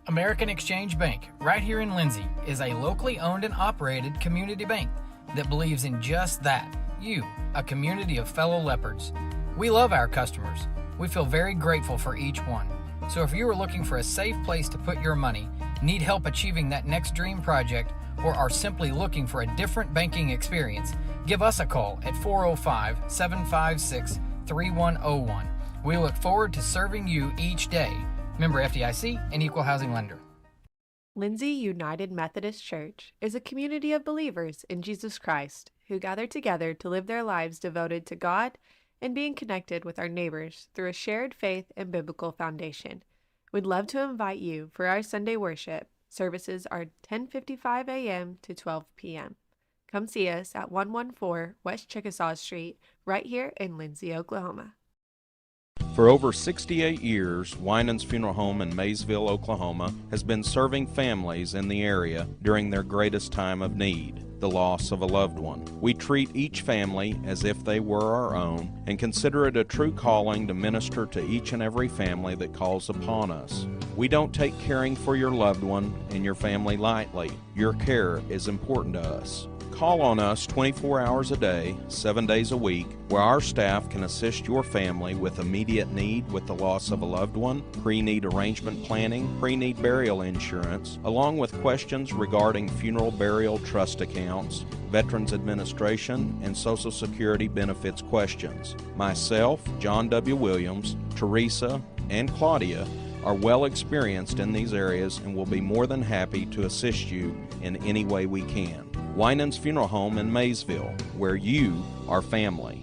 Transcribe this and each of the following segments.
American Exchange Bank, right here in Lindsay, is a locally owned and operated community bank that believes in just that, you, a community of fellow leopards. We love our customers. We feel very grateful for each one. So if you are looking for a safe place to put your money, need help achieving that next dream project, or are simply looking for a different banking experience, give us a call at 405-756-3101. We look forward to serving you each day. Member FDIC and Equal Housing Lender. Lindsay United Methodist Church is a community of believers in Jesus Christ who gather together to live their lives devoted to God and being connected with our neighbors through a shared faith and biblical foundation. We'd love to invite you for our Sunday worship. Services are 10:55 a.m. to 12 p.m. Come see us at 114 West Chickasaw Street, right here in Lindsay, Oklahoma. For over 68 years, Winans Funeral Home in Maysville, Oklahoma, has been serving families in the area during their greatest time of need, the loss of a loved one. We treat each family as if they were our own and consider it a true calling to minister to each and every family that calls upon us. We don't take caring for your loved one and your family lightly. Your care is important to us. Call on us 24 hours a day, 7 days a week, where our staff can assist your family with immediate need with the loss of a loved one, pre-need arrangement planning, pre-need burial insurance, along with questions regarding funeral burial trust accounts, Veterans Administration, and Social Security benefits questions. Myself, John W. Williams, Teresa, and Claudia are well experienced in these areas and will be more than happy to assist you in any way we can. Winans Funeral Home in Maysville, where you are family.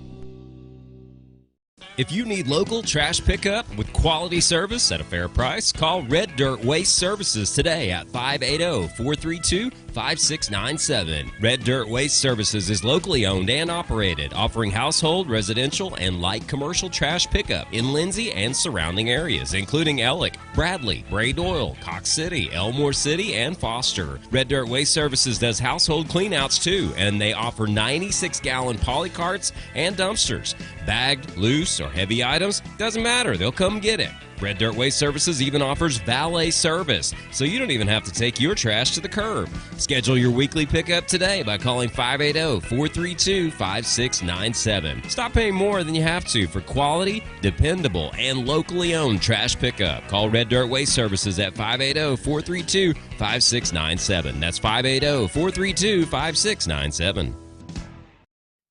If you need local trash pickup with quality service at a fair price, call Red Dirt Waste Services today at 580-432-5697. Red Dirt Waste Services is locally owned and operated, offering household, residential, and light commercial trash pickup in Lindsay and surrounding areas, including Ellick, Bradley, Bray Doyle, Cox City, Elmore City, and Foster. Red Dirt Waste Services does household cleanouts too, and they offer 96-gallon poly carts and dumpsters. Bagged, loose, or heavy items, doesn't matter, they'll come get it. Red Dirt Waste Services even offers valet service, so you don't even have to take your trash to the curb. Schedule your weekly pickup today by calling 580-432-5697. Stop paying more than you have to for quality, dependable, and locally owned trash pickup. Call Red Dirt Waste Services at 580-432-5697. That's 580-432-5697.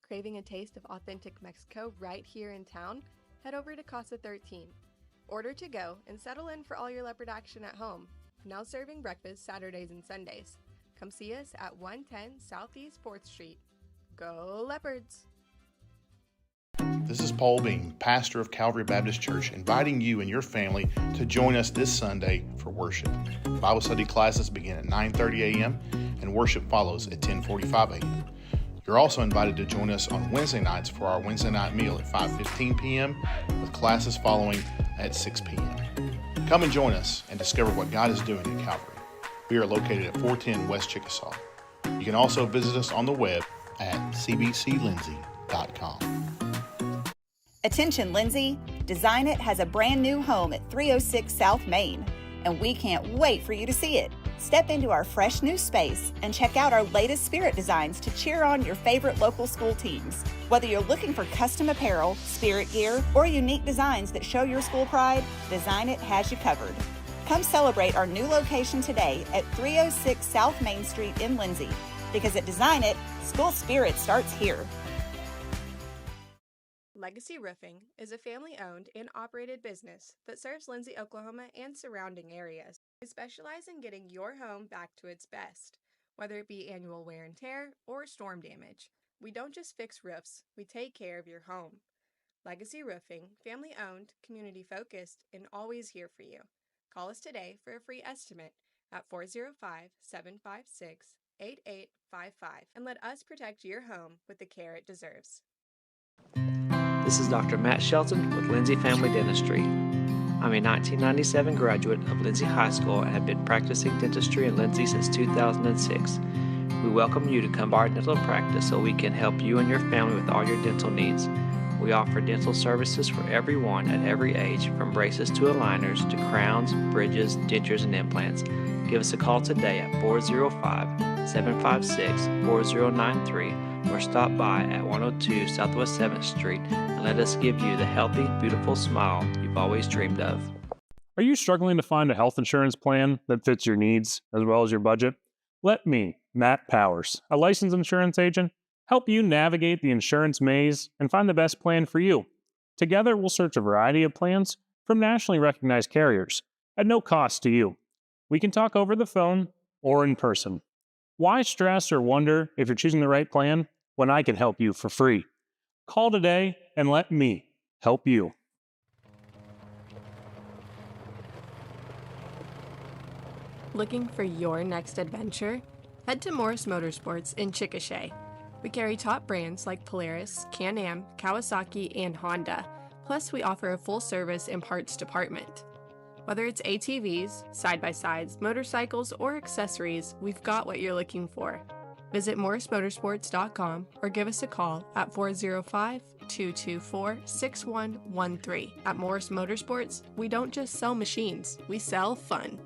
Craving a taste of authentic Mexico right here in town? Head over to Casa 13. Order to go and settle in for all your leopard action at home. Now serving breakfast Saturdays and Sundays. Come see us at 110 Southeast 4th Street. Go Leopards! This is Paul Beam, pastor of Calvary Baptist Church, inviting you and your family to join us this Sunday for worship. Bible study classes begin at 9:30 a.m. and worship follows at 10:45 a.m. You're also invited to join us on Wednesday nights for our Wednesday night meal at 5:15 p.m. with classes following at 6 p.m. Come and join us and discover what God is doing at Calvary. We are located at 410 West Chickasaw. You can also visit us on the web at cbclindsay.com. Attention Lindsay, Design It has a brand new home at 306 South Main, and we can't wait for you to see it. Step into our fresh new space and check out our latest spirit designs to cheer on your favorite local school teams. Whether you're looking for custom apparel, spirit gear, or unique designs that show your school pride, Design It has you covered. Come celebrate our new location today at 306 South Main Street in Lindsay, because at Design It, school spirit starts here. Legacy Roofing is a family-owned and operated business that serves Lindsay, Oklahoma and surrounding areas. We specialize in getting your home back to its best, whether it be annual wear and tear or storm damage. We don't just fix roofs, we take care of your home. Legacy Roofing, family-owned, community-focused, and always here for you. Call us today for a free estimate at 405-756-8855 and let us protect your home with the care it deserves. This is Dr. Matt Shelton with Lindsay Family Dentistry. I'm a 1997 graduate of Lindsay High School and have been practicing dentistry in Lindsay since 2006. We welcome you to come to our dental practice so we can help you and your family with all your dental needs. We offer dental services for everyone at every age, from braces to aligners to crowns, bridges, dentures, and implants. Give us a call today at 405-756-4093 or stop by at 102 Southwest 7th Street and let us give you the healthy, beautiful smile you've always dreamed of. Are you struggling to find a health insurance plan that fits your needs as well as your budget? Let me, Matt Powers, a licensed insurance agent, help you navigate the insurance maze and find the best plan for you. Together, we'll search a variety of plans from nationally recognized carriers at no cost to you. We can talk over the phone or in person. Why stress or wonder if you're choosing the right plan when I can help you for free? Call today and let me help you. Looking for your next adventure? Head to Morris Motorsports in Chickasha. We carry top brands like Polaris, Can-Am, Kawasaki, and Honda. Plus, we offer a full-service and parts department. Whether it's ATVs, side-by-sides, motorcycles, or accessories, we've got what you're looking for. Visit morrismotorsports.com or give us a call at 405-224-6113. At Morris Motorsports, we don't just sell machines, we sell fun.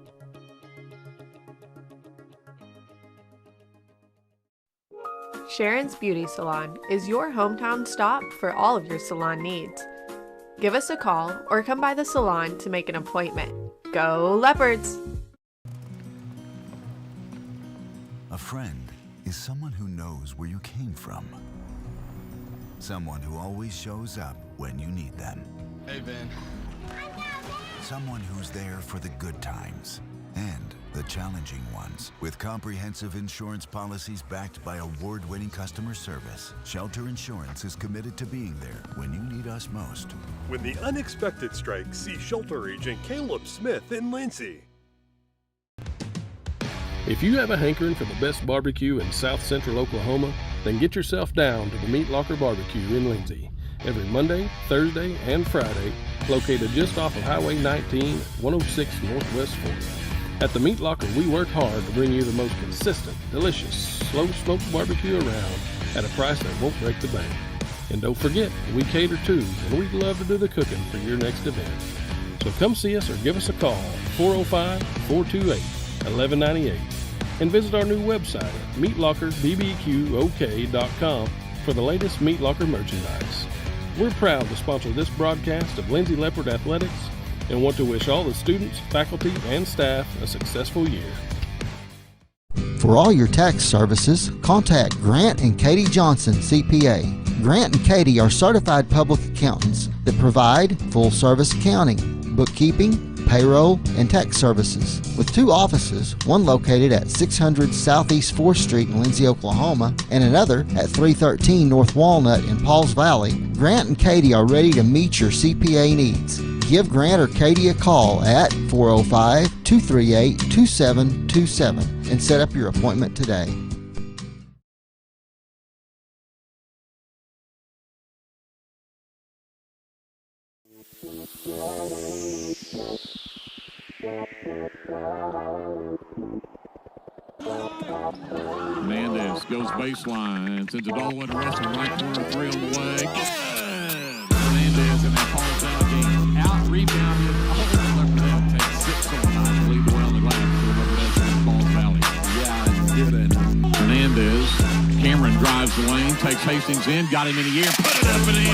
Sharon's Beauty Salon is your hometown stop for all of your salon needs. Give us a call or come by the salon to make an appointment. Go Leopards! A friend is someone who knows where you came from. Someone who always shows up when you need them. Hey, Ben. Someone who's there for the good times and the challenging ones. With comprehensive insurance policies backed by award-winning customer service, Shelter Insurance is committed to being there when you need us most. When the unexpected strikes, see Shelter Agent Caleb Smith in Lindsay. If you have a hankering for the best barbecue in South Central Oklahoma, then get yourself down to the Meat Locker Barbecue in Lindsay. Every Monday, Thursday, and Friday, located just off of Highway 19, 106 Northwest 4th. At the Meat Locker, we work hard to bring you the most consistent, delicious, slow-smoked barbecue around at a price that won't break the bank. And don't forget, we cater too, and we'd love to do the cooking for your next event. So come see us or give us a call at 405-428-1198 and visit our new website at meatlockerbbqok.com for the latest Meat Locker merchandise. We're proud to sponsor this broadcast of Lindsay Leopard Athletics and want to wish all the students, faculty, and staff a successful year. For all your tax services, contact Grant and Katie Johnson, CPA. Grant and Katie are certified public accountants that provide full-service accounting, bookkeeping, payroll, and tax services. With 2 offices, one located at 600 Southeast 4th Street in Lindsay, Oklahoma, and another at 313 North Walnut in Pauls Valley, Grant and Katie are ready to meet your CPA needs. Give Grant or Katie a call at 405-238-2727 and set up your appointment today. Hernandez goes baseline, sends it all the way to Russell, right corner, 3 on the way. Good! Hernandez and that falls down again. Out rebounded. I hope Leopard takes 6 on the night to lead the way on the glass for Leopard in Falls Valley. Yeah, give it. Hernandez, Cameron drives the lane, takes Hastings in, got him in the air, put it up and in.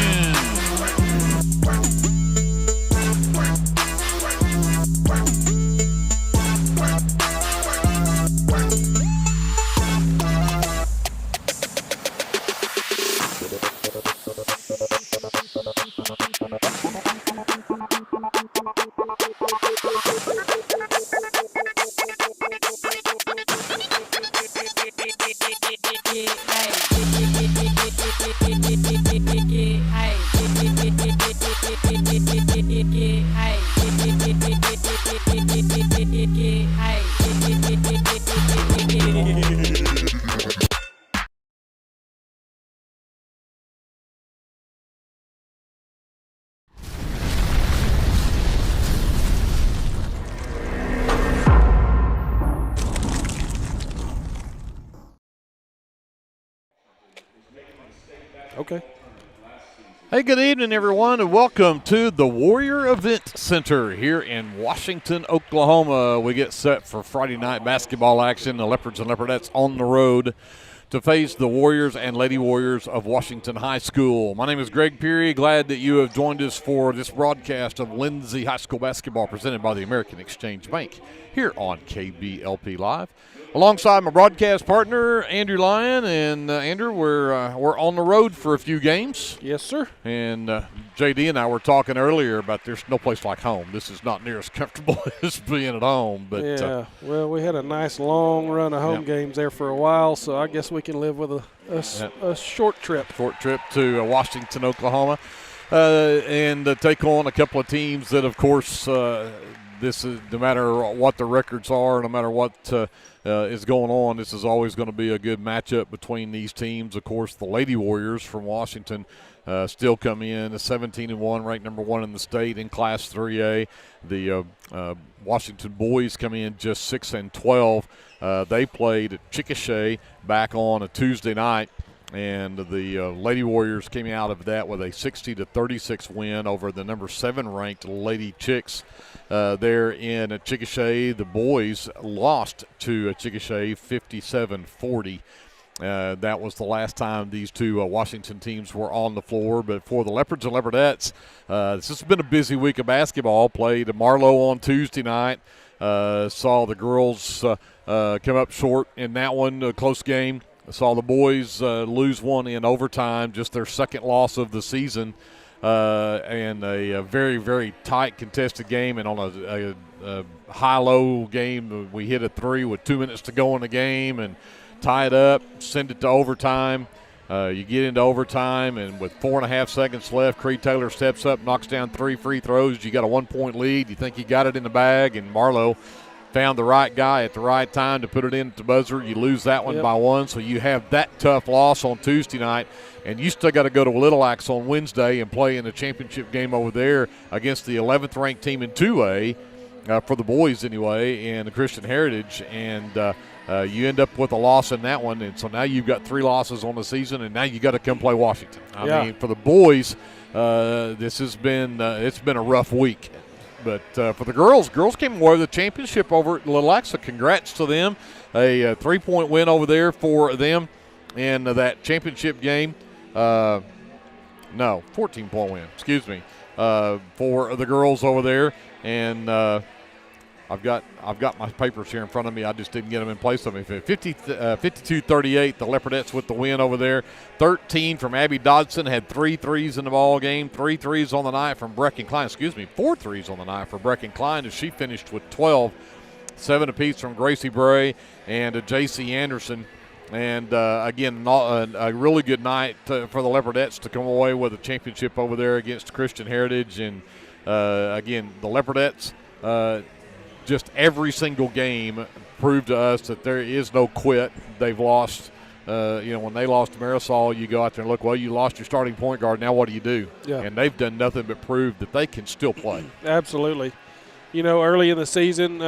Okay. Hey, good evening, everyone, and welcome to the Warrior Event Center here in Washington, Oklahoma. We get set for Friday night basketball action. The Leopards and Leopardettes on the road to face the Warriors and Lady Warriors of Washington High School. My name is Greg Peary. Glad that you have joined us for this broadcast of Lindsay High School basketball presented by the American Exchange Bank here on KBLP Live. Alongside my broadcast partner, Andrew Lyon. And, Andrew, we're on the road for a few games. Yes, sir. And J.D. and I were talking earlier about there's no place like home. This is not near as comfortable as being at home. But yeah, well, we had a nice long run of home games there for a while, so I guess we can live with a short trip. Short trip to Washington, Oklahoma, and take on a couple of teams that, of course, this is no matter what the records are, no matter what is going on, this is always going to be a good matchup between these teams. Of course, the Lady Warriors from Washington still come in 17-1, ranked number 1 in the state in Class 3A. The Washington boys come in just 6-12. They played at Chickasha back on a Tuesday night, and the Lady Warriors came out of that with a 60-36 win over the number 7 ranked Lady Chicks. There in Chickasha, the boys lost to Chickasha 57-40. That was the last time these two Washington teams were on the floor. But for the Leopards and Leopardettes, this has been a busy week of basketball. Played Marlowe on Tuesday night. Saw the girls come up short in that one, a close game. Saw the boys lose one in overtime, just their second loss of the season. And a very, very tight contested game. And on a high-low game, we hit a 3 with 2 minutes to go in the game and tie it up, send it to overtime. You get into overtime, and with 4.5 seconds left, Creed Taylor steps up, knocks down 3 free throws. You got a 1-point lead. You think you got it in the bag, and Marlowe found the right guy at the right time to put it in at the buzzer. You lose that one by 1, so you have that tough loss on Tuesday night. And you still got to go to Little Axe on Wednesday and play in the championship game over there against the 11th-ranked team in 2A, for the boys anyway, and the Christian Heritage. And you end up with a loss in that one. And so now you've got 3 losses on the season, and now you got to come play Washington. I mean, for the boys, this has been it's been a rough week. But for the girls came away with the championship over at Little Axe, so congrats to them. A 3-point win over there for them in that championship game. 14-point win, excuse me, for the girls over there. And I've got my papers here in front of me. I just didn't get them in place of me. 52-38, the Leopardettes with the win over there. 13 from Abby Dodson, had 3 threes in the ball game. 3 threes on the night from Brecken Klein. 4 threes on the night for Brecken Klein, as she finished with 12. 7 apiece from Gracie Bray and J.C. Anderson. And, again, a really good night for the Leopardettes to come away with a championship over there against Christian Heritage. And, again, the Leopardettes, just every single game proved to us that there is no quit. They've lost. When they lost to Marisol, you go out there and look, well, you lost your starting point guard. Now what do you do? Yeah. And they've done nothing but prove that they can still play. Absolutely. Early in the season,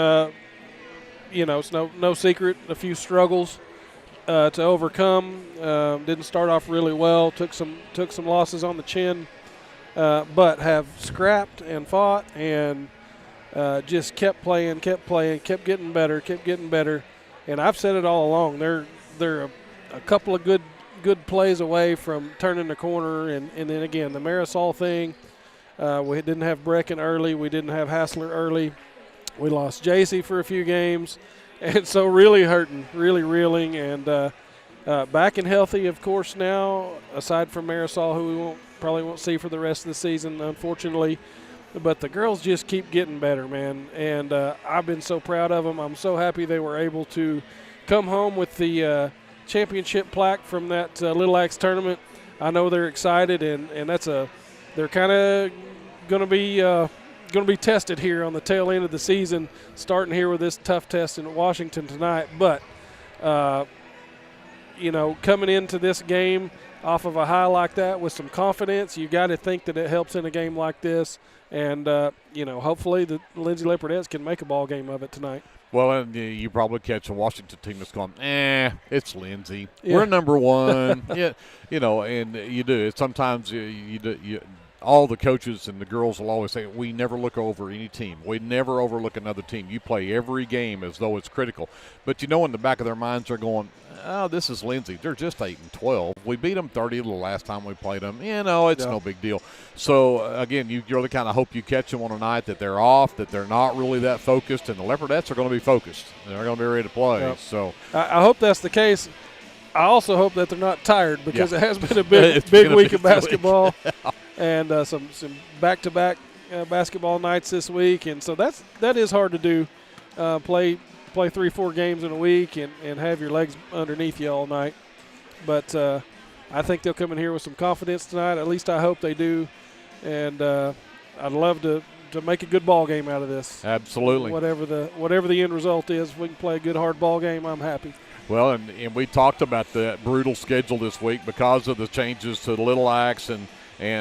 it's no secret, a few struggles to overcome. Didn't start off really well. Took some losses on the chin, but have scrapped and fought and just kept playing, kept getting better. And I've said it all along. They're a couple of good plays away from turning the corner. And then again, the Marisol thing. We didn't have Brecken early. We didn't have Hassler early. We lost JC for a few games. And so really hurting, really reeling, and back and healthy, of course, now, aside from Marisol, who we probably won't see for the rest of the season, unfortunately. But the girls just keep getting better, man, and I've been so proud of them. I'm so happy they were able to come home with the championship plaque from that Little Axe tournament. I know they're excited, and they're kind of going to be tested here on the tail end of the season, starting here with this tough test in Washington tonight. But, coming into this game off of a high like that with some confidence, you got to think that it helps in a game like this. And, hopefully the Lindsay Leopardettes can make a ball game of it tonight. Well, and you probably catch a Washington team that's going, it's Lindsay. Yeah. We're number one. Yeah, and you do. Sometimes all the coaches and the girls will always say, we never look over any team. We never overlook another team. You play every game as though it's critical. But in the back of their minds they're going, oh, this is Lindsay. They're just 8-12. We beat them 30 the last time we played them. It's no big deal. So, again, you really kind of hope you catch them on a night that they're off, that they're not really that focused, and the Leopardettes are going to be focused. They're going to be ready to play. Yep. So I hope that's the case. I also hope that they're not tired because it has been a big week of basketball and some back-to-back basketball nights this week. And so that is hard to do, play 3-4 games in a week and have your legs underneath you all night. But I think they'll come in here with some confidence tonight. At least I hope they do. And I'd love to make a good ball game out of this. Absolutely. Whatever the end result is, if we can play a good hard ball game, I'm happy. Well, and we talked about the brutal schedule this week because of the changes to the Little Axe and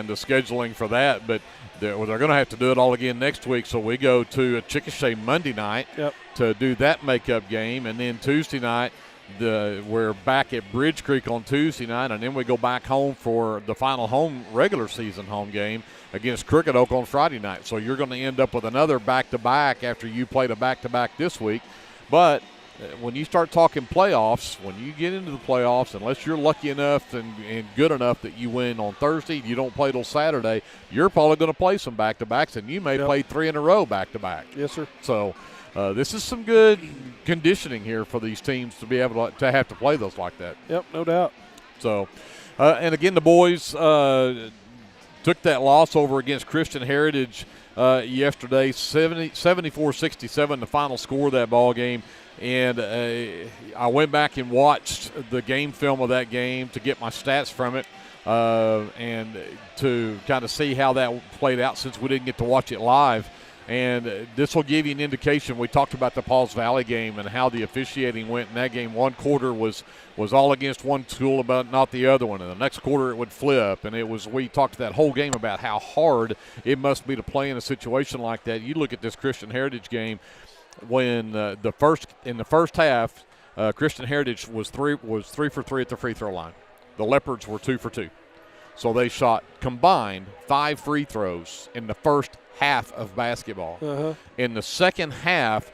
the scheduling for that. But they're going to have to do it all again next week. So we go to Chickasha Monday night to do that makeup game. And then Tuesday night, we're back at Bridge Creek on Tuesday night. And then we go back home for the final regular season home game against Crooked Oak on Friday night. So you're going to end up with another back-to-back after you played a back-to-back this week. But when you start talking playoffs, when you get into the playoffs, unless you're lucky enough and good enough that you win on Thursday, you don't play till Saturday, you're probably going to play some back-to-backs, and you may play 3 in a row back-to-back. Yes, sir. So this is some good conditioning here for these teams to be able to have to play those like that. Yep, no doubt. So, and again, the boys took that loss over against Christian Heritage yesterday, 74-67, the final score of that ball game. And I went back and watched the game film of that game to get my stats from it and to kind of see how that played out since we didn't get to watch it live. And this will give you an indication. We talked about the Pauls Valley game and how the officiating went in that game. One quarter was all against one school, but not the other one. And the next quarter it would flip. And we talked that whole game about how hard it must be to play in a situation like that. You look at this Christian Heritage game. When in the first half, Christian Heritage was 3 for 3 at the free throw line. The Leopards were 2 for 2. So they shot combined 5 free throws in the first half of basketball. Uh-huh. In the second half,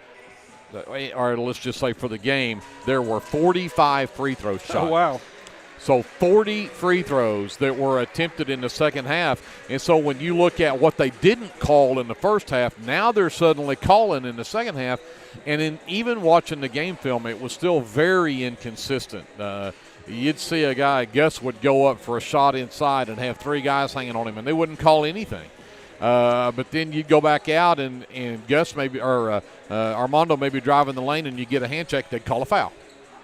or let's just say for the game, there were 45 free throws shot. Oh, wow. So 40 free throws that were attempted in the second half. And so when you look at what they didn't call in the first half, now they're suddenly calling in the second half. And even watching the game film, it was still very inconsistent. You'd see a guy, Gus, would go up for a shot inside and have 3 guys hanging on him, and they wouldn't call anything. But then you'd go back out and Gus Armando may be driving the lane and you get a hand check, they'd call a foul.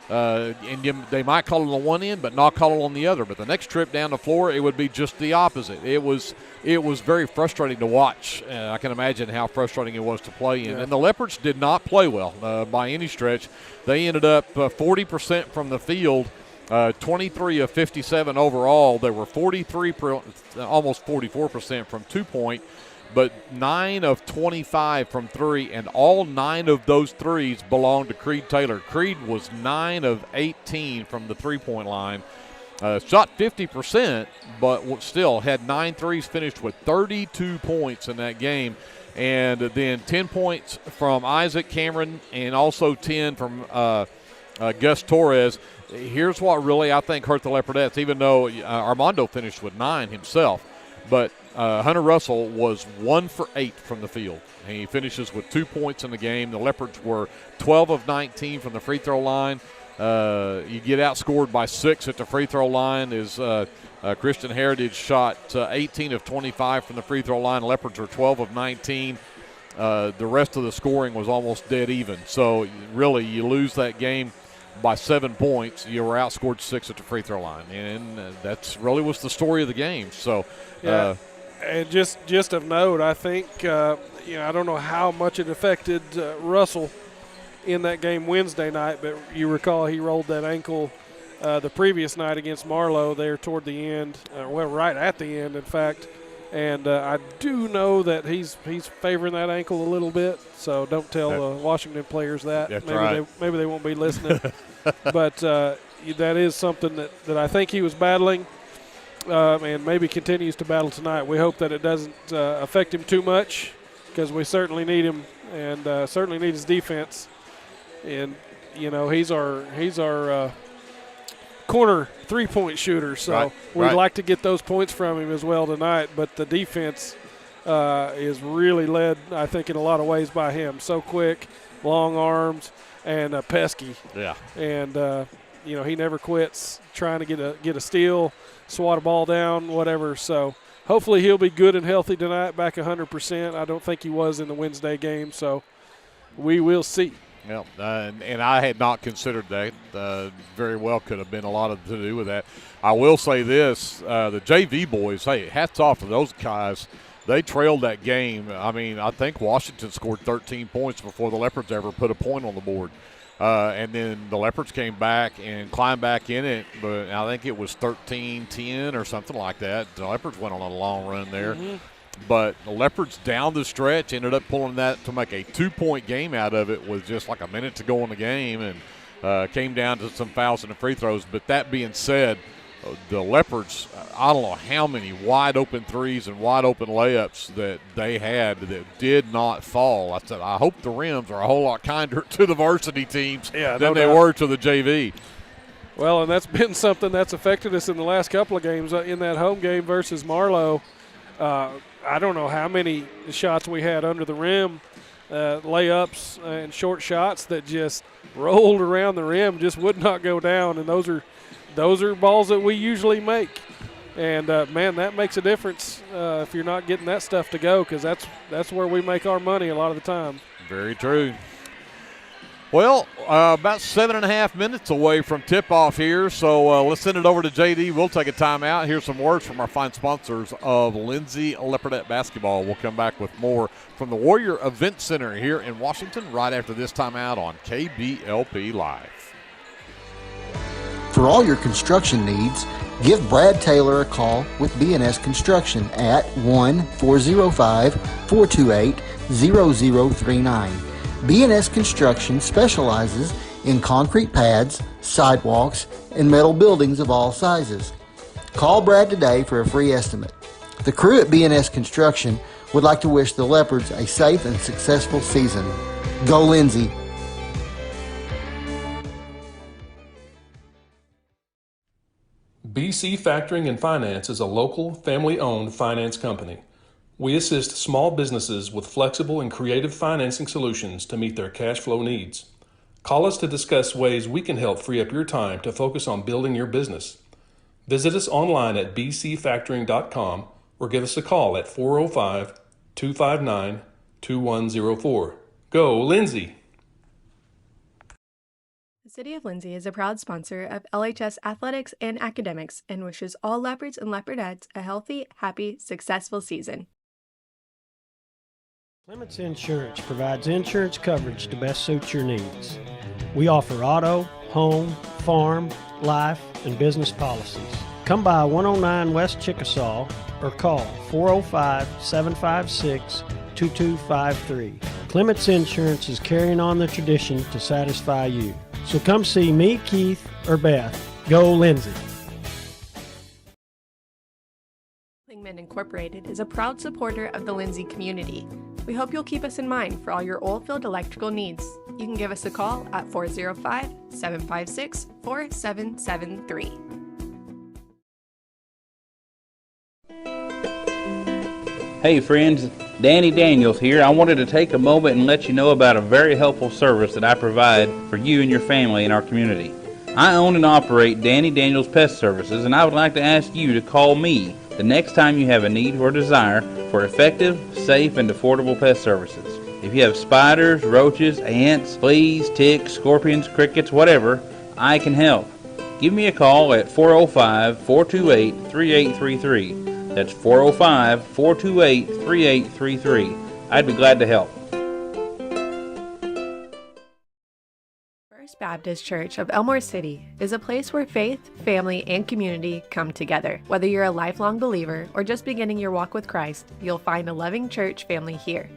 And they might call it on one end but not call it on the other. But the next trip down the floor, it would be just the opposite. It was very frustrating to watch. I can imagine how frustrating it was to play in. Yeah. And the Leopards did not play well by any stretch. They ended up 40% from the field, 23 of 57 overall. They were almost 44% from 2-point. But 9 of 25 from 3, and all 9 of those threes belonged to Creed Taylor. Creed was 9 of 18 from the 3-point line. Shot 50%, but still had 9 threes, finished with 32 points in that game. And then 10 points from Isaac Cameron and also 10 from Gus Torres. Here's what really I think hurt the Leopardettes, even though Armando finished with 9 himself. But Hunter Russell was 1 for 8 from the field. And he finishes with 2 points in the game. The Leopards were 12 of 19 from the free throw line. You get outscored by 6 at the free throw line as Christian Heritage shot 18 of 25 from the free throw line. Leopards were 12 of 19. The rest of the scoring was almost dead even. So really you lose that game by 7 points. You were outscored 6 at the free throw line. And that's really was the story of the game. So and just of note, I think, I don't know how much it affected Russell in that game Wednesday night, but you recall he rolled that ankle the previous night against Marlowe there toward the end, right at the end, in fact. And I do know that he's favoring that ankle a little bit, so don't tell Washington players that. That's maybe right. Maybe they won't be listening. But that is something that I think he was battling and maybe continues to battle tonight. We hope that it doesn't affect him too much, because we certainly need him and certainly need his defense. And, you know, he's our corner three-point shooter, so we'd like to get those points from him as well tonight. But the defense is really led, I think, in a lot of ways by him. So quick, long arms, and pesky. Yeah. And you know, he never quits trying to get a steal, swat a ball down, whatever. So hopefully he'll be good and healthy tonight, back 100%. I don't think he was in the Wednesday game, so we will see. Yeah, and I had not considered that. Very well could have been a lot to do with that. I will say this, the JV boys, hey, hats off to those guys. They trailed that game. I mean, I think Washington scored 13 points before the Leopards ever put a point on the board. And then the Leopards came back and climbed back in it, but I think it was 13-10 or something like that. The Leopards went on a long run there. Mm-hmm. But the Leopards down the stretch ended up pulling that to make a 2-point game out of it with just like a minute to go in the game, and came down to some fouls and the free throws. But that being said, the Leopards, I don't know how many wide open threes and wide open layups that they had that did not fall. I said, I hope the rims are a whole lot kinder to the varsity teams than they were to the JV. Well, and that's been something that's affected us in the last couple of games. In that home game versus Marlowe, I don't know how many shots we had under the rim, layups and short shots that just rolled around the rim, just would not go down. And those are balls that we usually make. And, man, that makes a difference if you're not getting that stuff to go, because that's where we make our money a lot of the time. Very true. Well, about 7.5 minutes away from tip-off here, so let's send it over to JD. We'll take a timeout. Here's some words from our fine sponsors of Lindsay Leopardette Basketball. We'll come back with more from the Warrior Event Center here in Washington right after this timeout on KBLP Live. For all your construction needs, give Brad Taylor a call with B&S Construction at 1-405-428-0039. B&S Construction specializes in concrete pads, sidewalks, and metal buildings of all sizes. Call Brad today for a free estimate. The crew at B&S Construction would like to wish the Leopards a safe and successful season. Go Lindsay! BC Factoring and Finance is a local, family-owned finance company. We assist small businesses with flexible and creative financing solutions to meet their cash flow needs. Call us to discuss ways we can help free up your time to focus on building your business. Visit us online at bcfactoring.com or give us a call at 405-259-2104. Go, Lindsay! The City of Lindsay is a proud sponsor of LHS Athletics and Academics and wishes all Leopards and Leopardettes a healthy, happy, successful season. Clements Insurance provides insurance coverage to best suit your needs. We offer auto, home, farm, life, and business policies. Come by 109 West Chickasaw or call 405-756-2253. Clements Insurance is carrying on the tradition to satisfy you. So come see me, Keith, or Beth. Go Lindsay. Lingman Incorporated is a proud supporter of the Lindsay community. We hope you'll keep us in mind for all your oilfield electrical needs. You can give us a call at 405-756-4773. Hey friends, Danny Daniels here. I wanted to take a moment and let you know about a very helpful service that I provide for you and your family in our community. I own and operate Danny Daniels Pest Services, and I would like to ask you to call me the next time you have a need or desire for effective, safe, and affordable pest services. If you have spiders, roaches, ants, fleas, ticks, scorpions, crickets, whatever, I can help. Give me a call at 405-428-3833. That's 405-428-3833. I'd be glad to help. Baptist Church of Elmore City is a place where faith, family, and community come together. Whether you're a lifelong believer or just beginning your walk with Christ, you'll find a loving church family here.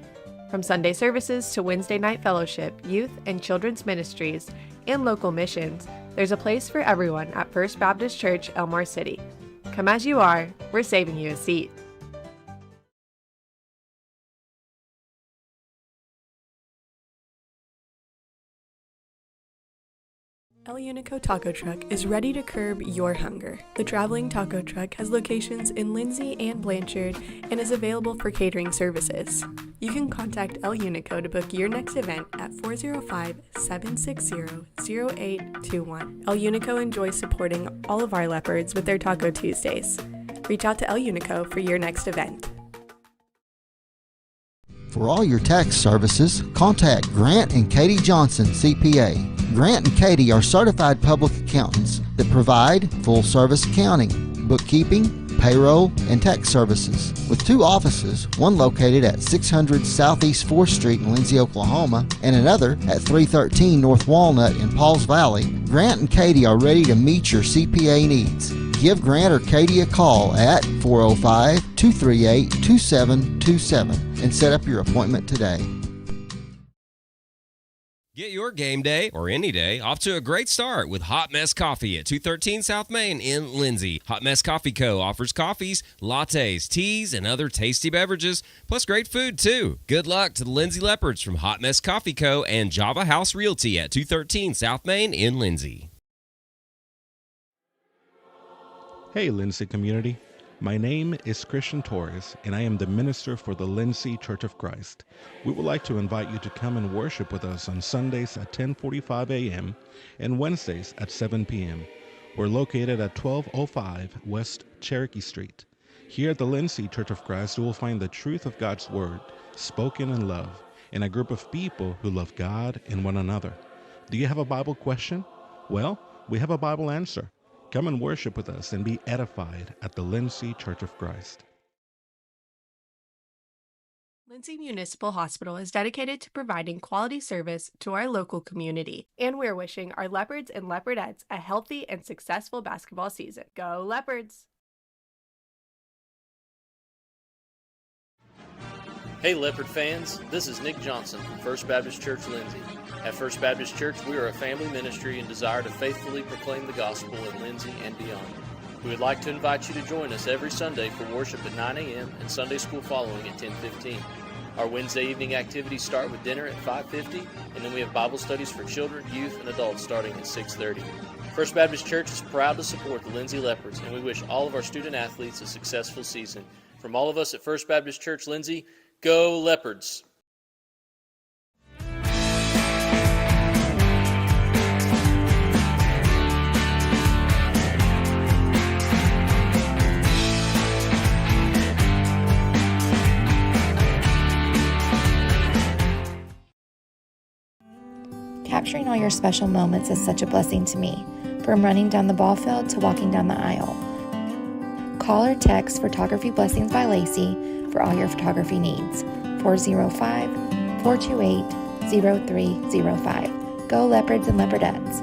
From Sunday services to Wednesday night fellowship, youth and children's ministries, and local missions, there's a place for everyone at First Baptist Church, Elmore City. Come as you are, we're saving you a seat. El Unico Taco Truck is ready to curb your hunger. The traveling taco truck has locations in Lindsay and Blanchard and is available for catering services. You can contact El Unico to book your next event at 405-760-0821. El Unico enjoys supporting all of our leopards with their Taco Tuesdays. Reach out to El Unico for your next event. For all your tax services, contact Grant and Katie Johnson, CPA. Grant and Katie are certified public accountants that provide full-service accounting, bookkeeping, payroll, and tax services. With 2 offices, one located at 600 Southeast 4th Street in Lindsay, Oklahoma, and another at 313 North Walnut in Pauls Valley, Grant and Katie are ready to meet your CPA needs. Give Grant or Katie a call at 405-238-2727 and set up your appointment today. Get your game day, or any day, off to a great start with Hot Mess Coffee at 213 South Main in Lindsay. Hot Mess Coffee Co. offers coffees, lattes, teas, and other tasty beverages, plus great food, too. Good luck to the Lindsay Leopards from Hot Mess Coffee Co. and Java House Realty at 213 South Main in Lindsay. Hey, Lindsay community. My name is Christian Torres, and I am the minister for the Lindsay Church of Christ. We would like to invite you to come and worship with us on Sundays at 10:45 a.m. and Wednesdays at 7 p.m. We're located at 1205 West Cherokee Street. Here at the Lindsay Church of Christ, you will find the truth of God's Word, spoken in love, and a group of people who love God and one another. Do you have a Bible question? Well, we have a Bible answer. Come and worship with us and be edified at the Lindsay Church of Christ. Lindsay Municipal Hospital is dedicated to providing quality service to our local community, and we're wishing our Leopards and Leopardettes a healthy and successful basketball season. Go Leopards! Hey Leopard fans, this is Nick Johnson from First Baptist Church Lindsay. At First Baptist Church, we are a family ministry and desire to faithfully proclaim the gospel in Lindsay and beyond. We would like to invite you to join us every Sunday for worship at 9 a.m. and Sunday school following at 10:15. Our Wednesday evening activities start with dinner at 5:50, and then we have Bible studies for children, youth, and adults starting at 6:30. First Baptist Church is proud to support the Lindsay Leopards, and we wish all of our student athletes a successful season. From all of us at First Baptist Church Lindsay, go Leopards! Capturing all your special moments is such a blessing to me, from running down the ball field to walking down the aisle. Call or text Photography Blessings by Lacey for all your photography needs. 405-428-0305. Go Leopards and Leopardettes!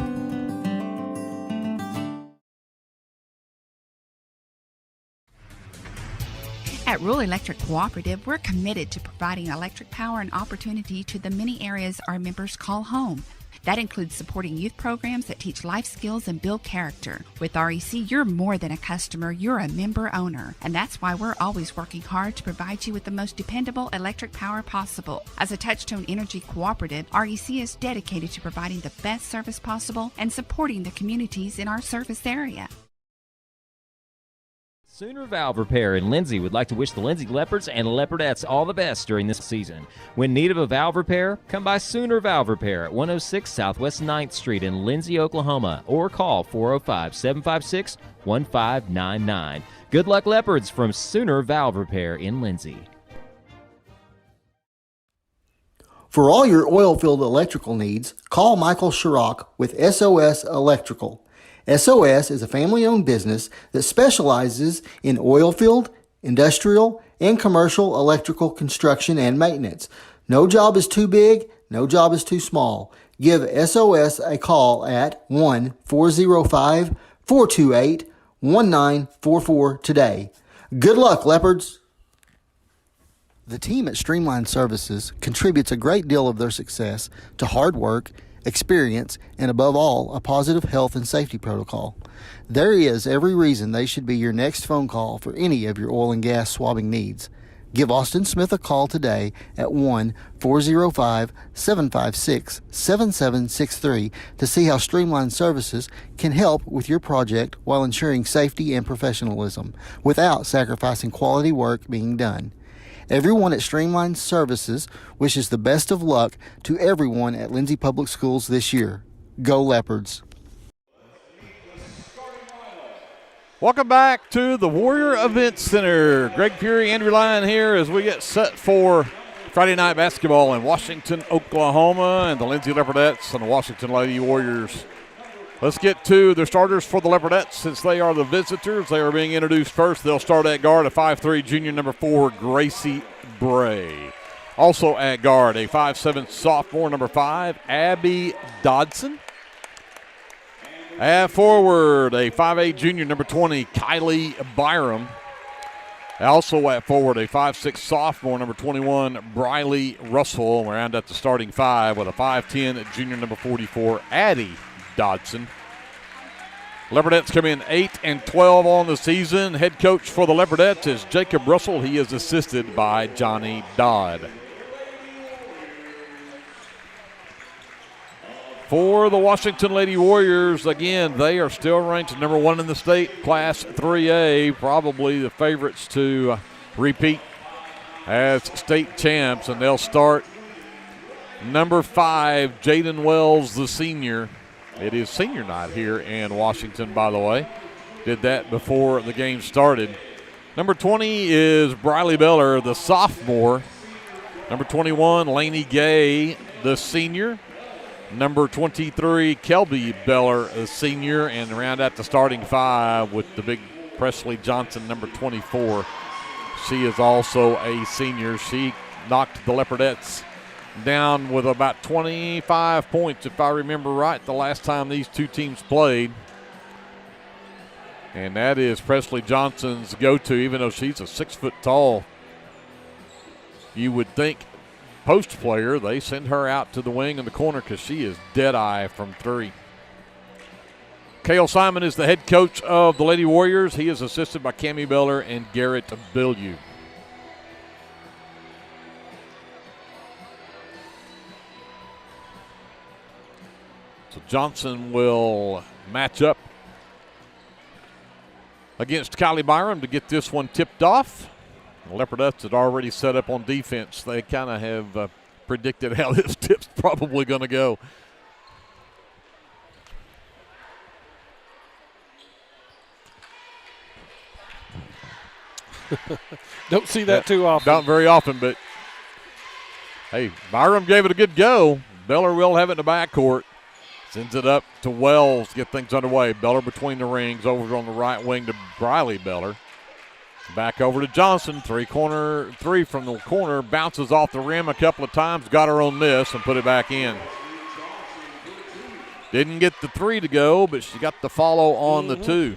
At Rural Electric Cooperative, we're committed to providing electric power and opportunity to the many areas our members call home. That includes supporting youth programs that teach life skills and build character. With REC, you're more than a customer, you're a member owner. And that's why we're always working hard to provide you with the most dependable electric power possible. As a Touchstone Energy Cooperative, REC is dedicated to providing the best service possible and supporting the communities in our service area. Sooner Valve Repair in Lindsay would like to wish the Lindsay Leopards and Leopardettes all the best during this season. When in need of a valve repair, come by Sooner Valve Repair at 106 Southwest 9th Street in Lindsay, Oklahoma, or call 405-756-1599. Good luck, Leopards, from Sooner Valve Repair in Lindsay. For all your oil-filled electrical needs, call Michael Sharrock with SOS Electrical. SOS is a family-owned business that specializes in oil-filled, industrial, and commercial electrical construction and maintenance. No job is too big, no job is too small. Give SOS a call at 1-405-428-1944 today. Good luck, Leopards! The team at Streamline Services contributes a great deal of their success to hard work, experience, and above all, a positive health and safety protocol. There is every reason they should be your next phone call for any of your oil and gas swabbing needs. Give Austin Smith a call today at 1-405-756-7763 to see how Streamline Services can help with your project while ensuring safety and professionalism without sacrificing quality work being done. Everyone at Streamline Services wishes the best of luck to everyone at Lindsay Public Schools this year. Go Leopards! Welcome back to the Warrior Event Center. Greg Fury, Andrew Lyon here as we get set for Friday night basketball in Washington, Oklahoma, and the Lindsay Leopardettes and the Washington Lady Warriors. Let's get to the starters for the Leopardettes since they are the visitors. They are being introduced first. They'll start at guard, a 5'3" junior, number 4, Gracie Bray. Also at guard, a 5'7" sophomore, number 5, Abby Dodson. At forward, a 5'8" junior, number 20, Kylie Byram. Also at forward, a 5'6" sophomore, number 21, Briley Russell. We're round at the starting 5 with a 5'10" junior, number 44, Addie Dodson. Leopardettes come in 8-12 on the season. Head coach for the Leopardettes is Jacob Russell. He is assisted by Johnny Dodd. For the Washington Lady Warriors, again, they are still ranked number 1 in the state, Class 3A, probably the favorites to repeat as state champs, and they'll start number 5, Jaden Wells, the senior. It is senior night here in Washington, by the way. Did that before the game started. Number 20 is Briley Beller, the sophomore. Number 21, Lainey Gay, the senior. Number 23, Kelby Beller, the senior. And round out the starting 5 with the big Presley Johnson, number 24. She is also a senior. She knocked the Leopardettes down with about 25 points, if I remember right, the last time these two teams played. And that is Presley Johnson's go-to, even though she's a 6 foot tall. You would think post player, they send her out to the wing in the corner because she is dead-eye from 3. Cale Simon is the head coach of the Lady Warriors. He is assisted by Cammie Beller and Garrett Bilyeu. So Johnson will match up against Kylie Byram to get this one tipped off. The Leopardettes had already set up on defense. They kind of have predicted how this tip's probably going to go. Don't see that too often. Not very often, but hey, Byram gave it a good go. Beller will have it in the backcourt. Sends it up to Wells, get things underway. Beller between the rings, over on the right wing to Briley Beller. Back over to Johnson, three from the corner, bounces off the rim a couple of times, got her own miss and put it back in. Didn't get the 3 to go, but she got the follow on the 2.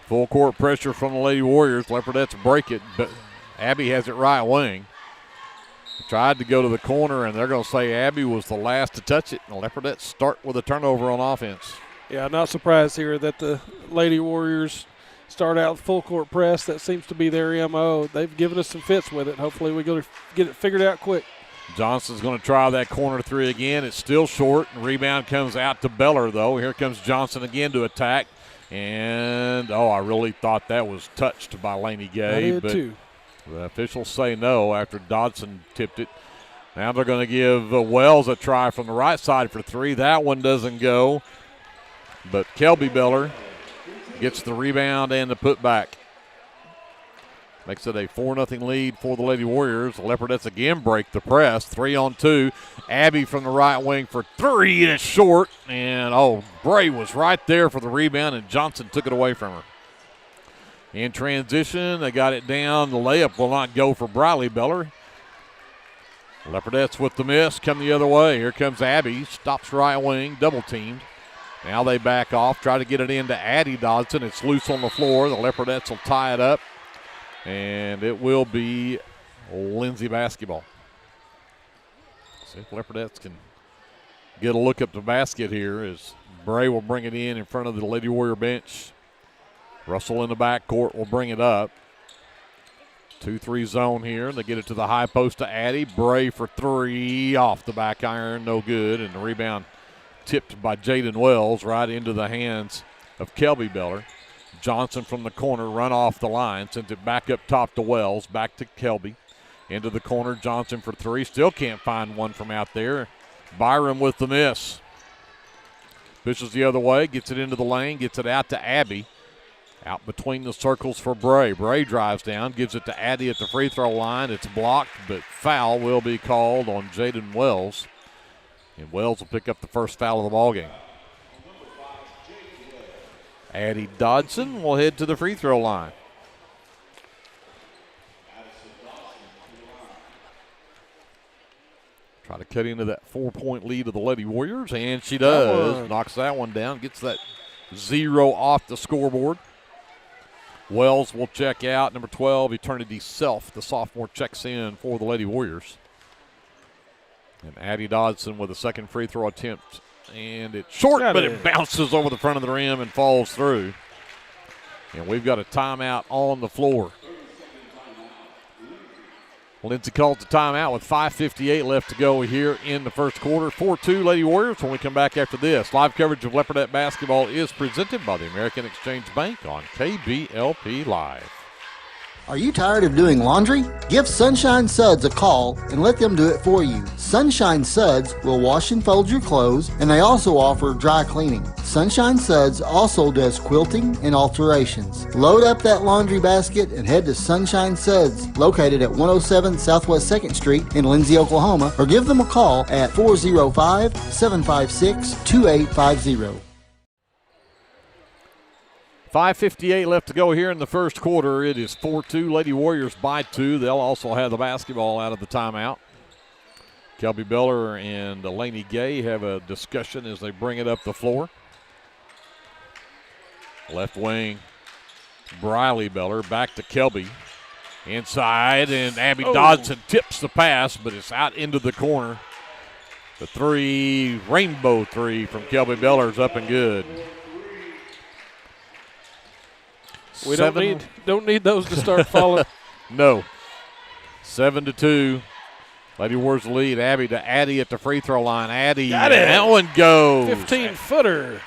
Full court pressure from the Lady Warriors. Leopardettes break it, but Abby has it right wing. Tried to go to the corner, and they're going to say Abby was the last to touch it. And the Leopardettes start with a turnover on offense. Yeah, not surprised here that the Lady Warriors start out full court press. That seems to be their MO. They've given us some fits with it. Hopefully we go to get it figured out quick. Johnson's going to try that corner 3 again. It's still short. Rebound comes out to Beller, though. Here comes Johnson again to attack. And, I really thought that was touched by Lainey Gay. I did too. The officials say no after Dodson tipped it. Now they're going to give Wells a try from the right side for 3. That one doesn't go. But Kelby Beller gets the rebound and the putback. Makes it a 4-0 lead for the Lady Warriors. The Leopardettes again break the press. 3-on-2. Abby from the right wing for 3, and it's short. And, Bray was right there for the rebound, and Johnson took it away from her. In transition, they got it down. The layup will not go for Briley Beller. Leopardettes with the miss, come the other way. Here comes Abby, stops right wing, double teamed. Now they back off, try to get it into Addie Dodson. It's loose on the floor. The Leopardettes will tie it up, and it will be Lindsay basketball. See if Leopardettes can get a look at the basket here as Bray will bring it in front of the Lady Warrior bench. Russell in the backcourt will bring it up. 2-3 zone here. They get it to the high post to Addie. Bray for three off the back iron. No good. And the rebound tipped by Jaden Wells right into the hands of Kelby Beller. Johnson from the corner run off the line. Sends it back up top to Wells. Back to Kelby. Into the corner. Johnson for three. Still can't find one from out there. Byram with the miss. Pushes the other way. Gets it into the lane. Gets it out to Abby. Out between the circles for Bray. Bray drives down, gives it to Addie at the free throw line. It's blocked, but foul will be called on Jaden Wells. And Wells will pick up the first foul of the ballgame. Addie Dodson will head to the free throw line. Try to cut into that 4-point lead of the Lady Warriors, and she does. Knocks that one down, gets that 0 off the scoreboard. Wells will check out. Number 12, Eternity Self, the sophomore, checks in for the Lady Warriors. And Addie Dodson with a second free throw attempt. And it's short, but it bounces over the front of the rim and falls through. And we've got a timeout on the floor. Lindsay calls the timeout with 5:58 left to go here in the first quarter. 4-2 Lady Warriors when we come back after this. Live coverage of Leopardette basketball is presented by the American Exchange Bank on KBLP Live. Are you tired of doing laundry? Give Sunshine Suds a call and let them do it for you. Sunshine Suds will wash and fold your clothes, and they also offer dry cleaning. Sunshine Suds also does quilting and alterations. Load up that laundry basket and head to Sunshine Suds, located at 107 Southwest 2nd Street in Lindsay, Oklahoma, or give them a call at 405-756-2850. 5:58 left to go here in the first quarter. It is 4-2. Lady Warriors by 2. They'll also have the basketball out of the timeout. Kelby Beller and Delaney Gay have a discussion as they bring it up the floor. Left wing, Briley Beller back to Kelby. Inside, and Abby Dodson tips the pass, but it's out into the corner. The three, rainbow three from Kelby Beller is up and good. We don't need those to start falling. No. 7-2. Lady Warriors lead. Abby to Addie at the free throw line. Addie, that one goes. 15-footer.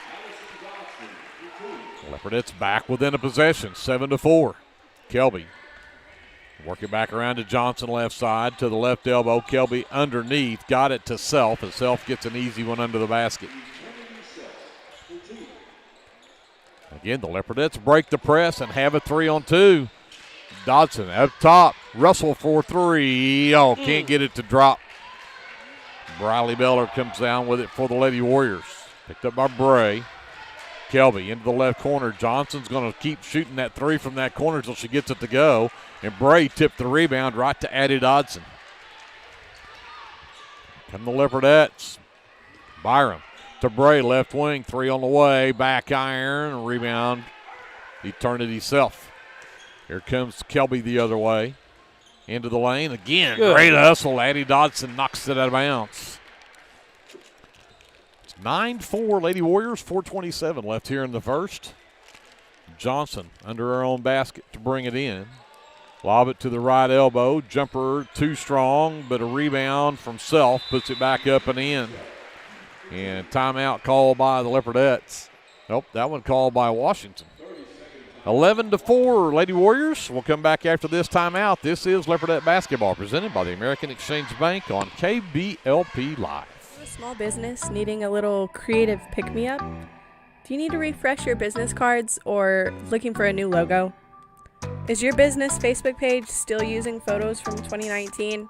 Leopardettes back within a possession. 7-4. Kelby working back around to Johnson left side to the left elbow. Kelby underneath. Got it to Self, and Self gets an easy one under the basket. Again, the Leopardettes break the press and have a 3-on-2. Dodson up top. Russell for three. Oh, can't get it to drop. Briley Beller comes down with it for the Lady Warriors. Picked up by Bray. Kelby into the left corner. Johnson's going to keep shooting that three from that corner until she gets it to go. And Bray tipped the rebound right to Addie Dodson. Come the Leopardettes. Byram to Bray, left wing, three on the way, back iron, rebound, Eternity Self. Here comes Kelby the other way, into the lane again. Good. Great hustle. Addie Dodson knocks it out of bounds. It's 9-4 Lady Warriors, 4:27 left here in the first. Johnson under her own basket to bring it in. Lob it to the right elbow. Jumper too strong, but a rebound from Self puts it back up and in. And timeout called by the Leopardettes. Nope, that one called by Washington. 11-4 Lady Warriors. We'll come back after this timeout. This is Leopardette basketball presented by the American Exchange Bank on KBLP Live. A small business needing a little creative pick-me-up? Do you need to refresh your business cards or looking for a new logo? Is your business Facebook page still using photos from 2019?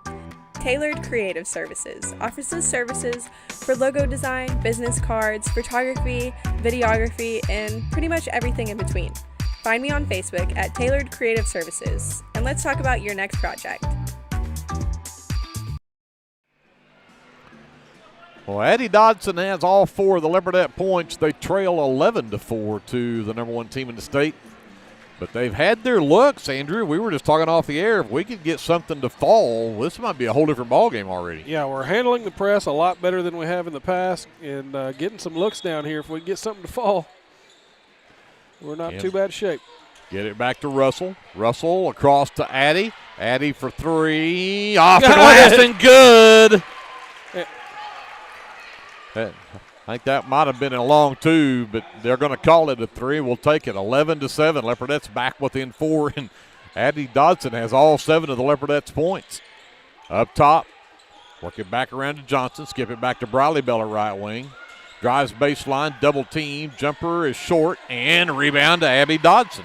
Tailored Creative Services offers services for logo design, business cards, photography, videography, and pretty much everything in between. Find me on Facebook at Tailored Creative Services, and let's talk about your next project. Well, Addie Dodson has all 4 of the Leopardette points. They trail 11-4 to the number 1 team in the state. But they've had their looks, Andrew. We were just talking off the air. If we could get something to fall, this might be a whole different ballgame already. Yeah, we're handling the press a lot better than we have in the past, and getting some looks down here. If we get something to fall, we're not too bad shape. Get it back to Russell. Russell across to Addie. Addie for 3. Off and last and good. I think that might have been a long 2, but they're going to call it a 3. We'll take it 11-7. Leopardettes back within 4, and Addie Dodson has all 7 of the Leopardettes points. Up top, work it back around to Johnson. Skip it back to Briley Beller, right wing. Drives baseline, double team. Jumper is short, and rebound to Abby Dodson.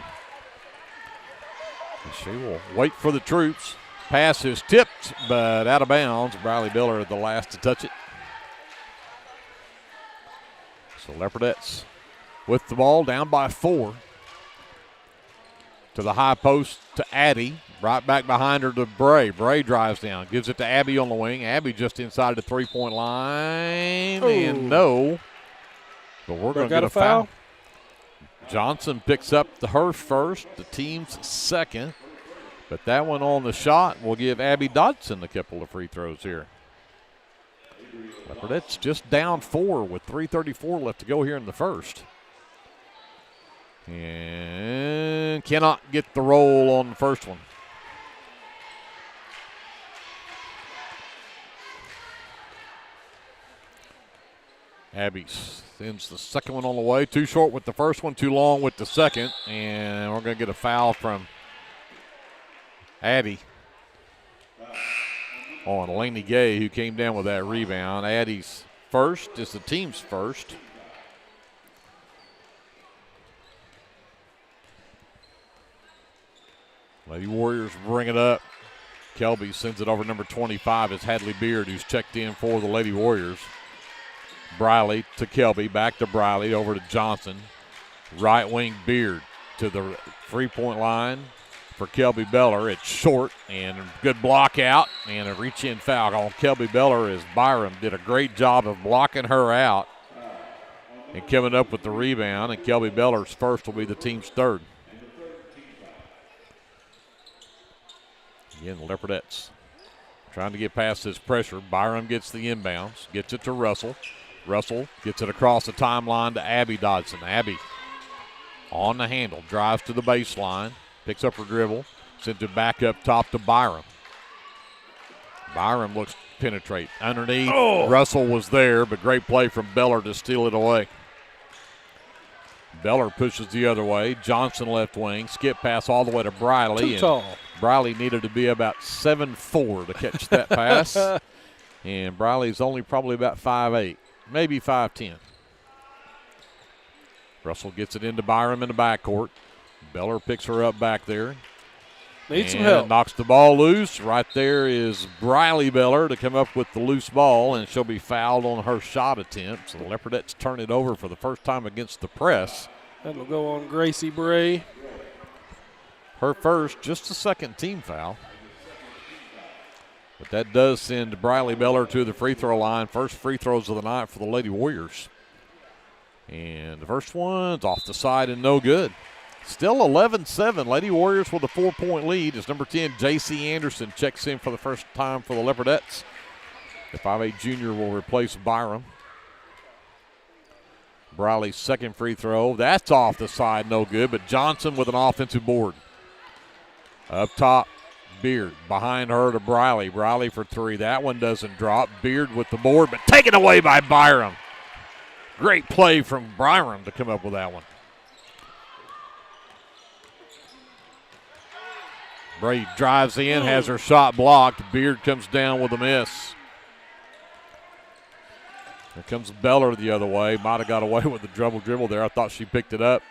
And she will wait for the troops. Pass is tipped, but out of bounds. Briley Beller the last to touch it. So Leopardettes with the ball, down by 4. To the high post to Addie. Right back behind her to Bray. Bray drives down, gives it to Abby on the wing. Abby just inside the 3-point line. Ooh. And no. But we're going to get a foul. Johnson picks up her first, the team's second. But that one on the shot will give Abby Dodson a couple of free throws here. Leopardettes just down 4 with 3:34 left to go here in the first. And cannot get the roll on the first one. Abby sends the second one on the way. Too short with the first one, too long with the second. And we're going to get a foul from Addie on Lainey Gay, who came down with that rebound. Addie's first is the team's first. Lady Warriors bring it up. Kelby sends it over number 25 is Hadley Beard, who's checked in for the Lady Warriors. Briley to Kelby, back to Briley, over to Johnson. Right wing Beard to the 3-point line for Kelby Beller. It's short and a good block out and a reach-in foul on Kelby Beller as Byram did a great job of blocking her out and coming up with the rebound, and Kelby Beller's first will be the team's third. Again, the Leopardettes trying to get past this pressure. Byram gets the inbounds, gets it to Russell. Russell gets it across the timeline to Abby Dodson. Abby on the handle, drives to the baseline, picks up her dribble, sends it back up top to Byram. Byram looks to penetrate underneath. Oh. Russell was there, but great play from Beller to steal it away. Beller pushes the other way. Johnson left wing. Skip pass all the way to Briley. Too tall. Briley needed to be about 7'4" to catch that pass. And Briley's only probably about 5'8", maybe 5'10". Russell gets it into Byram in the backcourt. Beller picks her up back there. Needs some help. Knocks the ball loose. Right there is Briley Beller to come up with the loose ball, and she'll be fouled on her shot attempt. So the Leopardettes turn it over for the first time against the press. That'll go on Gracie Bray. Her first, just the second team foul. But that does send Briley Beller to the free throw line. First free throws of the night for the Lady Warriors. And the first one's off the side and no good. Still 11-7. Lady Warriors with a 4-point lead as number 10, J.C. Anderson, checks in for the first time for the Leopardettes. The 5'8" junior will replace Byram. Briley's second free throw. That's off the side, no good, but Johnson with an offensive board. Up top, Beard behind her to Briley. Briley for 3. That one doesn't drop. Beard with the board, but taken away by Byram. Great play from Byram to come up with that one. Bray drives in, has her shot blocked. Beard comes down with a miss. Here comes Beller the other way. Might have got away with the dribble there. I thought she picked it up.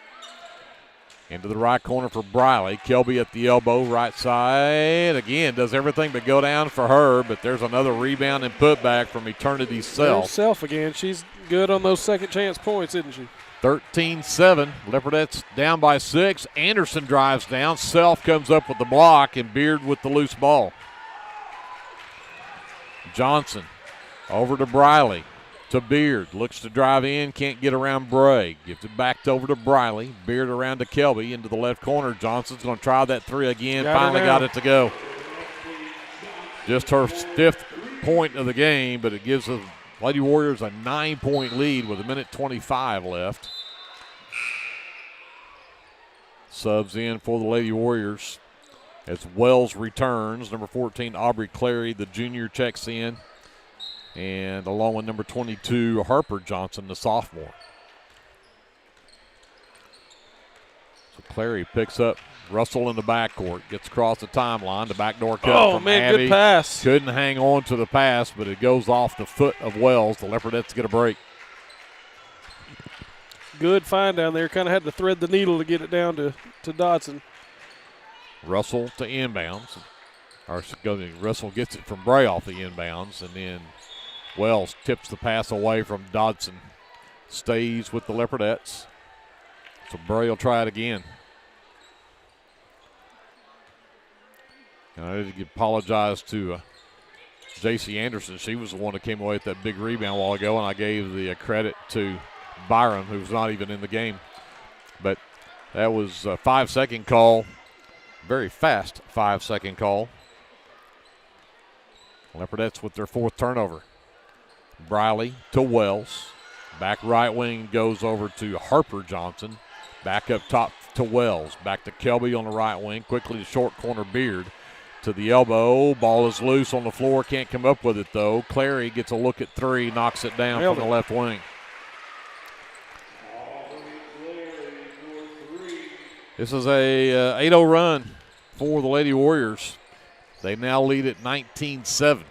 Into the right corner for Briley. Kelby at the elbow, right side. Again, does everything but go down for her, but there's another rebound and putback from Eternity's Self. There's Self again. She's good on those second chance points, isn't she? 13-7. Leopardettes down by 6. Anderson drives down. Self comes up with the block, and Beard with the loose ball. Johnson over to Briley. to Beard. Looks to drive in, can't get around Bray. Gives it back over to Briley. Beard around to Kelby into the left corner. Johnson's going to try that three again. Finally got it to go. Just her 5th point of the game, but it gives the Lady Warriors a 9-point lead with 1:25 left. Subs in for the Lady Warriors as Wells returns. Number 14, Aubrey Clary, the junior, checks in. And along with number 22, Harper Johnson, the sophomore. So Clary picks up Russell in the backcourt, gets across the timeline, the backdoor cut from Abby. Good pass. Couldn't hang on to the pass, but it goes off the foot of Wells. The Leopardettes get a break. Good find down there. Kind of had to thread the needle to get it down to Dodson. Russell to inbounds. Russell gets it from Bray off the inbounds, and then Wells tips the pass away from Dodson. Stays with the Leopardettes. So Bray will try it again. And I need to apologize to J.C. Anderson. She was the one that came away with that big rebound a while ago, and I gave the credit to Byram, who was not even in the game. But that was a 5-second call. Very fast 5-second call. Leopardettes with their 4th turnover. Briley to Wells. Back right wing goes over to Harper Johnson. Back up top to Wells. Back to Kelby on the right wing. Quickly to short corner Beard. To the elbow. Ball is loose on the floor. Can't come up with it, though. Clary gets a look at 3. Knocks it down from the left wing. This is a 8-0 run for the Lady Warriors. They now lead at 19-7.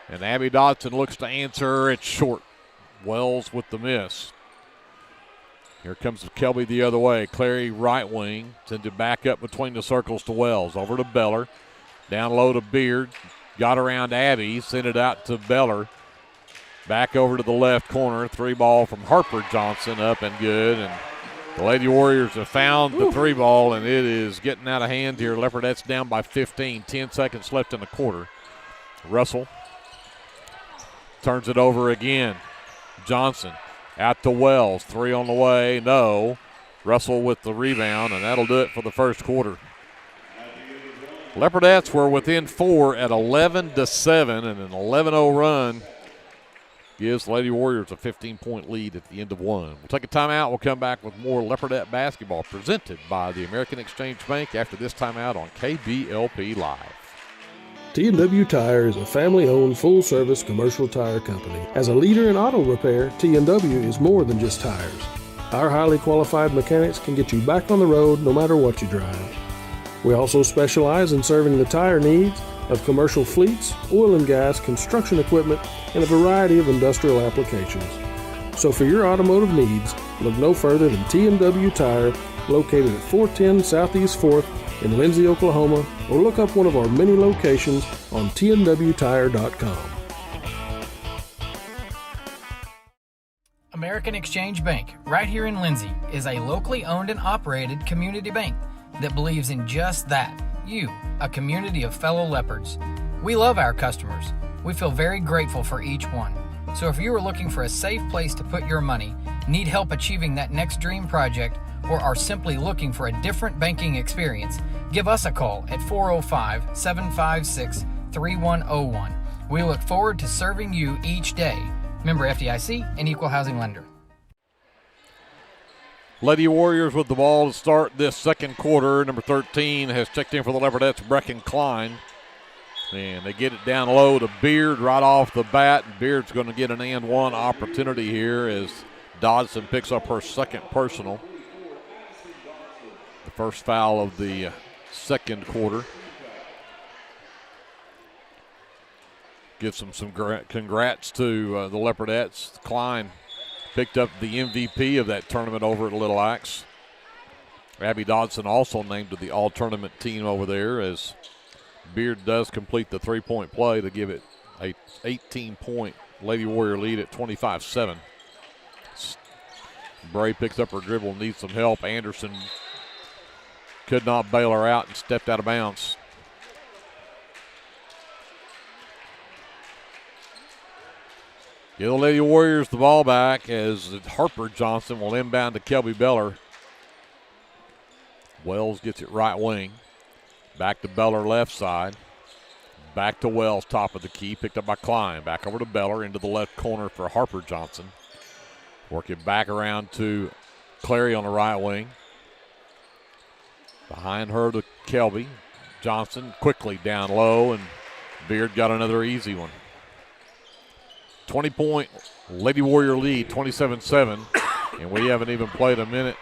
And Abby Dodson looks to answer. It's short. Wells with the miss. Here comes Kelby the other way. Clary right wing. Sends it back up between the circles to Wells. Over to Beller. Down low to Beard. Got around Abby. Sent it out to Beller. Back over to the left corner. 3 ball from Harper Johnson. Up and good. And the Lady Warriors have found the 3 ball, and it is getting out of hand here. Leopardettes down by 15. 10 seconds left in the quarter. Russell turns it over again. Johnson out to Wells. 3 on the way. No. Russell with the rebound, and that'll do it for the first quarter. Leopardettes were within 4 at 11-7, and an 11-0 run gives Lady Warriors a 15-point lead at the end of 1. We'll take a timeout. We'll come back with more Leopardette basketball presented by the American Exchange Bank after this timeout on KBLP Live. T&W Tire is a family-owned, full-service commercial tire company. As a leader in auto repair, T&W is more than just tires. Our highly qualified mechanics can get you back on the road no matter what you drive. We also specialize in serving the tire needs of commercial fleets, oil and gas, construction equipment, and a variety of industrial applications. So for your automotive needs, look no further than T&W Tire, located at 410 Southeast 4th in Lindsay, Oklahoma, or look up one of our many locations on tnwtire.com. American Exchange Bank, right here in Lindsay, is a locally owned and operated community bank that believes in just that, you, a community of fellow leopards. We love our customers. We feel very grateful for each one. So if you are looking for a safe place to put your money, need help achieving that next dream project, or are simply looking for a different banking experience, give us a call at 405-756-3101. We look forward to serving you each day. Member FDIC and Equal Housing Lender. Lady Warriors with the ball to start this second quarter. Number 13 has checked in for the Leopardettes, Brecken Klein. And they get it down low to Beard right off the bat. And Beard's going to get an and one opportunity here as Dodson picks up her second personal. The first foul of the second quarter. Gives them some congrats to the Leopardettes. Klein picked up the MVP of that tournament over at Little Axe. Abby Dodson also named to the all-tournament team over there as Beard does complete the three-point play to give it a 18-point Lady Warrior lead at 25-7. Bray picks up her dribble, needs some help. Anderson could not bail her out and stepped out of bounds. Give the Lady Warriors the ball back as Harper Johnson will inbound to Kelby Beller. Wells gets it right wing. Back to Beller left side. Back to Wells, top of the key, picked up by Klein. Back over to Beller, into the left corner for Harper Johnson. Working back around to Clary on the right wing. Behind her to Kelby. Johnson quickly down low, and Beard got another easy one. 20-point Lady Warrior lead, 27-7, and we haven't even played a minute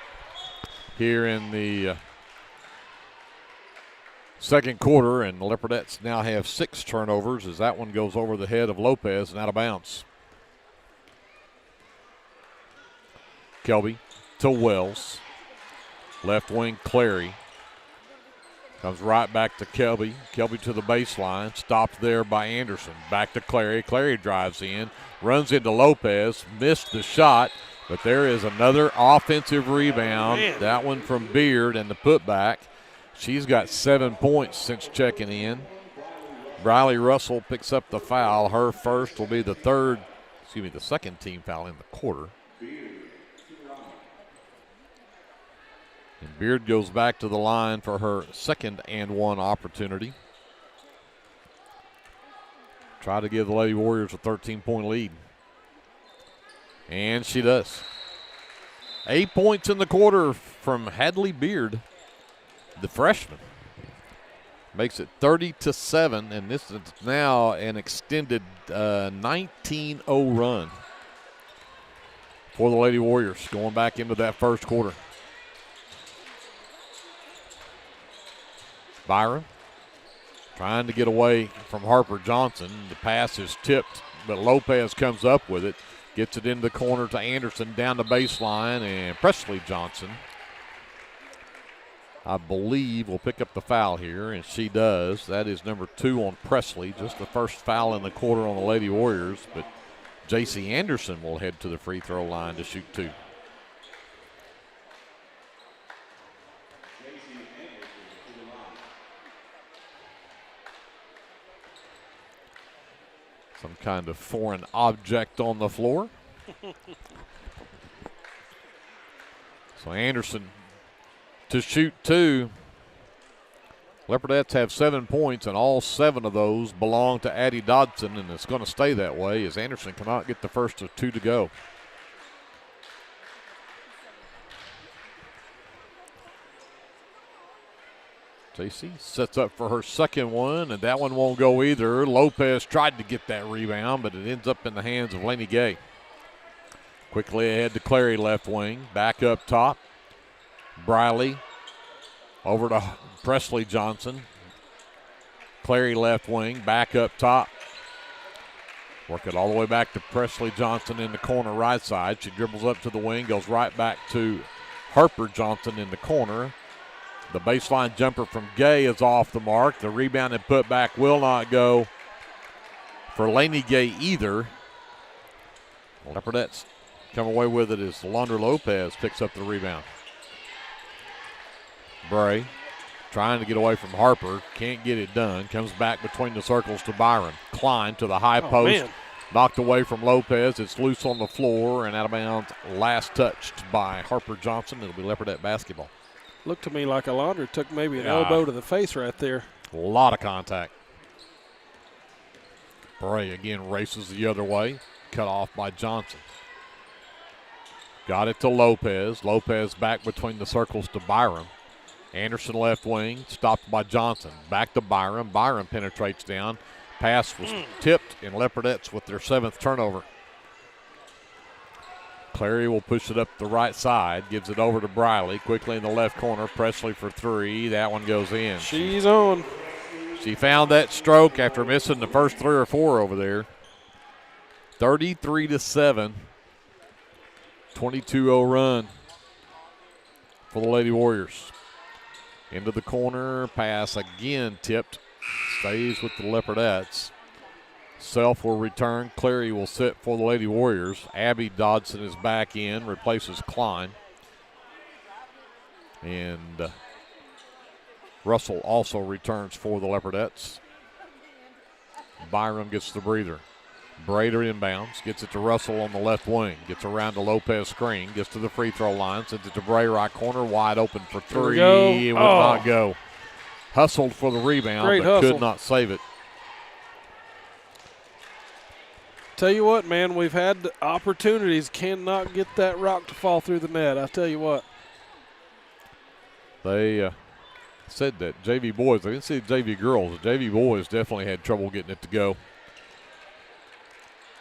here in the second quarter, and the Leopardettes now have 6 turnovers as that one goes over the head of Lopez and out of bounds. Kelby to Wells. Left wing Clary. Comes right back to Kelby. Kelby to the baseline. Stopped there by Anderson. Back to Clary. Clary drives in. Runs into Lopez. Missed the shot. But there is another offensive rebound. That one from Beard and the putback. She's got 7 points since checking in. Briley Russell picks up the foul. Her first will be the second team foul in the quarter. And Beard goes back to the line for her second and one opportunity. Try to give the Lady Warriors a 13-point lead. And she does. 8 points in the quarter from Hadley Beard, the freshman. Makes it 30-7, and this is now an extended 19-0 run for the Lady Warriors going back into that first quarter. Byron trying to get away from Harper Johnson. The pass is tipped, but Lopez comes up with it. Gets it into the corner to Anderson, down the baseline, and Presley Johnson, I believe, will pick up the foul here, and she does. That is number 2 on Presley, just the first foul in the quarter on the Lady Warriors, but J.C. Anderson will head to the free throw line to shoot 2. Some kind of foreign object on the floor. So Anderson to shoot 2. Leopardettes have 7 points, and all 7 of those belong to Addie Dodson, and it's going to stay that way as Anderson cannot get the first of 2 to go. JC sets up for her second one, and that one won't go either. Lopez tried to get that rebound, but it ends up in the hands of Laney Gay. Quickly ahead to Clary left wing. Back up top. Briley over to Presley Johnson. Clary left wing. Back up top. Work it all the way back to Presley Johnson in the corner right side. She dribbles up to the wing, goes right back to Harper Johnson in the corner. The baseline jumper from Gay is off the mark. The rebound and putback will not go for Laney Gay either. Leopardettes come away with it as Alondra Lopez picks up the rebound. Bray trying to get away from Harper. Can't get it done. Comes back between the circles to Byron. Klein to the high post. Man. Knocked away from Lopez. It's loose on the floor and out of bounds. Last touched by Harper Johnson. It'll be Leopardette basketball. Looked to me like Alondra took maybe an elbow to the face right there. A lot of contact. Bray again races the other way. Cut off by Johnson. Got it to Lopez. Lopez back between the circles to Byron. Anderson left wing. Stopped by Johnson. Back to Byron. Byron penetrates down. Pass was tipped, and Leopardettes with their 7th turnover. Clary will push it up the right side, gives it over to Briley. Quickly in the left corner, Presley for 3. That one goes in. She's on. She found that stroke after missing the first 3 or 4 over there. 33-7. 22-0 run for the Lady Warriors. Into the corner, pass again tipped. Stays with the Leopardettes. Self will return. Clary will sit for the Lady Warriors. Abby Dodson is back in, replaces Klein. And Russell also returns for the Leopardettes. Byram gets the breather. Brader inbounds, gets it to Russell on the left wing, gets around to Lopez screen, gets to the free throw line, sends it to Bray right corner, wide open for three. It would not go. Hustled for the rebound, Great but hustle. could not save it. Tell you what, man, we've had opportunities, cannot get that rock to fall through the net. I tell you what. They said that JV boys, I didn't see the JV girls, the JV boys definitely had trouble getting it to go.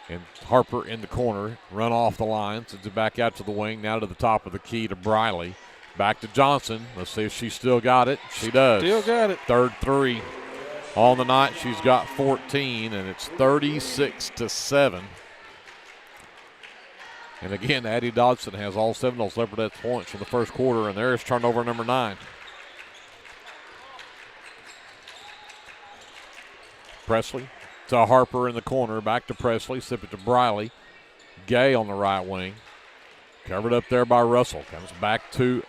And Harper in the corner, run off the line, sends it back out to the wing, now to the top of the key to Briley. Back to Johnson. Let's see if she still got it. She does. Still got it. Third three on the night. She's got 14, and it's 36-7. And again, Addie Dodson has all 7 of those Leopardettes points from the first quarter, and there's turnover number 9. Presley to Harper in the corner, back to Presley, sip it to Briley. Gay on the right wing. Covered up there by Russell. Comes back to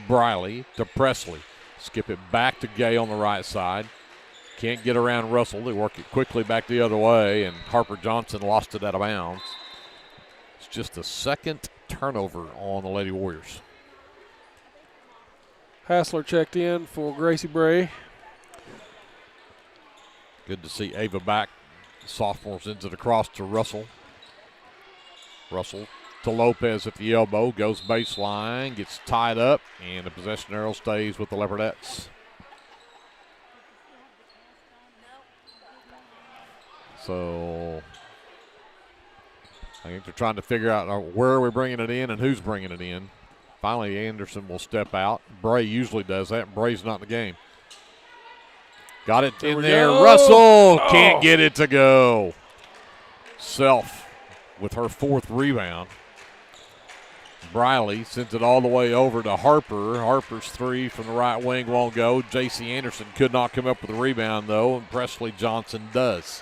Briley to Presley. Skip it back to Gay on the right side. Can't get around Russell. They work it quickly back the other way, and Harper Johnson lost it out of bounds. It's just the second turnover on the Lady Warriors. Hassler checked in for Gracie Bray. Good to see Ava back. Sophomore sends it across to Russell. Russell to Lopez at the elbow, goes baseline, gets tied up, and the possession arrow stays with the Leopardettes. So I think they're trying to figure out where are we bringing it in and who's bringing it in. Finally, Anderson will step out. Bray usually does that. Bray's not in the game. Got it in there. Russell can't get it to go. Self with her 4th rebound. Briley sends it all the way over to Harper. Harper's 3 from the right wing won't go. J.C. Anderson could not come up with a rebound, though, and Presley Johnson does.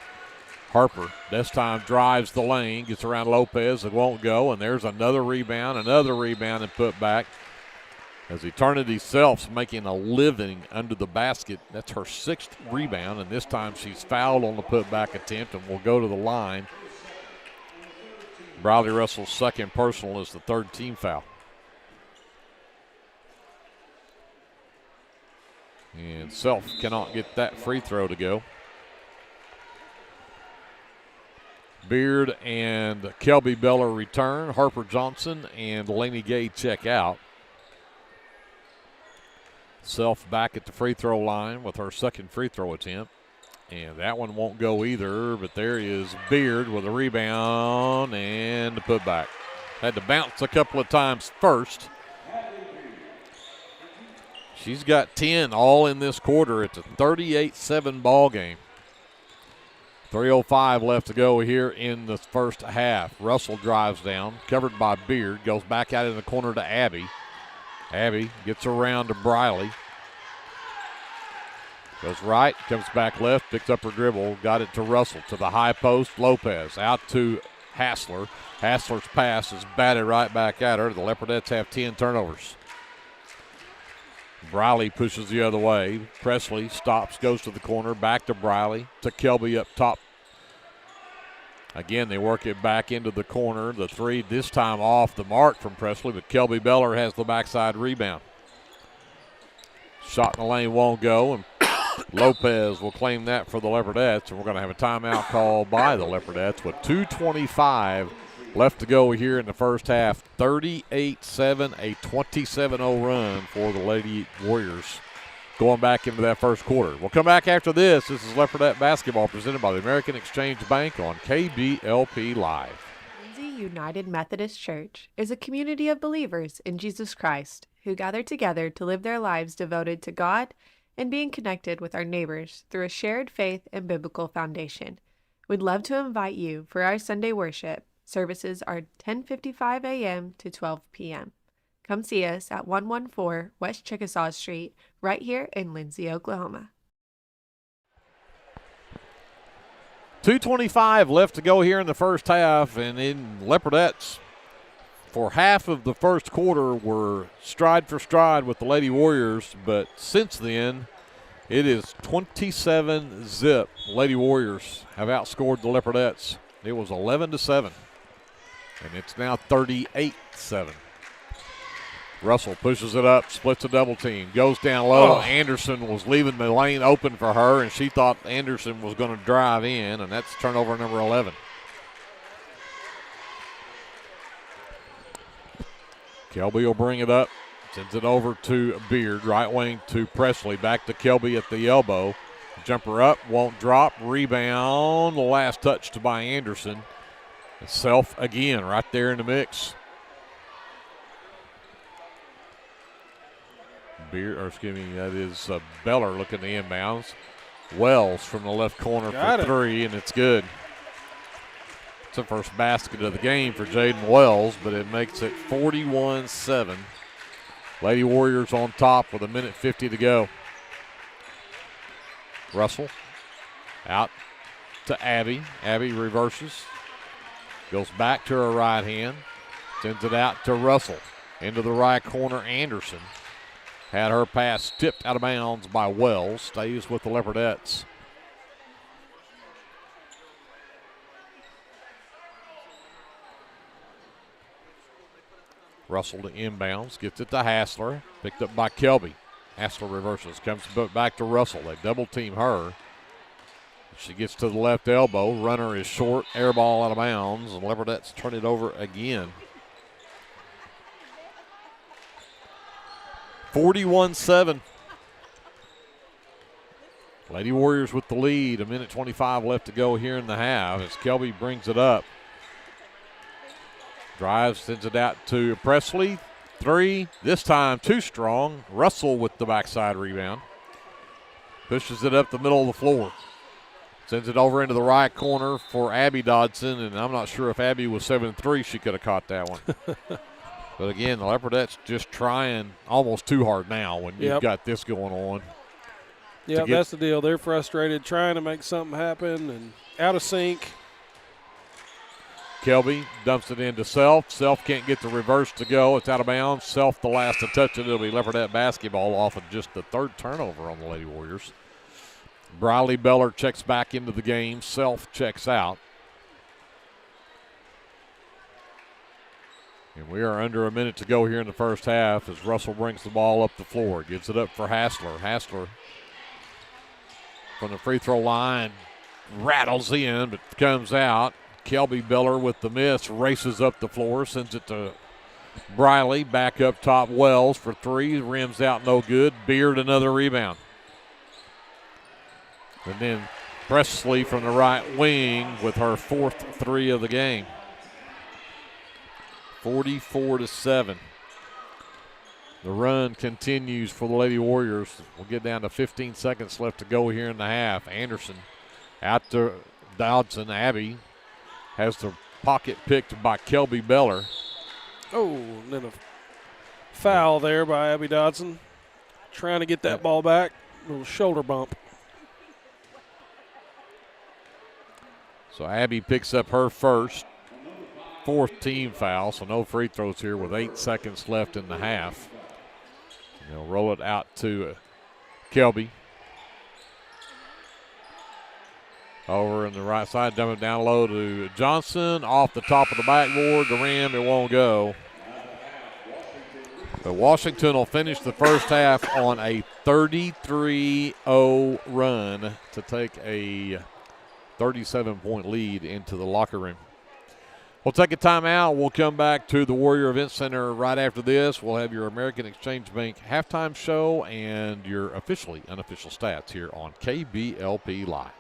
Harper this time drives the lane, gets around Lopez. It won't go, and there's another rebound and put back. As Eternity Self's making a living under the basket. That's her 6th rebound, and this time she's fouled on the putback attempt and will go to the line. Briley Russell's 2nd personal is the 3rd team foul. And Self cannot get that free throw to go. Beard and Kelby Beller return. Harper Johnson and Lainey Gay check out. Self back at the free throw line with her 2nd free throw attempt. And that one won't go either, but there is Beard with a rebound and the putback. Had to bounce a couple of times first. She's got 10 all in this quarter. It's a 38-7 ball game. 3:05 left to go here in the first half. Russell drives down, covered by Beard, goes back out in the corner to Abby. Abby gets around to Briley. Goes right, comes back left, picks up her dribble, got it to Russell, to the high post, Lopez, out to Hassler. Hassler's pass is batted right back at her. The Leopardettes have 10 turnovers. Briley pushes the other way. Presley stops, goes to the corner, back to Briley, to Kelby up top. Again, they work it back into the corner. The 3 this time off the mark from Presley, but Kelby Beller has the backside rebound. Shot in the lane won't go, and Lopez will claim that for the Leopardettes, and we're going to have a timeout called by the Leopardettes with 2:25 left to go here in the first half. 38-7, a 27-0 run for the Lady Warriors going back into that first quarter. We'll come back after this. This is Leopardette basketball presented by the American Exchange Bank on KBLP Live. Lindsay United Methodist Church is a community of believers in Jesus Christ who gather together to live their lives devoted to God and being connected with our neighbors through a shared faith and biblical foundation. We'd love to invite you for our Sunday worship. Services are 10:55 a.m. to 12 p.m. Come see us at 114 West Chickasaw Street, right here in Lindsay, Oklahoma. 2:25 left to go here in the first half, and in Leopardettes for half of the first quarter were stride for stride with the Lady Warriors, but since then it is 27-zip. Lady Warriors have outscored the Leopardettes It was 11-7, and it's now 38-7. Russell pushes it up, splits a double team, goes down low. Oh. Anderson was leaving the lane open for her, and she thought Anderson was going to drive in, and that's turnover number 11. Kelby will bring it up, sends it over to Beard, right wing to Presley, back to Kelby at the elbow. Jumper up, won't drop, rebound, the last touched by Anderson. Self again, right there in the mix. That is Beller looking to inbounds. Wells from the left corner for three, and it's good. It's the first basket of the game for Jaden Wells, but it makes it 41-7. Lady Warriors on top with 1:50 to go. Russell out to Abby. Abby reverses. Goes back to her right hand. Sends it out to Russell. Into the right corner, Anderson. Had her pass tipped out of bounds by Wells. Stays with the Leopardettes. Russell to inbounds. Gets it to Hassler. Picked up by Kelby. Hassler reverses. Comes back to Russell. They double team her. She gets to the left elbow. Runner is short. Air ball out of bounds. And Leopardettes turn it over again. 41-7. Lady Warriors with the lead. 1:25 left to go here in the half as Kelby brings it up. Drives, sends it out to Presley. Three, this time too strong. Russell with the backside rebound. Pushes it up the middle of the floor. Sends it over into the right corner for Abby Dodson, and I'm not sure if Abby was 7'3", she could have caught that one. But again, the Leopardettes just trying almost too hard now when you've got this going on. Yeah, that's the deal. They're frustrated trying to make something happen and out of sync. Kelby dumps it into Self. Self can't get the reverse to go. It's out of bounds. Self the last to touch it. It'll be Leopardette basketball off of just the third turnover on the Lady Warriors. Briley Beller checks back into the game. Self checks out. And we are under a minute to go here in the first half as Russell brings the ball up the floor. Gives it up for Hassler. Hassler from the free throw line rattles in but comes out. Kelby Beller with the miss, races up the floor, sends it to Briley. Back up top, Wells for three. Rims out, no good. Beard another rebound. And then Presley from the right wing with her fourth three of the game. 44-7. The run continues for the Lady Warriors. We'll get down to 15 seconds left to go here in the half. Anderson out to Dodson. Abby has the pocket picked by Kelby Beller. Oh, and then a foul there by Abby Dodson. Trying to get that ball back. A little shoulder bump. So Abby picks up her fourth team foul, so no free throws here with 8 seconds left in the half. And they'll roll it out to Kelby. Over in the right side, dump it down low to Johnson. Off the top of the backboard, the rim, it won't go. But Washington will finish the first half on a 33-0 run to take a 37-point lead into the locker room. We'll take a timeout. We'll come back to the Warrior Event Center right after this. We'll have your American Exchange Bank halftime show and your officially unofficial stats here on KBLP Live.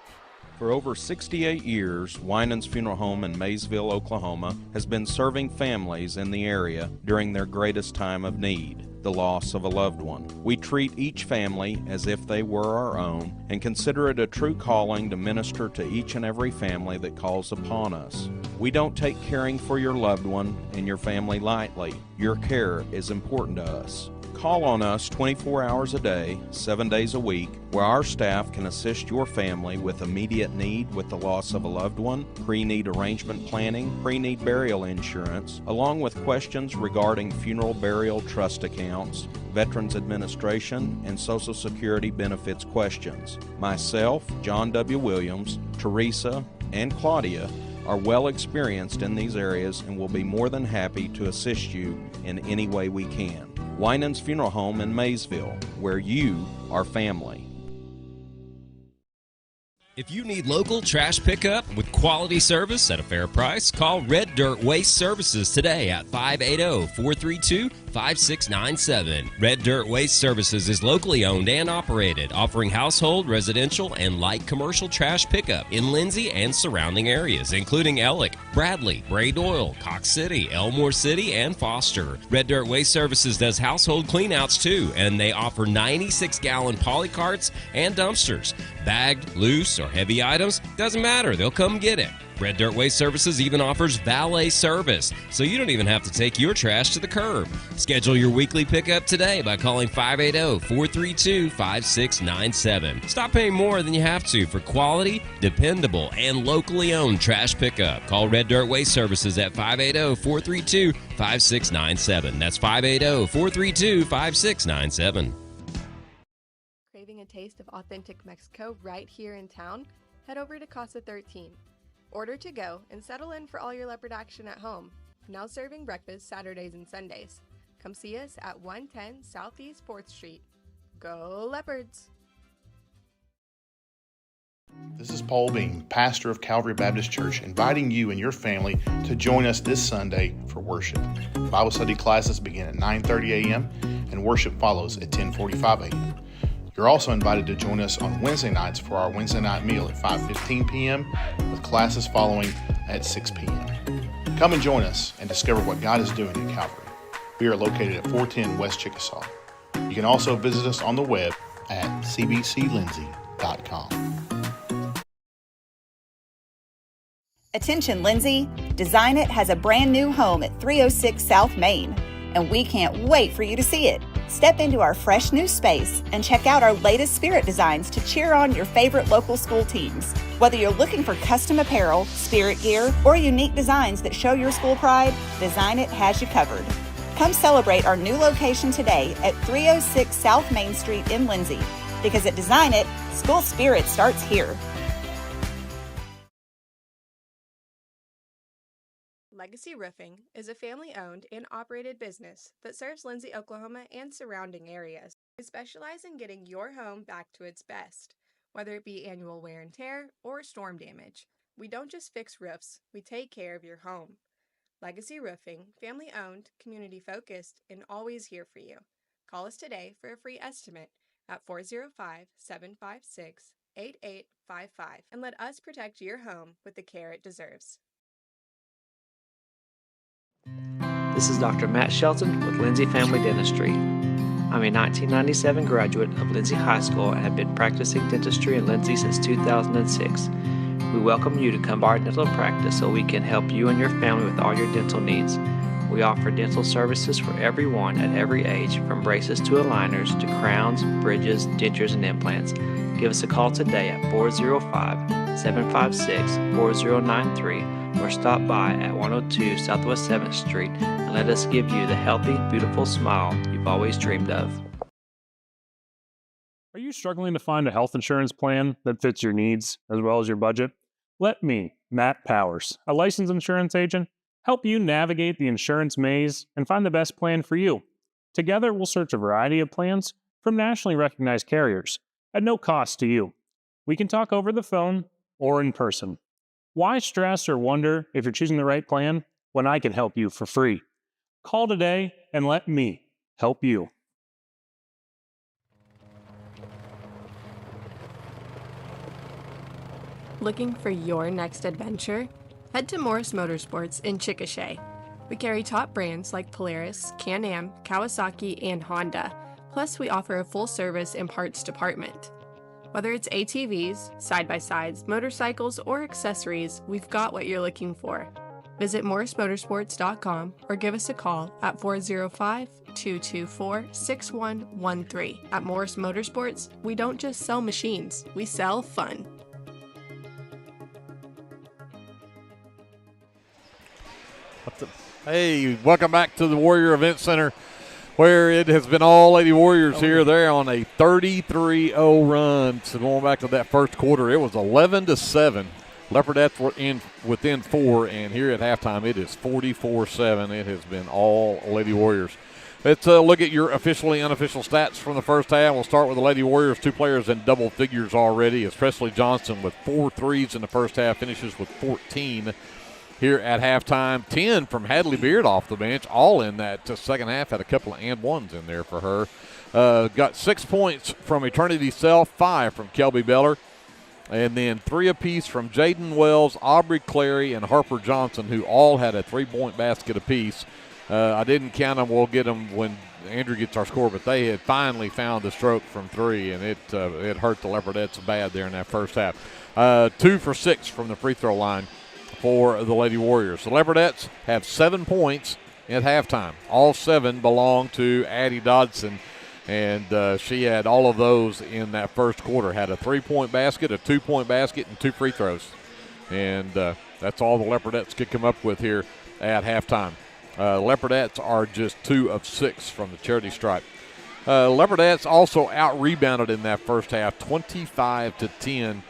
For over 68 years, Winans Funeral Home in Maysville, Oklahoma, has been serving families in the area during their greatest time of need, the loss of a loved one. We treat each family as if they were our own and consider it a true calling to minister to each and every family that calls upon us. We don't take caring for your loved one and your family lightly. Your care is important to us. Call on us 24 hours a day, 7 days a week, where our staff can assist your family with immediate need with the loss of a loved one, pre-need arrangement planning, pre-need burial insurance, along with questions regarding funeral burial trust accounts, Veterans Administration, and Social Security benefits questions. Myself, John W. Williams, Teresa, and Claudia are well experienced in these areas and will be more than happy to assist you in any way we can. Winans Funeral Home in Maysville, where you are family. If you need local trash pickup with quality service at a fair price, call Red Dirt Waste Services today at 580-432-5697. Red Dirt Waste Services is locally owned and operated, offering household, residential, and light commercial trash pickup in Lindsay and surrounding areas, including Ellick, Bradley, Bray Doyle, Cox City, Elmore City, and Foster. Red Dirt Waste Services does household cleanouts too, and they offer 96-gallon poly carts and dumpsters. Bagged, loose, or heavy items, doesn't matter, they'll come get it. Red Dirt Waste Services even offers valet service, so you don't even have to take your trash to the curb. Schedule your weekly pickup today by calling 580-432-5697. Stop paying more than you have to for quality, dependable, and locally owned trash pickup. Call Red Dirt Waste Services at 580-432-5697. That's 580-432-5697. Craving a taste of authentic Mexico right here in town? Head over to Casa 13. Order to go and settle in for all your leopard action at home. Now serving breakfast Saturdays and Sundays. Come see us at 110 Southeast 4th Street. Go Leopards! This is Paul Bean, pastor of Calvary Baptist Church, inviting you and your family to join us this Sunday for worship. Bible study classes begin at 9:30 a.m. and worship follows at 10:45 a.m. You're also invited to join us on Wednesday nights for our Wednesday night meal at 5:15 p.m. with classes following at 6 p.m. Come and join us and discover what God is doing at Calvary. We are located at 410 West Chickasaw. You can also visit us on the web at cbclindsay.com. Attention Lindsay, Design It has a brand new home at 306 South Main, and we can't wait for you to see it. Step into our fresh new space and check out our latest spirit designs to cheer on your favorite local school teams. Whether you're looking for custom apparel, spirit gear, or unique designs that show your school pride, Design It has you covered. Come celebrate our new location today at 306 South Main Street in Lindsay, because at Design It, school spirit starts here. Legacy Roofing is a family-owned and operated business that serves Lindsay, Oklahoma and surrounding areas. We specialize in getting your home back to its best, whether it be annual wear and tear or storm damage. We don't just fix roofs, we take care of your home. Legacy Roofing, family-owned, community-focused, and always here for you. Call us today for a free estimate at 405-756-8855 and let us protect your home with the care it deserves. This is Dr. Matt Shelton with Lindsay Family Dentistry. I'm a 1997 graduate of Lindsay High School and have been practicing dentistry in Lindsay since 2006. We welcome you to come by our dental practice so we can help you and your family with all your dental needs. We offer dental services for everyone at every age, from braces to aligners to crowns, bridges, dentures, and implants. Give us a call today at 405-756-4093 or stop by at 102 Southwest 7th Street and let us give you the healthy, beautiful smile you've always dreamed of. Are you struggling to find a health insurance plan that fits your needs as well as your budget? Let me, Matt Powers, a licensed insurance agent, help you navigate the insurance maze and find the best plan for you. Together, we'll search a variety of plans from nationally recognized carriers at no cost to you. We can talk over the phone or in person. Why stress or wonder if you're choosing the right plan when I can help you for free? Call today and let me help you. Looking for your next adventure? Head to Morris Motorsports in Chickasha. We carry top brands like Polaris, Can-Am, Kawasaki, and Honda. Plus, we offer a full-service and parts department. Whether it's ATVs, side-by-sides, motorcycles, or accessories, we've got what you're looking for. Visit morrismotorsports.com or give us a call at 405-224-6113. At Morris Motorsports, we don't just sell machines, we sell fun. Hey, welcome back to the Warrior Event Center, where it has been all Lady Warriors here. They're on a 33-0 run. So going back to that first quarter, it was 11-7 Leopardettes were within 4, and here at halftime it is 44-7. It has been all Lady Warriors. Let's look at your officially unofficial stats from the first half. We'll start with the Lady Warriors. 2 players in double figures already. It's Presley Johnson with 4 threes in the first half, finishes with 14 here at halftime. 10 from Hadley Beard off the bench, all in that second half. Had a couple of and ones in there for her. Got 6 points from Eternity Self, 5 from Kelby Beller, and then 3 apiece from Jaden Wells, Aubrey Clary, and Harper Johnson, who all had a 3-point basket apiece. I didn't count them. We'll get them when Andrew gets our score, but they had finally found the stroke from 3, and it hurt the Leopardettes bad there in that first half. 2 for 6 from the free throw line for the Lady Warriors. The Leopardettes have 7 points at halftime. All 7 belong to Addie Dodson, and she had all of those in that first quarter. Had a 3-point basket, a 2-point basket, and 2 free throws. And that's all the Leopardettes could come up with here at halftime. Leopardettes are just 2 of 6 from the charity stripe. Leopardettes also out-rebounded in that first half, 25-10.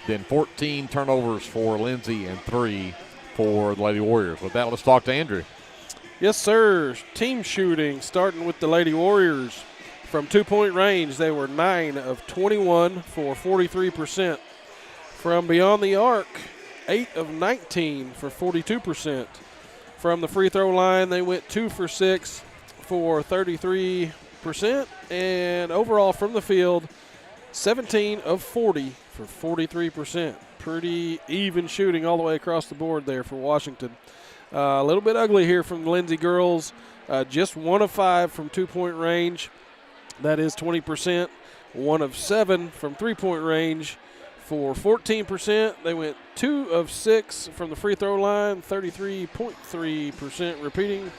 Then 14 turnovers for Lindsay and 3 for the Lady Warriors. With that, let's talk to Andrew. Yes, sir. Team shooting, starting with the Lady Warriors. From 2-point range, they were 9 of 21 for 43%. From beyond the arc, 8 of 19 for 42%. From the free throw line, they went 2 for 6 for 33%. And overall from the field, 17 of 40 for 43%. Pretty even shooting all the way across the board there for Washington. A little bit ugly here from the Lindsay girls. Just 1 of 5 from 2-point range. That is 20%. 1 of 7 from 3-point range for 14%. They went 2 of 6 from the free throw line, 33.3% repeating.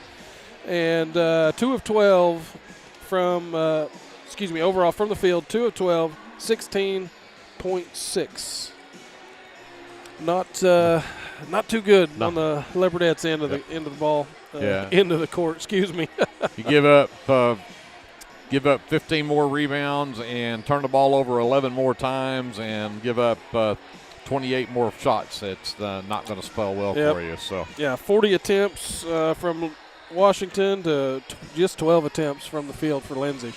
And 2 of 12 from, overall from the field, 2 of 12, 16.6. Not too good on the Leopardettes end of the ball, end of the court. Excuse me. You give up 15 more rebounds and turn the ball over 11 more times and give up 28 more shots. It's not going to spell well for you. So 40 attempts from Washington to just 12 attempts from the field for Lindsay.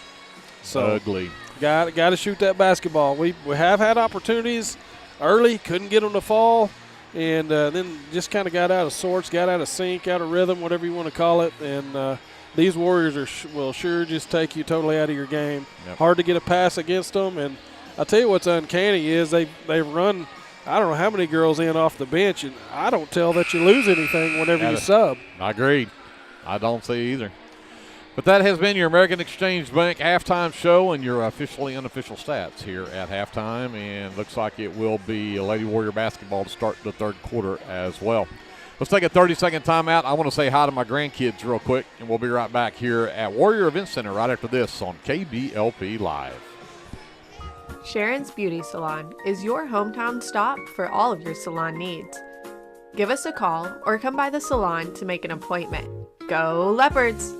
So ugly. Got to shoot that basketball. We have had opportunities early, couldn't get them to fall, and then just kind of got out of sorts, got out of sync, out of rhythm, whatever you want to call it, and these Warriors will sure just take you totally out of your game. Yep. Hard to get a pass against them, and I'll tell you what's uncanny is they run I don't know how many girls in off the bench, and I don't tell that you lose anything whenever you sub. I agree. I don't see either. But that has been your American Exchange Bank halftime show and your officially unofficial stats here at halftime, and looks like it will be Lady Warrior basketball to start the third quarter as well. Let's take a 30-second timeout. I want to say hi to my grandkids real quick, and we'll be right back here at Warrior Event Center right after this on KBLP Live. Sharon's Beauty Salon is your hometown stop for all of your salon needs. Give us a call or come by the salon to make an appointment. Go Leopards!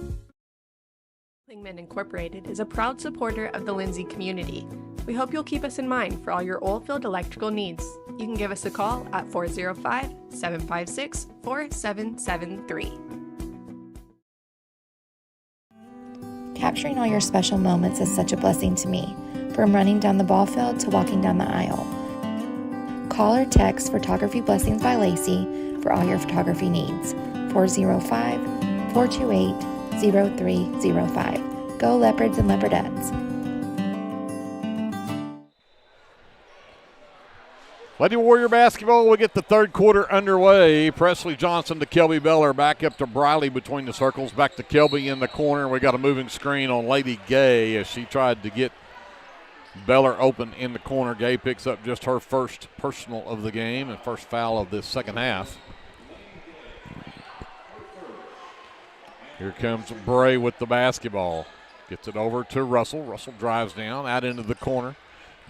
Lingman Incorporated is a proud supporter of the Lindsay community. We hope you'll keep us in mind for all your oilfield electrical needs. You can give us a call at 405-756-4773. Capturing all your special moments is such a blessing to me, from running down the ball field to walking down the aisle. Call or text Photography Blessings by Lacey for all your photography needs. 405-428-0305. Go Leopards and Leopardettes. Lady Warrior basketball will get the third quarter underway. Presley Johnson to Kelby Beller, back up to Briley between the circles, back to Kelby in the corner. We got a moving screen on Lady Gay as she tried to get Beller open in the corner. Gay picks up just her first personal of the game and first foul of this second half. Here comes Bray with the basketball. Gets it over to Russell. Russell drives down, out into the corner.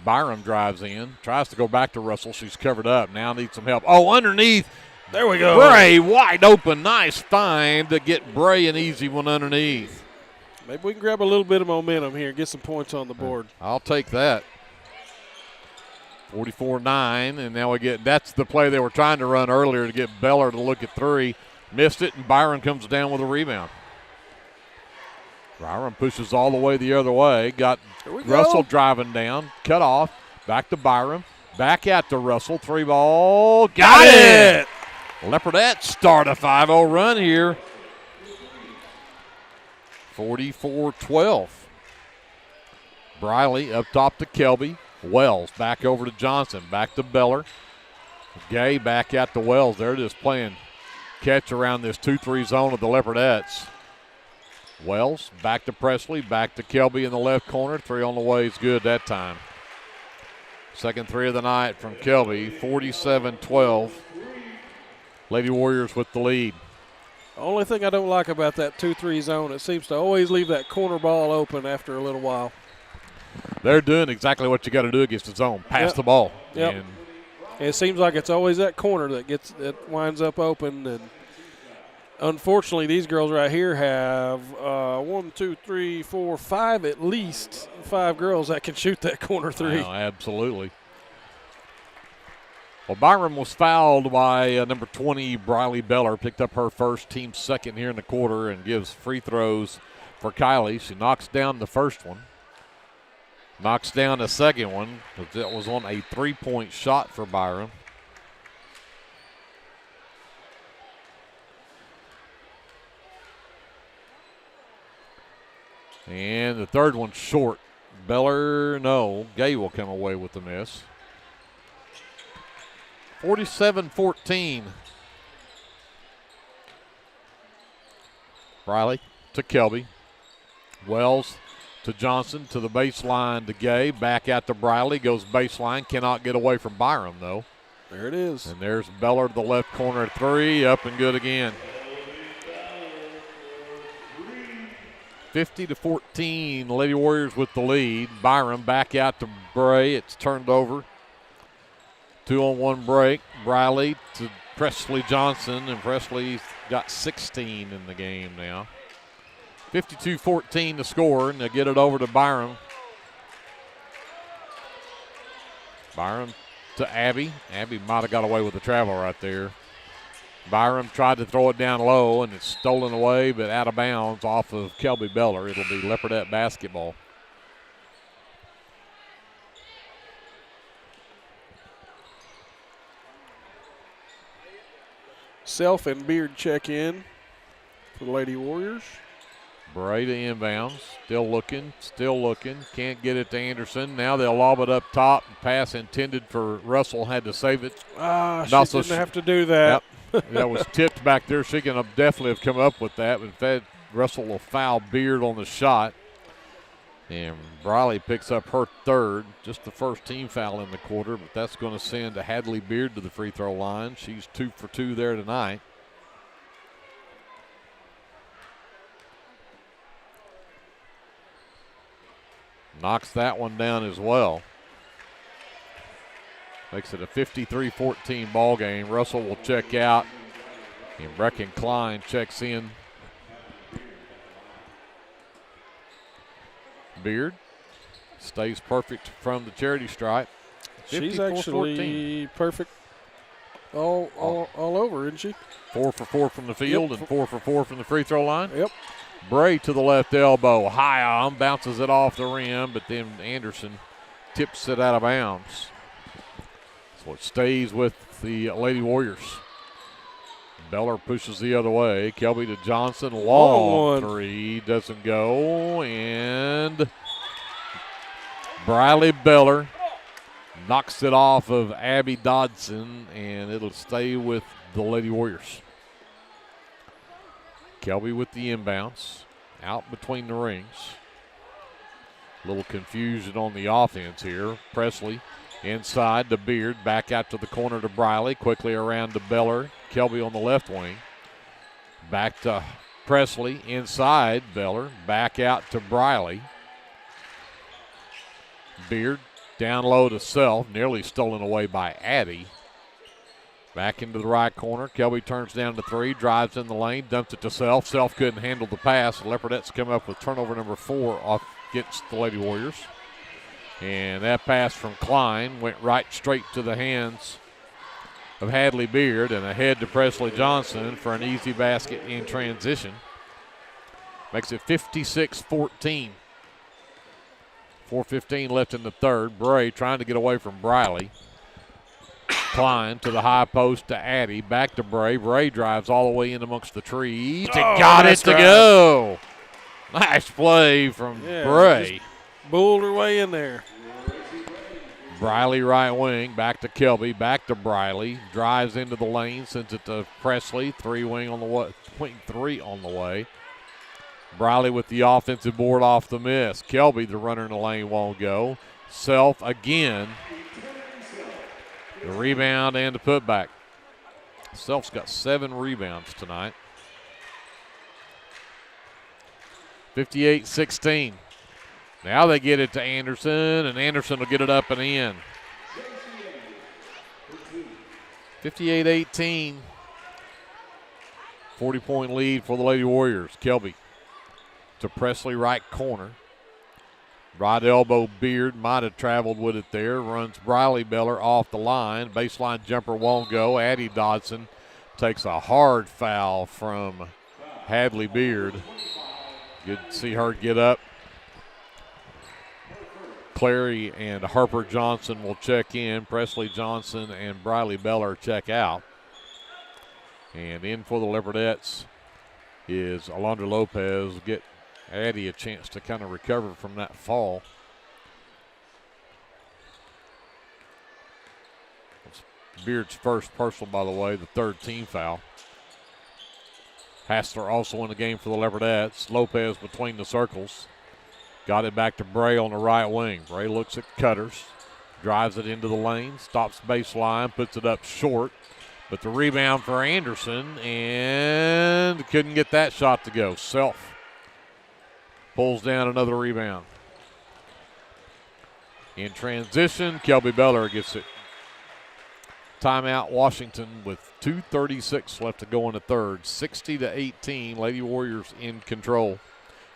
Byram drives in, tries to go back to Russell. She's covered up. Now needs some help. Oh, underneath. There we go. Bray wide open. Nice find to get Bray an easy one underneath. Maybe we can grab a little bit of momentum here, get some points on the board. I'll take that. 44-9, and now that's the play they were trying to run earlier to get Beller to look at three. Missed it, and Byron comes down with a rebound. Byron pushes all the way the other way. Got Russell driving down, cut off, back to Byron, back out to Russell, three ball, got it! Leopardettes start a 5-0 run here. 44-12. Briley up top to Kelby. Wells back over to Johnson, back to Beller. Gay back out to Wells. They're just playing catch around this 2-3 zone of the Leopardettes. Wells back to Presley, back to Kelby in the left corner. Three on the way is good that time. Second three of the night from Kelby, 47-12. Lady Warriors with the lead. The only thing I don't like about that 2-3 zone, it seems to always leave that corner ball open after a little while. They're doing exactly what you got to do against the zone, pass the ball. Yep. And it seems like it's always that corner that winds up open. And unfortunately, these girls right here have 1, 2, 3, 4, 5, at least 5 girls that can shoot that corner three. Oh, absolutely. Well, Byron was fouled by number 20, Briley Beller. Picked up her first, team second here in the quarter, and gives free throws for Kylie. She knocks down the first one. Knocks down the second one, but that was on a three-point shot for Byron. And the third one's short. Gay will come away with the miss. 47-14. Briley to Kelby. Wells to Johnson, to the baseline to Gay. Back out to Briley, goes baseline. Cannot get away from Byram, though. There it is. And there's Beller to the left corner, three, up and good again. 50-14, Lady Warriors with the lead. Byram back out to Bray. It's turned over. 2-on-1 break. Briley to Presley Johnson, and Presley's got 16 in the game now. 52-14 to score, and they get it over to Byram. Byram to Abby. Abby might have got away with the travel right there. Byram tried to throw it down low, and it's stolen away, but out of bounds off of Kelby Beller. It'll be Leopardette basketball. Self and Beard check in for the Lady Warriors. Bray to inbounds. Still looking. Can't get it to Anderson. Now they'll lob it up top. Pass intended for Russell. Had to save it. She didn't have to do that. Yep. That was tipped back there. She can definitely have come up with that. But in fact, Russell will foul Beard on the shot. And Briley picks up her third. Just the first team foul in the quarter. But that's going to send Hadley Beard to the free throw line. She's 2 for 2 there tonight. Knocks that one down as well. Makes it a 53-14 ball game. Russell will check out, and Brecken Klein checks in. Beard stays perfect from the charity stripe. She's actually perfect all over, isn't she? 4 for 4 from the field, and 4 for 4 from the free throw line. Yep. Bray to the left elbow, high on, bounces it off the rim, but then Anderson tips it out of bounds. So it stays with the Lady Warriors. Beller pushes the other way. Kelby to Johnson, long three, doesn't go, and Briley Beller knocks it off of Abby Dodson, and it'll stay with the Lady Warriors. Kelby with the inbounds, out between the rings. A little confusion on the offense here. Presley inside to Beard, back out to the corner to Briley, quickly around to Beller. Kelby on the left wing. Back to Presley, inside Beller, back out to Briley. Beard down low to Self, nearly stolen away by Addy. Back into the right corner. Kelby turns down to three, drives in the lane, dumps it to Self. Self couldn't handle the pass. Leopardettes come up with turnover number 4 off against the Lady Warriors. And that pass from Klein went right straight to the hands of Hadley Beard and ahead to Presley Johnson for an easy basket in transition. Makes it 56-14. 4:15 left in the third. Bray trying to get away from Briley. Klein to the high post to Addy. Back to Bray. Bray drives all the way in amongst the trees. And got it to go. Nice play from Bray. Bulled her way in there. Briley right wing, back to Kelby, back to Briley. Drives into the lane, sends it to Presley. Three on the way. Briley with the offensive board off the miss. Kelby, the runner in the lane, won't go. Self again. The rebound and the putback. Self's got 7 rebounds tonight. 58-16. Now they get it to Anderson, and Anderson will get it up and in. 58-18. 40-point lead for the Lady Warriors. Kelby to Presley, right corner. Right elbow Beard might have traveled with it there. Runs Briley Beller off the line. Baseline jumper won't go. Addie Dodson takes a hard foul from Hadley Beard. Good to see her get up. Clary and Harper Johnson will check in. Presley Johnson and Briley Beller check out. And in for the Leopardettes is Alondra Lopez. Get Addie a chance to kind of recover from that fall. It's Beard's first personal, by the way, the 3rd team foul. Hassler also in the game for the Leopardettes. Lopez between the circles. Got it back to Bray on the right wing. Bray looks at Cutters, drives it into the lane, stops baseline, puts it up short. But the rebound for Anderson, and couldn't get that shot to go. Self pulls down another rebound. In transition, Kelby Beller gets it. Timeout Washington with 2:36 left to go in the third. 60-18, Lady Warriors in control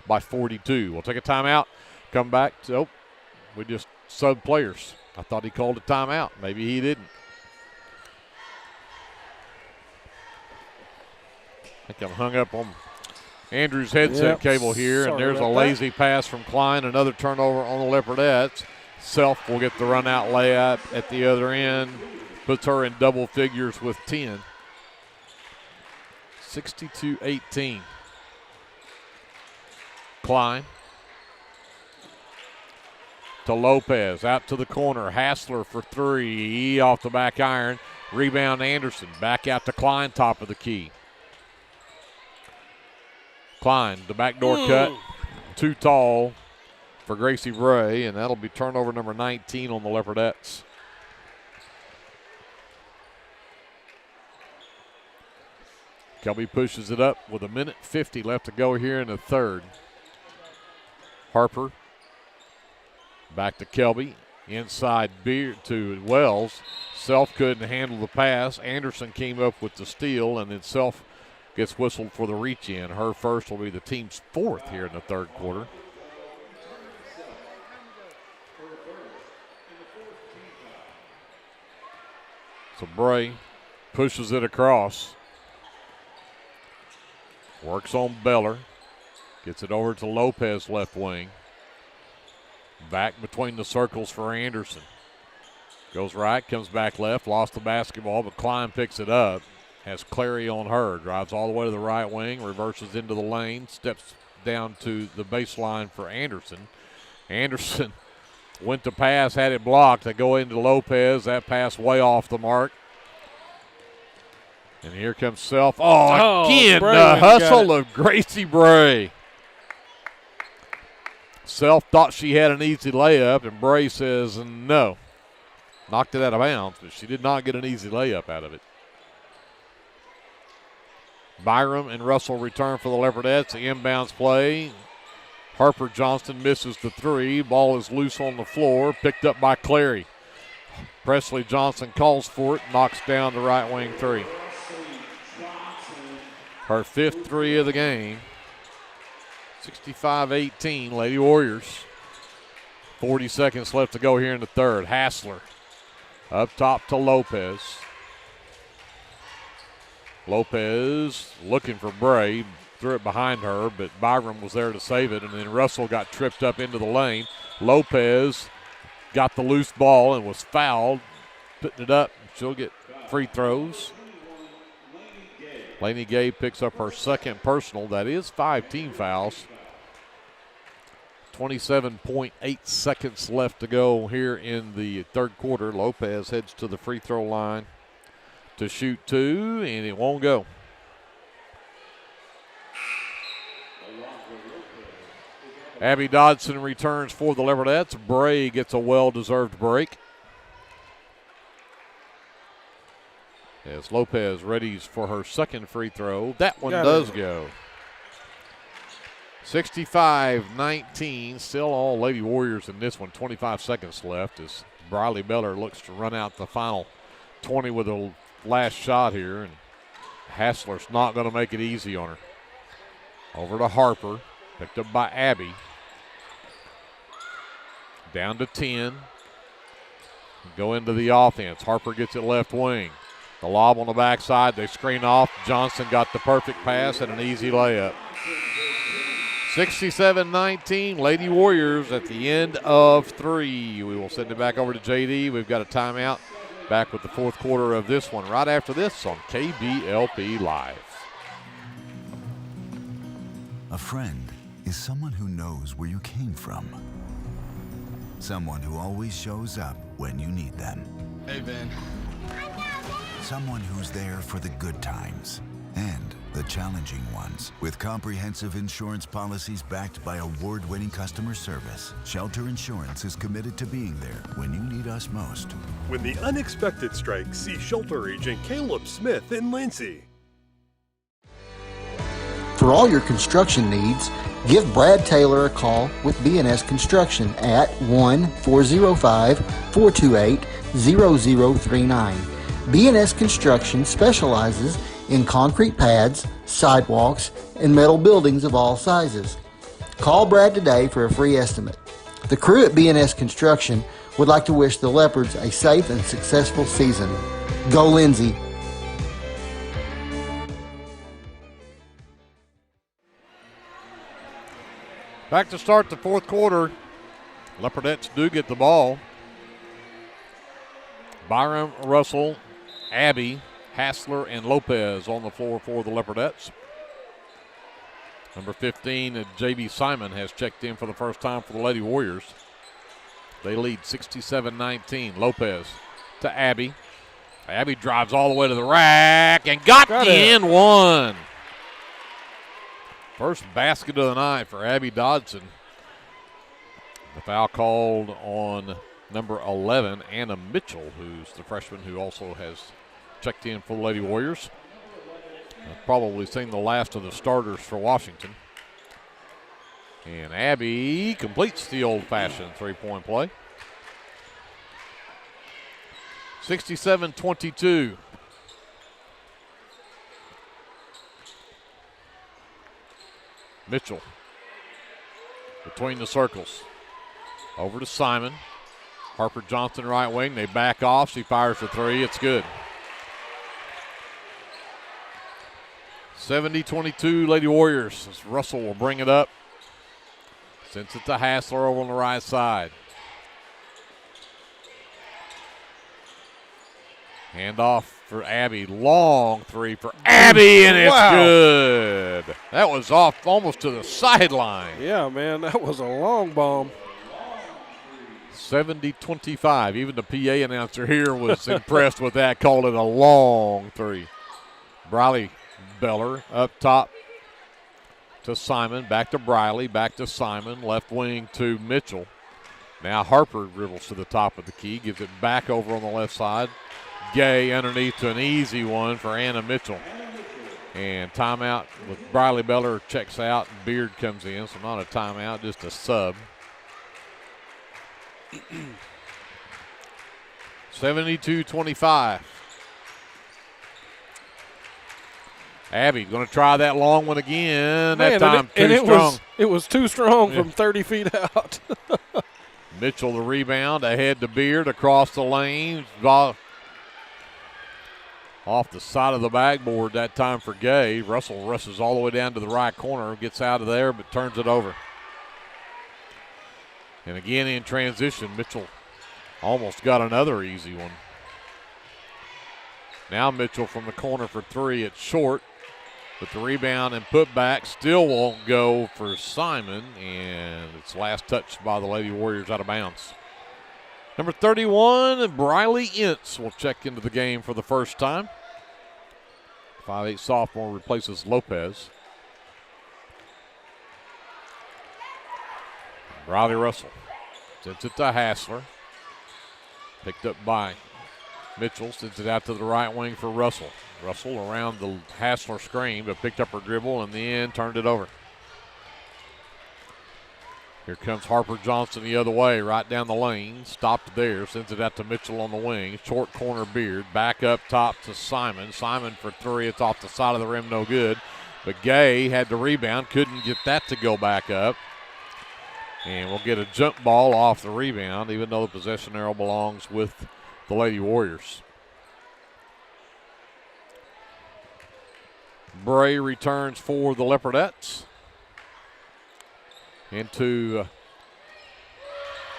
by 42. We'll take a timeout, come back. We just subbed players. I thought he called a timeout. Maybe he didn't. I think I'm hung up on Andrew's headset cable here, and there's a lazy pass from Klein. Another turnover on the Leopardettes. Self will get the run-out layup at the other end. Puts her in double figures with 10. 62-18. Klein to Lopez, out to the corner. Hassler for 3, off the back iron. Rebound Anderson, back out to Klein, top of the key. Klein, the backdoor cut, too tall for Gracie Bray, and that'll be turnover number 19 on the Leopardettes. Kelby pushes it up with 1:50 left to go here in the third. Harper back to Kelby, inside Beard to Wells. Self couldn't handle the pass. Anderson came up with the steal, and then Self gets whistled for the reach in. Her first will be the team's 4th here in the third quarter. So Bray pushes it across. Works on Beller. Gets it over to Lopez, left wing. Back between the circles for Anderson. Goes right, comes back left, lost the basketball, but Klein picks it up. Has Clary on her, drives all the way to the right wing, reverses into the lane, steps down to the baseline for Anderson. Anderson went to pass, had it blocked. They go into Lopez, that pass way off the mark. And here comes Self. Again, the hustle of Gracie Bray. Self thought she had an easy layup, and Bray says no. Knocked it out of bounds, but she did not get an easy layup out of it. Byram and Russell return for the Leopardettes. The inbounds play. Harper Johnston misses the 3. Ball is loose on the floor, picked up by Clary. Presley Johnson calls for it, knocks down the right wing 3. Her 5th 3 of the game. 65-18, Lady Warriors. 40 seconds left to go here in the third. Hassler up top to Lopez. Lopez looking for Bray. Threw it behind her, but Byram was there to save it, and then Russell got tripped up into the lane. Lopez got the loose ball and was fouled, putting it up. She'll get free throws. Lainey Gay picks up her second personal. That is 5 team fouls. 27.8 seconds left to go here in the third quarter. Lopez heads to the free throw line to shoot 2, and it won't go. Abby Dodson returns for the Leopardettes. Bray gets a well-deserved break. As Lopez readies for her second free throw. That one does go. 65-19. Still all Lady Warriors in this one. 25 seconds left as Briley Beller looks to run out the final 20 with a last shot here. And Hassler's not going to make it easy on her. Over to Harper. Picked up by Abby. Down to 10. Go into the offense. Harper gets it left wing. The lob on the backside. They screen off. Johnson got the perfect pass and an easy layup. 67-19. Lady Warriors at the end of 3. We will send it back over to JD. We've got a timeout. Back with the fourth quarter of this one right after this on KBLP Live. A friend is someone who knows where you came from. Someone who always shows up when you need them. Hey, Ben. Someone who's there for the good times and the challenging ones. With comprehensive insurance policies backed by award-winning customer service, Shelter Insurance is committed to being there when you need us most. When the unexpected strikes, see Shelter Agent Caleb Smith in Lindsay. For all your construction needs, give Brad Taylor a call with B&S Construction at 1-405-428-0039. B&S Construction specializes in concrete pads, sidewalks, and metal buildings of all sizes. Call Brad today for a free estimate. The crew at B&S Construction would like to wish the Leopards a safe and successful season. Go Lindsay! Back to start the fourth quarter. Leopardettes do get the ball. Byram, Russell, Abby, Hassler, and Lopez on the floor for the Leopardettes. Number 15, J.B. Simon, has checked in for the first time for the Lady Warriors. They lead 67-19. Lopez to Abby. Abby drives all the way to the rack and got the end one. First basket of the night for Abby Dodson. The foul called on number 11, Anna Mitchell, who's the freshman who also has checked in for the Lady Warriors. Probably seen the last of the starters for Washington. And Abby completes the old-fashioned three-point play. 67-22. Mitchell between the circles. Over to Simon. Harper Johnson right wing. They back off. She fires for three. It's good. 70-22 Lady Warriors. As Russell will bring it up. Sends it to Hassler over on the right side. Hand off for Abby. Long three for Abby, and it's good. That was off almost to the sideline. Yeah, man, that was a long bomb. 70-25. Even the PA announcer here was impressed with that, called it a long three. Briley Beller up top to Simon. Back to Briley. Back to Simon. Left wing to Mitchell. Now Harper dribbles to the top of the key. Gives it back over on the left side. Gay underneath to an easy one for Anna Mitchell. And timeout with Briley Beller checks out and Beard comes in. So not a timeout, just a sub. 72-25. Abby going to try that long one again. That time too strong. It was too strong from 30 feet out. Mitchell the rebound, ahead to Beard, across the lane. Off the side of the backboard that time for Gay. Russell rushes all the way down to the right corner, gets out of there, but turns it over. And again in transition, Mitchell almost got another easy one. Now Mitchell from the corner for three. It's short, but the rebound and putback still won't go for Simon, and it's last touched by the Lady Warriors out of bounds. Number 31, Briley Ince will check into the game for the first time. 5'8" sophomore replaces Lopez. Riley Russell sends it to Hassler. Picked up by Mitchell, sends it out to the right wing for Russell. Russell around the Hassler screen, but picked up her dribble and then turned it over. Here comes Harper Johnson the other way, right down the lane. Stopped there, sends it out to Mitchell on the wing. Short corner Beard, back up top to Simon. Simon for three, it's off the side of the rim, no good. But Gay had the rebound, couldn't get that to go back up. And we'll get a jump ball off the rebound, even though the possession arrow belongs with the Lady Warriors. Bray returns for the Leopardettes. Into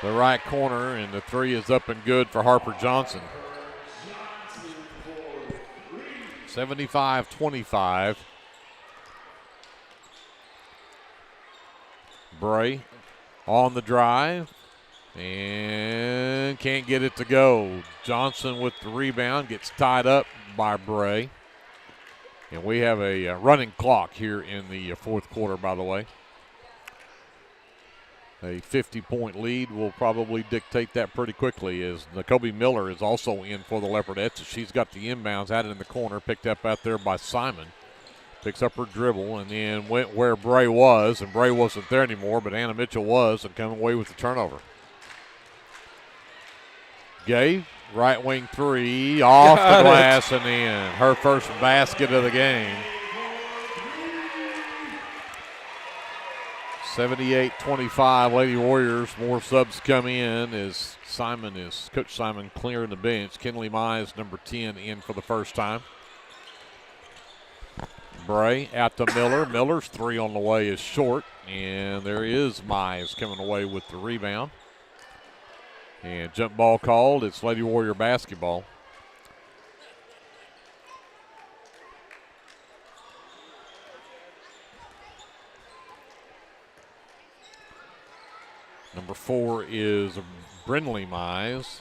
the right corner, and the three is up and good for Harper Johnson. 75-25. Bray on the drive and can't get it to go. Johnson with the rebound, gets tied up by Bray. And we have a running clock here in the fourth quarter, by the way. A 50-point lead will probably dictate that pretty quickly, as Nakobe Miller is also in for the Leopardettes. She's got the inbounds out in the corner, picked up out there by Simon. Picks up her dribble and then went where Bray was, and Bray wasn't there anymore, but Anna Mitchell was, and coming away with the turnover. Gay, right wing three, off the glass and in. Her first basket of the game. 78-25, Lady Warriors. More subs come in as Coach Simon clearing the bench. Kinley Mize, number 10, in for the first time. Bray out to Miller. Miller's three on the way is short, and there is Mize coming away with the rebound. And jump ball called. It's Lady Warrior basketball. Number 4 is Brindley Mize.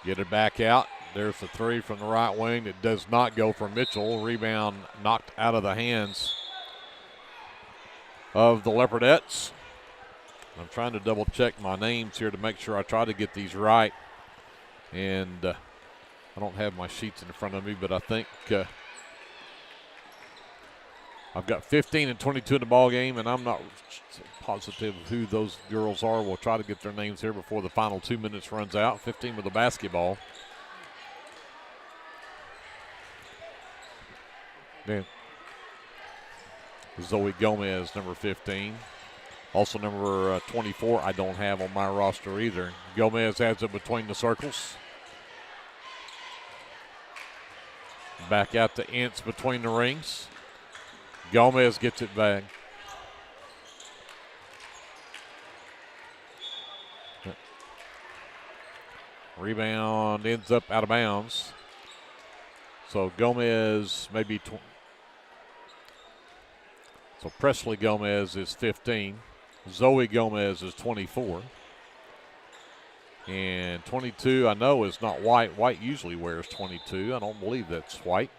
Get it back out. There's the three from the right wing that does not go for Mitchell. Rebound knocked out of the hands of the Leopardettes. I'm trying to double check my names here to make sure I try to get these right. And I don't have my sheets in front of me, but I think I've got 15 and 22 in the ball game, and I'm not positive who those girls are. We'll try to get their names here before the final 2 minutes runs out. 15 with the basketball. Then Zoe Gomez, number 15. Also number 24, I don't have on my roster either. Gomez has it between the circles. Back out to Ince between the rings. Gomez gets it back. Rebound ends up out of bounds. So Gomez maybe so Presley Gomez is 15. Zoe Gomez is 24. And 22 I know is not White. White usually wears 22. I don't believe that's White.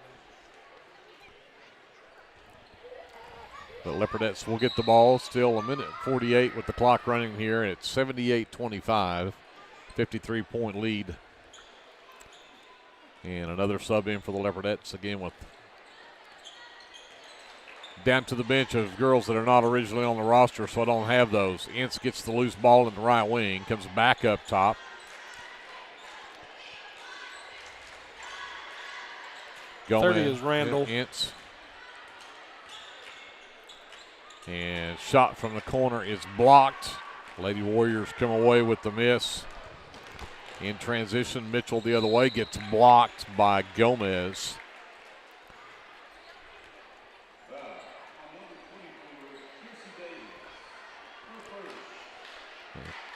But Leopardettes will get the ball. Still a minute 48 with the clock running here. And it's 78-25. 53-point lead. And another sub in for the Leopardettes again with down to the bench of girls that are not originally on the roster, so I don't have those. Ince gets the loose ball in the right wing, comes back up top. Gomez, 30 is Randall. Ince. And shot from the corner is blocked. Lady Warriors come away with the miss. In transition, Mitchell the other way gets blocked by Gomez.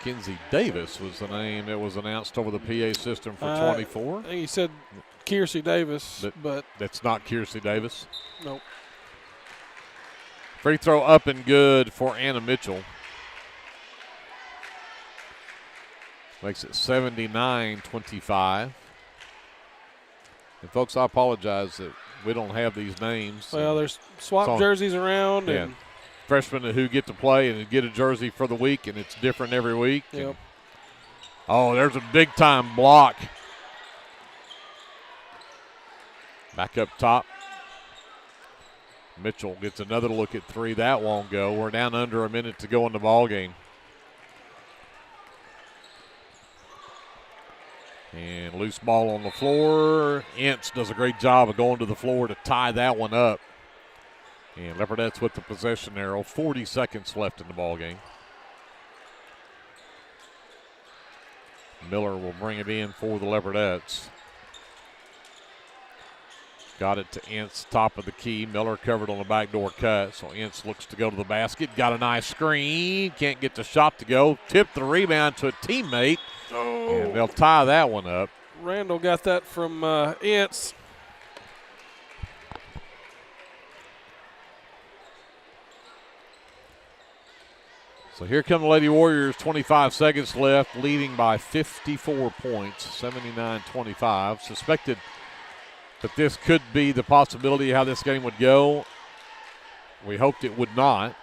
Kinsey Davis was the name that was announced over the PA system for 24. I think he said Kiersey Davis, but that's not Kiersey Davis. Nope. Free throw up and good for Anna Mitchell. Makes it 79-25. And folks, I apologize that we don't have these names. Well, there's swap jerseys around. Yeah. And freshmen who get to play and get a jersey for the week, and it's different every week. Yep. Oh, there's a big-time block. Back up top. Mitchell gets another look at three. That won't go. We're down under a minute to go in the ballgame. And loose ball on the floor. Ince does a great job of going to the floor to tie that one up. And Leopardettes with the possession arrow. 40 seconds left in the ballgame. Miller will bring it in for the Leopardettes. Got it to Ince, top of the key. Miller covered on the backdoor cut, so Ince looks to go to the basket. Got a nice screen. Can't get the shot to go. Tipped the rebound to a teammate. Oh. And they'll tie that one up. Randall got that from Ince. So here come the Lady Warriors, 25 seconds left, leading by 54 points, 79-25. Suspected that this could be the possibility of how this game would go. We hoped it would not.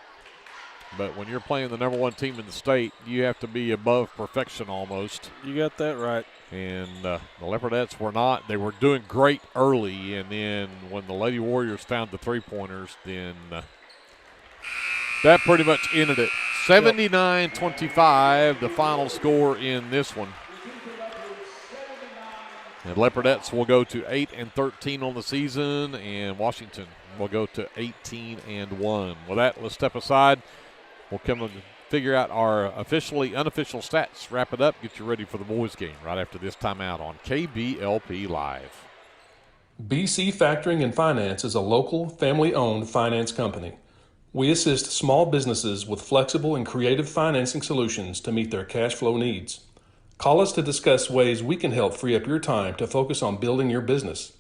But when you're playing the number one team in the state, you have to be above perfection almost. You got that right. And the Leopardettes were not. They were doing great early, and then when the Lady Warriors found the three-pointers, then that pretty much ended it. 79-25, the final score in this one. And Leopardettes will go to 8-13 on the season, and Washington will go to 18-1. With that, let's step aside. We'll come and figure out our officially unofficial stats, wrap it up, get you ready for the boys game right after this timeout on KBLP Live. BC Factoring and Finance is a local, family-owned finance company. We assist small businesses with flexible and creative financing solutions to meet their cash flow needs. Call us to discuss ways we can help free up your time to focus on building your business.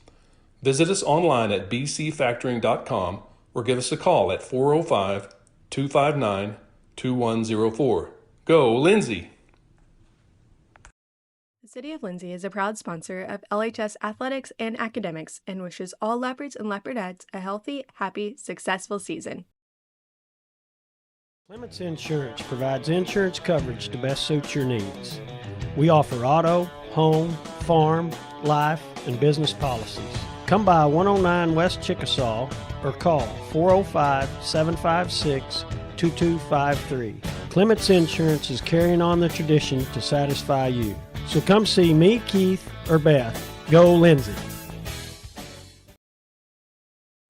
Visit us online at bcfactoring.com or give us a call at 405-259-2104. Go, Lindsay! The City of Lindsay is a proud sponsor of LHS Athletics and Academics and wishes all Leopards and Leopardettes a healthy, happy, successful season. Clements Insurance provides insurance coverage to best suit your needs. We offer auto, home, farm, life, and business policies. Come by 109 West Chickasaw or call 405-756-2253. Clements Insurance is carrying on the tradition to satisfy you. So come see me, Keith, or Beth. Go Lindsay!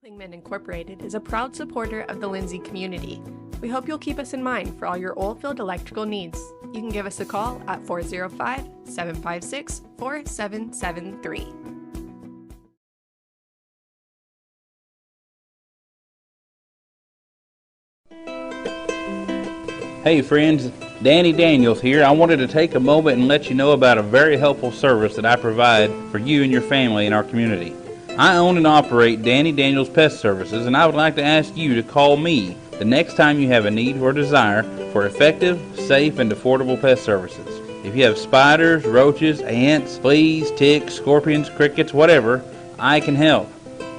Lingman Incorporated is a proud supporter of the Lindsay community. We hope you'll keep us in mind for all your oilfield electrical needs. You can give us a call at 405-756-4773. Hey friends, Danny Daniels here. I wanted to take a moment and let you know about a very helpful service that I provide for you and your family in our community. I own and operate Danny Daniels Pest Services, and I would like to ask you to call me the next time you have a need or desire for effective, safe, and affordable pest services. If you have spiders, roaches, ants, fleas, ticks, scorpions, crickets, whatever, I can help.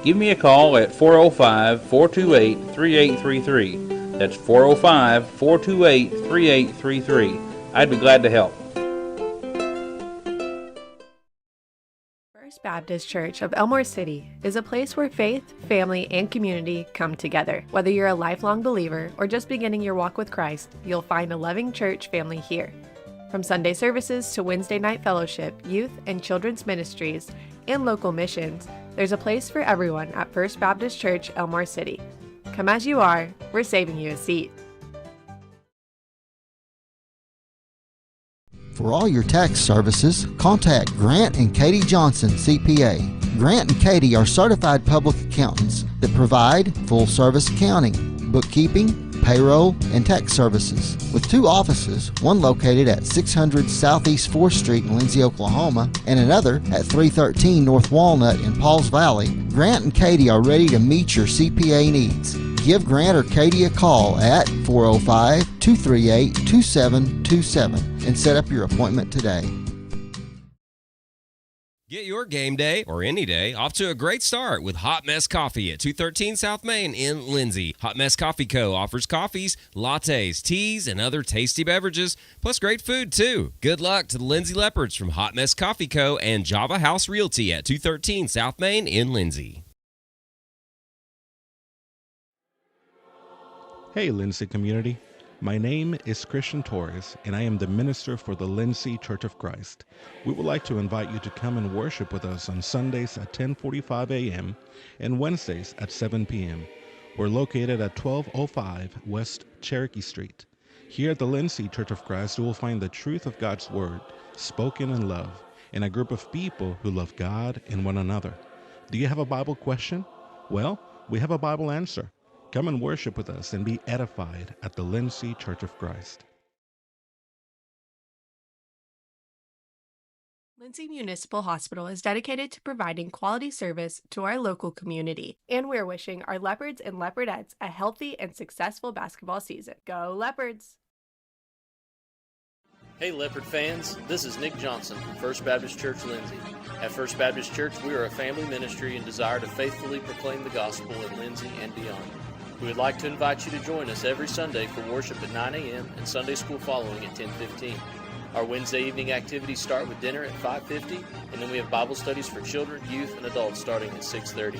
Give me a call at 405-428-3833. That's 405-428-3833. I'd be glad to help. First Baptist Church of Elmore City is a place where faith, family, and community come together. Whether you're a lifelong believer or just beginning your walk with Christ, you'll find a loving church family here. From Sunday services to Wednesday night fellowship, youth and children's ministries, and local missions, there's a place for everyone at First Baptist Church, Elmore City. Come as you are, we're saving you a seat. For all your tax services, contact Grant and Katie Johnson, CPA. Grant and Katie are certified public accountants that provide full-service accounting, bookkeeping, payroll, and tax services. With 2 offices, one located at 600 Southeast 4th Street in Lindsay, Oklahoma, and another at 313 North Walnut in Pauls Valley, Grant and Katie are ready to meet your CPA needs. Give Grant or Katie a call at 405-238-2727 and set up your appointment today. Get your game day, or any day, off to a great start with Hot Mess Coffee at 213 South Main in Lindsay. Hot Mess Coffee Co. offers coffees, lattes, teas, and other tasty beverages, plus great food, too. Good luck to the Lindsay Leopards from Hot Mess Coffee Co. and Java House Realty at 213 South Main in Lindsay. Hey, Lindsay community. My name is Christian Torres, and I am the minister for the Lindsay Church of Christ. We would like to invite you to come and worship with us on Sundays at 10:45 a.m. and Wednesdays at 7 p.m. We're located at 1205 West Cherokee Street. Here at the Lindsay Church of Christ, you will find the truth of God's Word, spoken in love, and a group of people who love God and one another. Do you have a Bible question? Well, we have a Bible answer. Come and worship with us and be edified at the Lindsay Church of Christ. Lindsay Municipal Hospital is dedicated to providing quality service to our local community, and we're wishing our Leopards and Leopardettes a healthy and successful basketball season. Go Leopards! Hey Leopard fans, this is Nick Johnson from First Baptist Church Lindsay. At First Baptist Church, we are a family ministry and desire to faithfully proclaim the gospel in Lindsay and beyond. We would like to invite you to join us every Sunday for worship at 9 a.m. and Sunday school following at 10:15. Our Wednesday evening activities start with dinner at 5:50, and then we have Bible studies for children, youth, and adults starting at 6:30.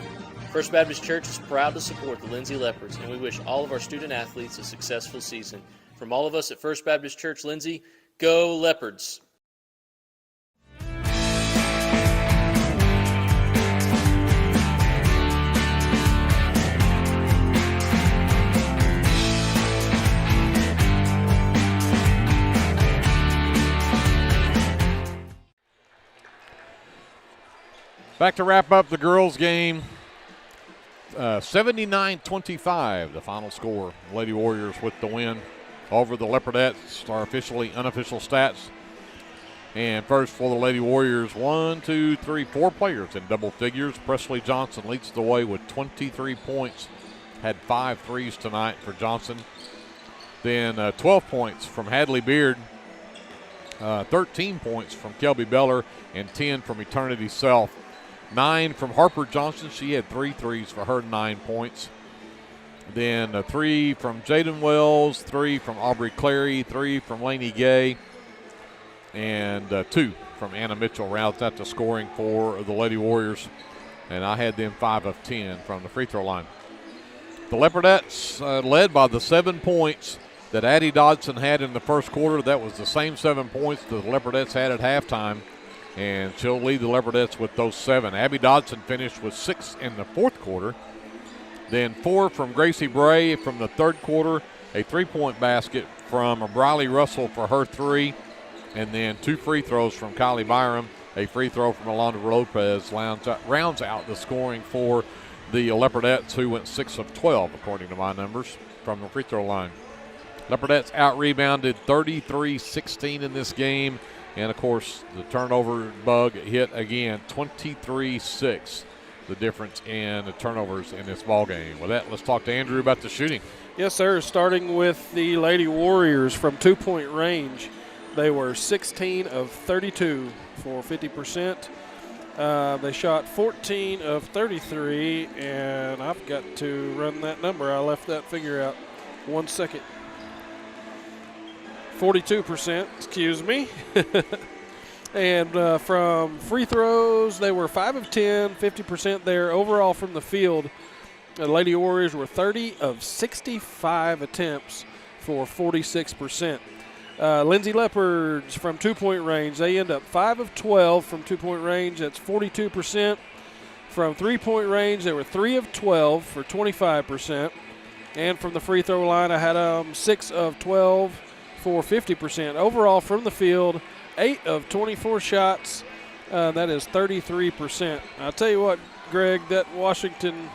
First Baptist Church is proud to support the Lindsay Leopards, and we wish all of our student athletes a successful season. From all of us at First Baptist Church Lindsay, go Leopards! Back to wrap up the girls' game. 79-25, the final score. Lady Warriors with the win over the Leopardettes. Our unofficial stats. And first for the Lady Warriors, 4 players in double figures. Presley Johnson leads the way with 23 points. Had 5 threes tonight for Johnson. Then 12 points from Hadley Beard. 13 points from Kelby Beller. And 10 from Eternity Self. 9 from Harper Johnson. She had 3 threes for her 9 points. Then 3 from Jaden Wells, 3 from Aubrey Clary, 3 from Lainey Gay, and 2 from Anna Mitchell rounds out the scoring for the Lady Warriors. And I had them 5 of 10 from the free throw line. The Leopardettes led by the 7 points that Addie Dodson had in the first quarter. That was the same 7 points that the Leopardettes had at halftime. And she'll lead the Leopardettes with those 7. Abby Dodson finished with 6 in the fourth quarter. Then 4 from Gracie Bray from the third quarter. A 3-point basket from Briley Russell for her 3. And then 2 free throws from Kylie Byram. A free throw from Alondra Lopez rounds out the scoring for the Leopardettes, who went 6 of 12, according to my numbers, from the free throw line. Leopardettes out-rebounded 33-16 in this game. And, of course, the turnover bug hit again, 23-6, the difference in the turnovers in this ballgame. With that, let's talk to Andrew about the shooting. Yes, sir. Starting with the Lady Warriors from 2-point range, they were 16 of 32 for 50%. They shot 14 of 33, and I've got to run that number. I left that figure out. 1 second. 42%, excuse me. And from free throws, they were 5 of 10, 50% there. Overall from the field, the Lady Warriors were 30 of 65 attempts for 46%. Lindsay Leopards from 2-point range, they end up 5 of 12 from 2-point range. That's 42%. From 3-point range, they were 3 of 12 for 25%. And from the free throw line, I had 6 of 12 for 50%. Overall from the field, 8 of 24 shots. That is 33%. I'll tell you what, Greg, that Washington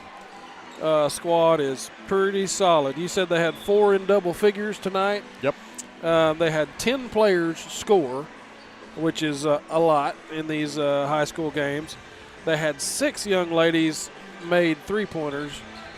squad is pretty solid. You said they had 4 in double figures tonight. Yep. They had 10 players score, which is a lot in these high school games. They had 6 young ladies made three-pointers,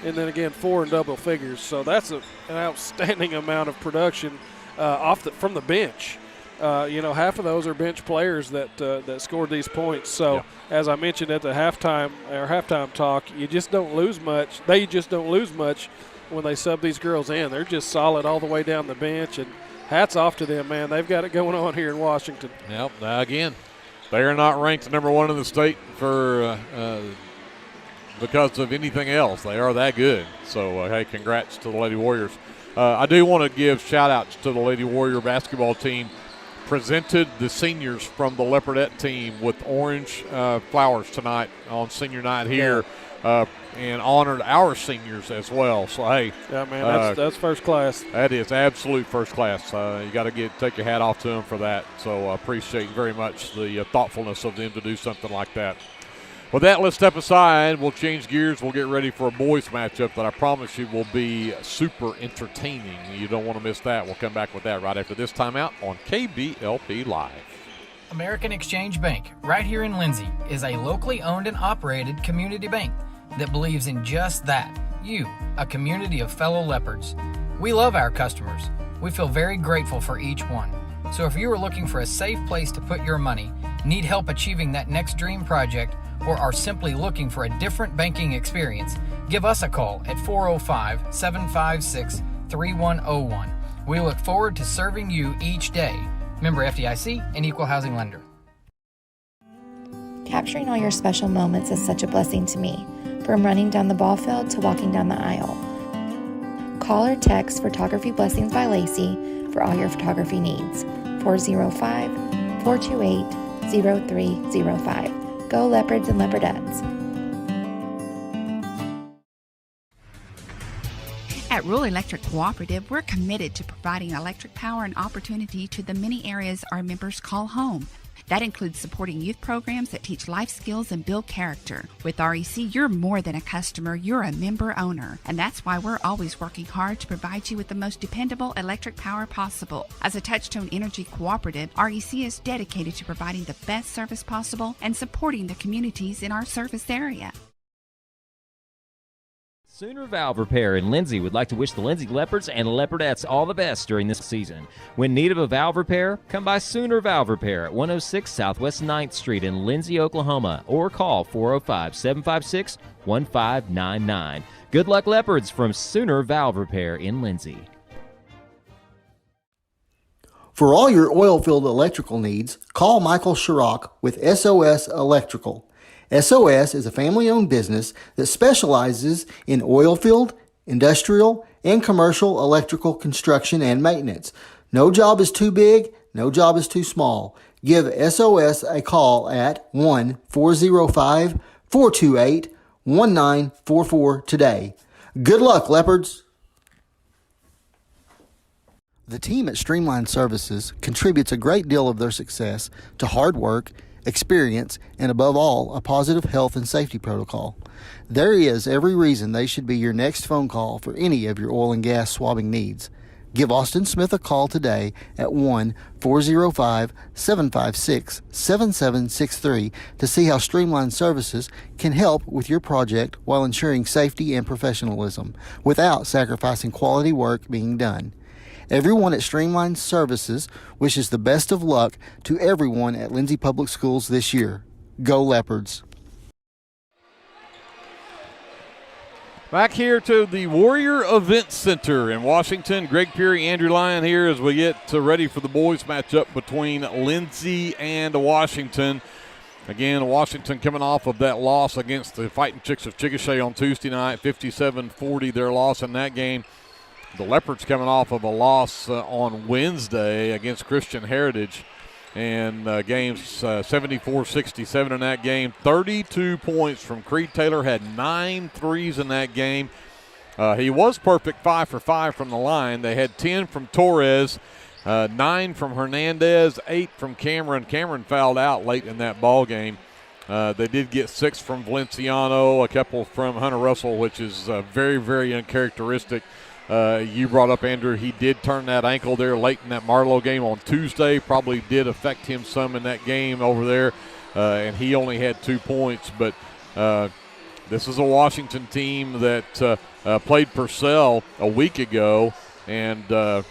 and then again 4 in double figures. So that's an outstanding amount of production from the bench. Half of those are bench players that scored these points. So as I mentioned at the halftime talk, you just don't lose much. They just don't lose much when they sub these girls in. They're just solid all the way down the bench, and hats off to them, man. They've got it going on here in Washington. Yep. Again, they are not ranked number 1 in the state for because of anything else. They are that good. So, hey, congrats to the Lady Warriors. I do want to give shout-outs to the Lady Warrior basketball team. Presented the seniors from the Leopardette team with orange flowers tonight on senior night here, and honored our seniors as well. So, hey. Yeah, man, that's first class. That is absolute first class. You got to take your hat off to them for that. So, I appreciate very much the thoughtfulness of them to do something like that. With that, let's step aside. We'll change gears. We'll get ready for a boys matchup that I promise you will be super entertaining. You don't want to miss that. We'll come back with that right after this timeout on KBLP Live. American Exchange Bank, right here in Lindsay, is a locally owned and operated community bank that believes in just that, you, a community of fellow leopards. We love our customers. We feel very grateful for each one. So if you are looking for a safe place to put your money, need help achieving that next dream project, or are simply looking for a different banking experience, give us a call at 405-756-3101. We look forward to serving you each day. Member FDIC and Equal Housing Lender. Capturing all your special moments is such a blessing to me, from running down the ball field to walking down the aisle. Call or text Photography Blessings by Lacey for all your photography needs. 405-428-0305. Go Leopards and Leopardettes. At Rural Electric Cooperative, we're committed to providing electric power and opportunity to the many areas our members call home. That includes supporting youth programs that teach life skills and build character. With REC, you're more than a customer, you're a member owner. And that's why we're always working hard to provide you with the most dependable electric power possible. As a Touchstone Energy Cooperative, REC is dedicated to providing the best service possible and supporting the communities in our service area. Sooner Valve Repair in Lindsay would like to wish the Lindsay Leopards and Leopardettes all the best during this season. When in need of a valve repair, come by Sooner Valve Repair at 106 Southwest 9th Street in Lindsay, Oklahoma, or call 405-756-1599. Good luck, Leopards, from Sooner Valve Repair in Lindsay. For all your oil-filled electrical needs, call Michael Sharrock with SOS Electrical. SOS is a family-owned business that specializes in oil-filled, industrial, and commercial electrical construction and maintenance. No job is too big, no job is too small. Give SOS a call at 1-405-428-1944 today. Good luck, Leopards! The team at Streamline Services contributes a great deal of their success to hard work, experience, and above all, a positive health and safety protocol. There is every reason they should be your next phone call for any of your oil and gas swabbing needs. Give Austin Smith a call today at 1-405-756-7763 to see how Streamline Services can help with your project while ensuring safety and professionalism without sacrificing quality work being done. Everyone at Streamline Services wishes the best of luck to everyone at Lindsay Public Schools this year. Go Leopards! Back here to the Warrior Event Center in Washington. Greg Peary, Andrew Lyon here as we get ready for the boys matchup between Lindsay and Washington. Again, Washington coming off of that loss against the Fighting Chicks of Chickasha on Tuesday night, 57-40, their loss in that game. The Leopards coming off of a loss on Wednesday against Christian Heritage, and games 74-67 in that game. 32 points from Creed Taylor, had 9 threes in that game. He was perfect 5 for 5 from the line. They had 10 from Torres, 9 from Hernandez, 8 from Cameron. Cameron fouled out late in that ball game. They did get 6 from Valenciano, a couple from Hunter Russell, which is very, very uncharacteristic. You brought up, Andrew, he did turn that ankle there late in that Marlowe game on Tuesday. Probably did affect him some in that game over there, and he only had 2 points. But this is a Washington team that played Purcell a week ago, and the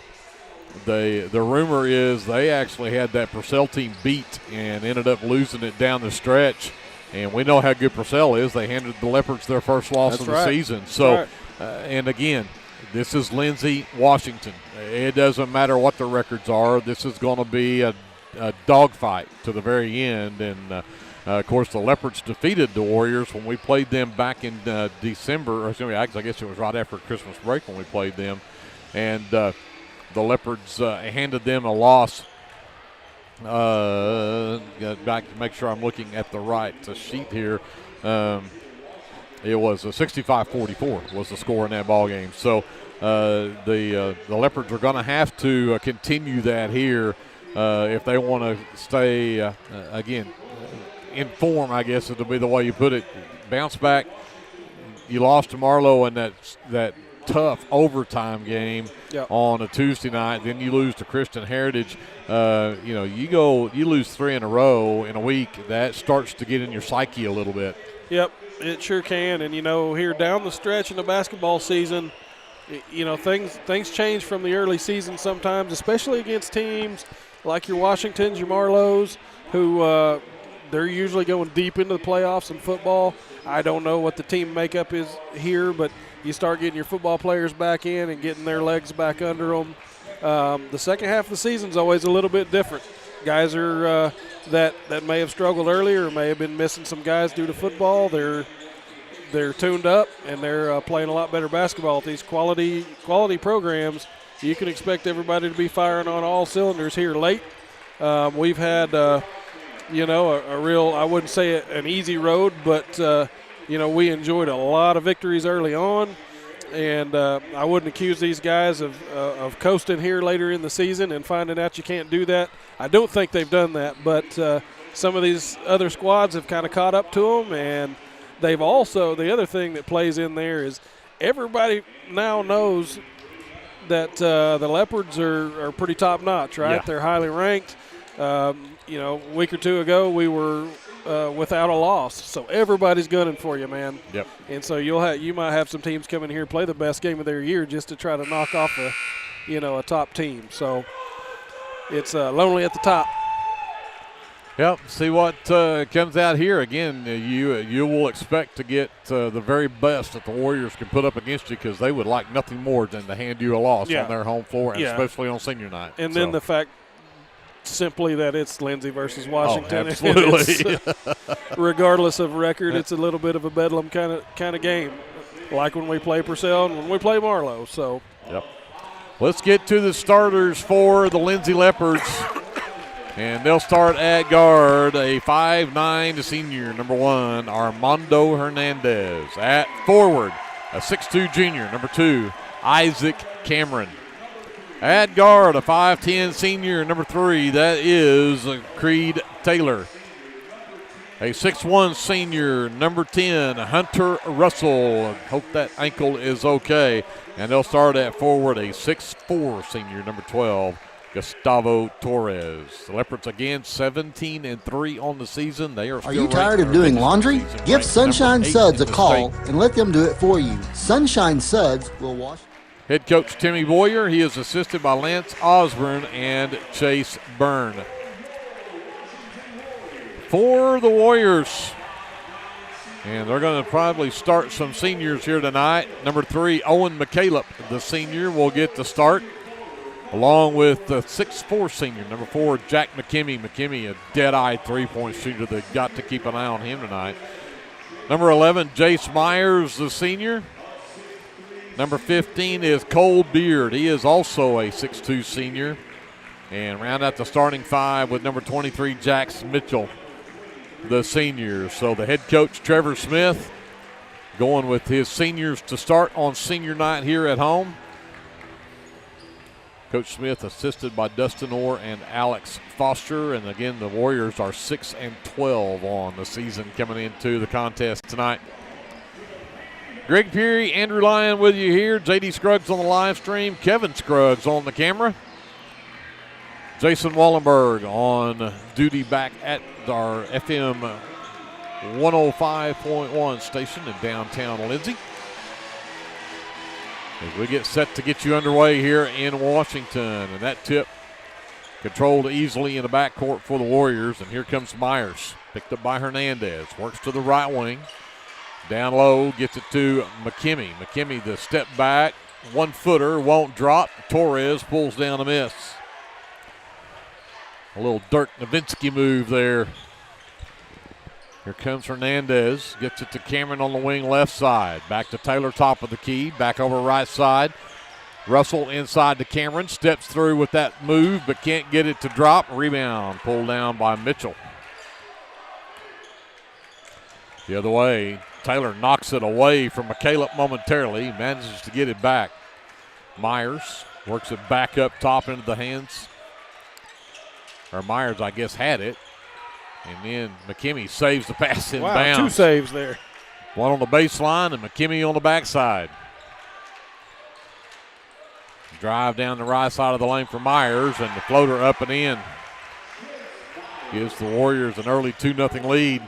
rumor is they actually had that Purcell team beat and ended up losing it down the stretch. And we know how good Purcell is. They handed the Leopards their first loss of the season. So, and again, this is Lindsay, Washington. It doesn't matter what the records are. This is going to be a dogfight to the very end. And, of course, the Leopards defeated the Warriors when we played them back in December. Or, I guess it was right after Christmas break when we played them. And the Leopards handed them a loss. Back to make sure I'm looking at the right sheet here. It was 65-44 was the score in that ball game. So the Leopards are going to have to continue that here if they want to stay again in form. I guess it'll be the way you put it. Bounce back. You lost to Marlowe in that tough overtime game on a Tuesday night. Then you lose to Christian Heritage. You lose 3 in a row in a week. That starts to get in your psyche a little bit. Yep. It sure can, and here down the stretch in the basketball season, things change from the early season sometimes, especially against teams like your Washingtons, your Marlows, who they're usually going deep into the playoffs in football. I don't know what the team makeup is here, but you start getting your football players back in and getting their legs back under them. The second half of the season is always a little bit different. Guys are that may have struggled earlier or may have been missing some guys due to football. They're tuned up and they're playing a lot better basketball at these quality programs. You can expect everybody to be firing on all cylinders here late. We've had a real, I wouldn't say an easy road, but we enjoyed a lot of victories early on. And I wouldn't accuse these guys of coasting here later in the season and finding out you can't do that. I don't think they've done that, but some of these other squads have kind of caught up to them. And they've also, the other thing that plays in there is everybody now knows that the Leopards are pretty top-notch, right? Yeah. They're highly ranked. A week or two ago we were without a loss, so everybody's gunning for you, man. Yep. And so you might have some teams come in here and play the best game of their year just to try to knock off a top team. So it's lonely at the top. Yep. See what comes out here. Again, you will expect to get the very best that the Warriors can put up against you because they would like nothing more than to hand you a loss on their home floor, and especially on senior night. And then the fact simply that it's Lindsay versus Washington. Oh, absolutely. Regardless of record, it's a little bit of a bedlam kind of game, like when we play Purcell and when we play Marlowe. So, yep. Let's get to the starters for the Lindsay Leopards. And they'll start at guard, a 5'9" senior, number 1, Armando Hernandez. At forward, a 6'2" junior, number 2, Isaac Cameron. At guard, a 5'10" senior, number 3, that is Creed Taylor. A 6'1" senior, number 10, Hunter Russell. Hope that ankle is okay. And they'll start at forward, a 6'4" senior, number 12, Gustavo Torres. The Leopards again 17-3 on the season. They are you tired of doing laundry? Give Sunshine Suds a call and let them do it for you. Sunshine Suds will wash. Head coach Timmy Boyer. He is assisted by Lance Osborne and Chase Byrne. For the Warriors, and they're going to probably start some seniors here tonight. Number 3, Owen McCaleb, the senior, will get the start, along with the 6'4" senior, number 4, Jack McKimmey. McKimmey, a dead-eye three-point shooter. They've got to keep an eye on him tonight. Number 11, Jace Myers, the senior. Number 15 is Cole Beard. He is also a 6'2" senior. And round out the starting 5 with number 23, Jax Mitchell, the senior. So the head coach, Trevor Smith, going with his seniors to start on senior night here at home. Coach Smith assisted by Dustin Orr and Alex Foster. And again, the Warriors are 6-12 on the season coming into the contest tonight. Greg Peary, Andrew Lyon with you here. J.D. Scruggs on the live stream. Kevin Scruggs on the camera. Jason Wallenberg on duty back at our FM 105.1 station in downtown Lindsay. As we get set to get you underway here in Washington. And that tip controlled easily in the backcourt for the Warriors. And here comes Myers. Picked up by Hernandez. Works to the right wing. Down low, gets it to McKimmey. McKimmey, the step back. 1-footer, won't drop. Torres pulls down a miss. A little Dirk Nowitzki move there. Here comes Hernandez. Gets it to Cameron on the wing left side. Back to Taylor, top of the key. Back over right side. Russell inside to Cameron. Steps through with that move, but can't get it to drop. Rebound pulled down by Mitchell. The other way, Taylor knocks it away from McCaleb momentarily. Manages to get it back. Myers works it back up top into the hands. Or Myers, I guess, had it. And then McKimmey saves the pass in bounds. 2 saves there. One on the baseline and McKimmey on the backside. Drive down the right side of the lane for Myers, and the floater up and in. Gives the Warriors an early 2-0 lead.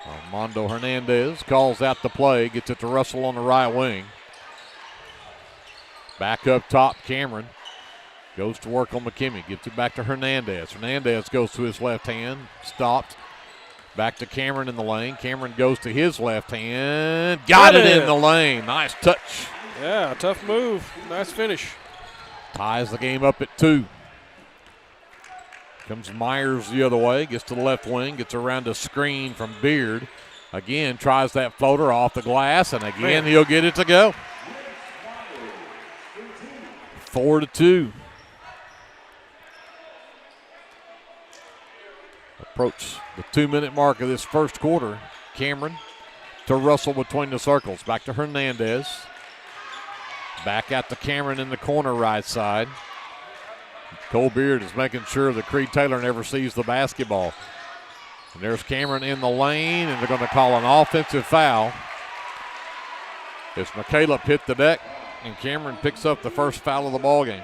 Armando Hernandez calls out the play, gets it to Russell on the right wing. Back up top, Cameron. Goes to work on McKimmey. Gives it back to Hernandez. Hernandez goes to his left hand. Stopped. Back to Cameron in the lane. Cameron goes to his left hand. Got it in the lane. Nice touch. Yeah, tough move. Nice finish. Ties the game up at 2. Comes Myers the other way. Gets to the left wing. Gets around a screen from Beard. Again, tries that floater off the glass. And again, he'll get it to go. 4-2. Approach the 2-minute mark of this first quarter. Cameron to Russell between the circles. Back to Hernandez. Back out to Cameron in the corner right side. Cole Beard is making sure that Creed Taylor never sees the basketball. And there's Cameron in the lane, and they're going to call an offensive foul. As McCaleb hit the deck, and Cameron picks up the first foul of the ballgame.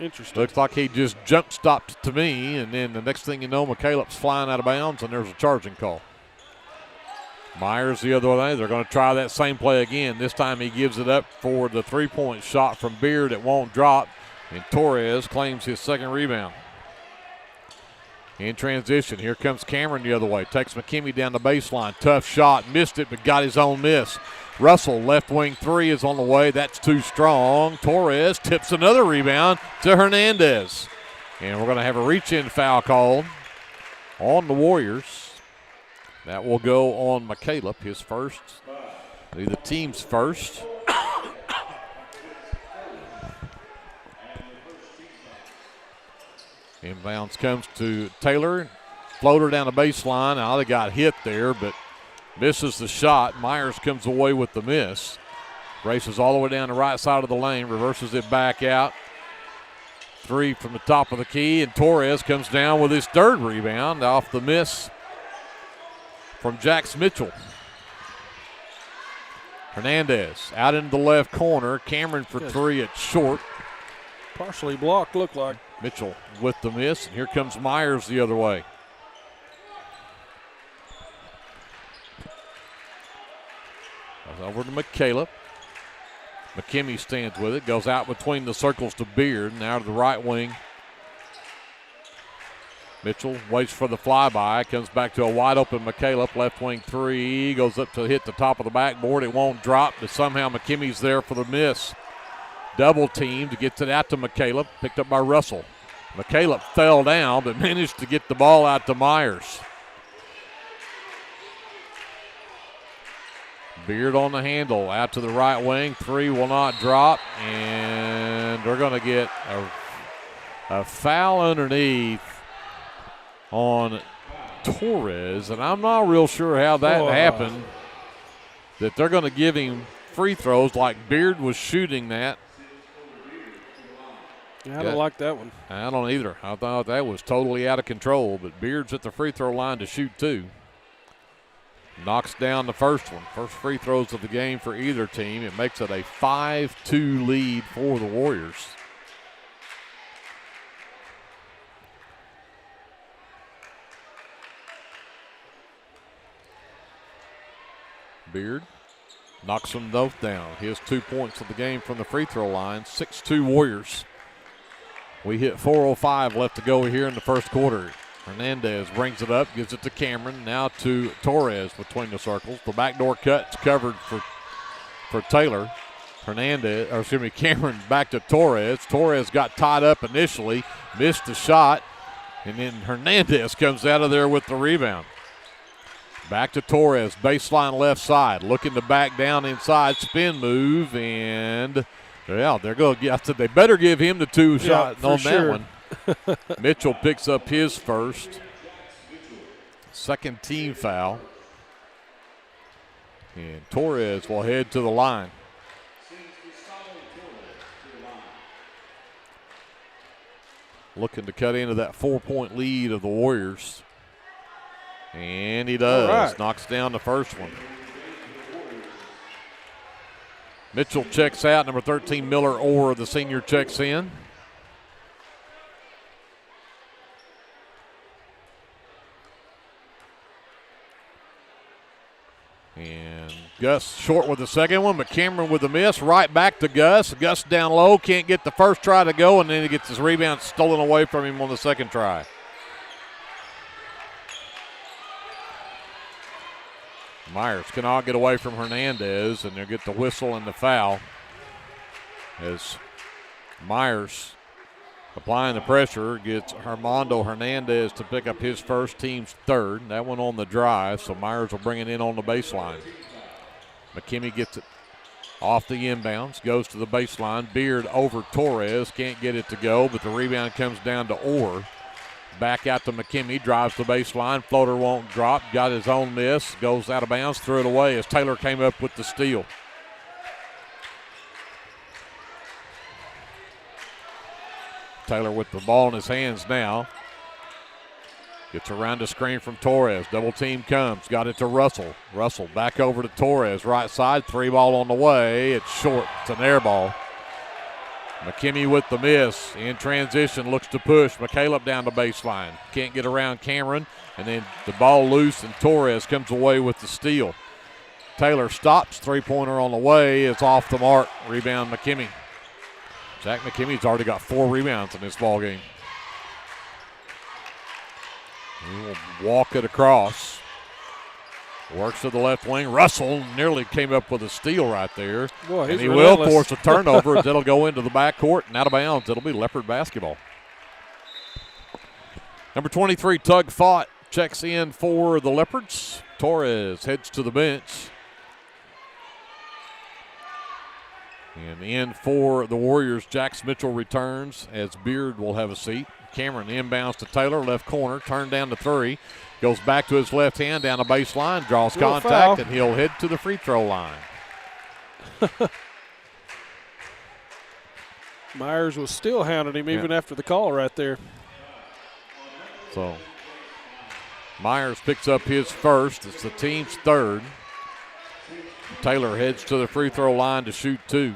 Interesting. Looks like he just jump stopped to me, and then the next thing you know, McCaleb's flying out of bounds, and there's a charging call. Myers the other way. They're going to try that same play again. This time he gives it up for the three-point shot from Beard. It won't drop, and Torres claims his second rebound. In transition, here comes Cameron the other way. Takes McKimmey down the baseline. Tough shot. Missed it, but got his own miss. Russell, left wing 3 is on the way. That's too strong. Torres tips another rebound to Hernandez. And we're going to have a reach-in foul called on the Warriors. That will go on McCaleb, his first. The team's first. Inbounds comes to Taylor. Floater down the baseline. Now they got hit there, but misses the shot. Myers comes away with the miss. Races all the way down the right side of the lane. Reverses it back out. 3 from the top of the key. And Torres comes down with his third rebound off the miss from Jax Mitchell. Hernandez out into the left corner. Cameron for 3 at short. Partially blocked, looked like. Mitchell with the miss. And here comes Myers the other way. Over to McCaleb. McKimmey stands with it. Goes out between the circles to Beard. Now to the right wing. Mitchell waits for the flyby. Comes back to a wide open McCaleb. Left wing 3. Goes up to hit the top of the backboard. It won't drop, but somehow McKimmey's there for the miss. Double teamed. Gets it out to McCaleb. Picked up by Russell. McCaleb fell down, but managed to get the ball out to Myers. Beard on the handle, out to the right wing. 3 will not drop, and they're going to get a foul underneath on Torres, and I'm not real sure how that happened. that they're going to give him free throws like Beard was shooting that. Yeah, I don't like that one. I don't either. I thought that was totally out of control, but Beard's at the free throw line to shoot 2. Knocks down the first one. First free throws of the game for either team. It makes it a 5-2 lead for the Warriors. Beard knocks them both down. His 2 points of the game from the free throw line. 6-2 Warriors. We hit 4:05 left to go here in the first quarter. Hernandez brings it up, gives it to Cameron, now to Torres between the circles. The backdoor cut's covered for Taylor. Cameron back to Torres. Torres got tied up initially, missed the shot, and then Hernandez comes out of there with the rebound. Back to Torres, baseline left side, looking to back down inside, spin move, and they're going to get. I said they better give him the 2 shot on that one. Mitchell picks up his first. Second team foul. And Torres will head to the line. Looking to cut into that 4-point lead of the Warriors. And he does. Right. Knocks down the first one. Mitchell checks out. Number 13, Miller Orr, the senior, checks in. And Gus short with the second one, but Cameron with the miss. Right back to Gus. Gus down low, can't get the first try to go, and then he gets his rebound stolen away from him on the second try. Myers cannot get away from Hernandez, and they'll get the whistle and the foul as Myers, applying the pressure, gets Armando Hernandez to pick up his first, team's third. That one on the drive, so Myers will bring it in on the baseline. McKimmey gets it off the inbounds, goes to the baseline. Beard over Torres, can't get it to go, but the rebound comes down to Orr. Back out to McKimmey, drives the baseline, floater won't drop, got his own miss, goes out of bounds, threw it away as Taylor came up with the steal. Taylor with the ball in his hands now. Gets around the screen from Torres. Double team comes. Got it to Russell. Russell back over to Torres. Right side. 3-ball on the way. It's short. It's an air ball. McKimmey with the miss. In transition. Looks to push. McCaleb down the baseline. Can't get around Cameron. And then the ball loose and Torres comes away with the steal. Taylor stops. 3-pointer on the way. It's off the mark. Rebound McKimmey. Zach McKimmey's already got 4 rebounds in this ball game. He will walk it across. Works to the left wing. Russell nearly came up with a steal right there. Boy, and he will force a turnover as it'll go into the backcourt and out of bounds. It'll be Leopard basketball. Number 23, Tug Fought, checks in for the Leopards. Torres heads to the bench. And in for the Warriors, Jax Mitchell returns as Beard will have a seat. Cameron inbounds to Taylor, left corner, turned down to 3. Goes back to his left hand, down the baseline, draws contact, and he'll head to the free throw line. Myers was still hounding him even after the call right there. So Myers picks up his first. It's the team's third. Taylor heads to the free throw line to shoot 2.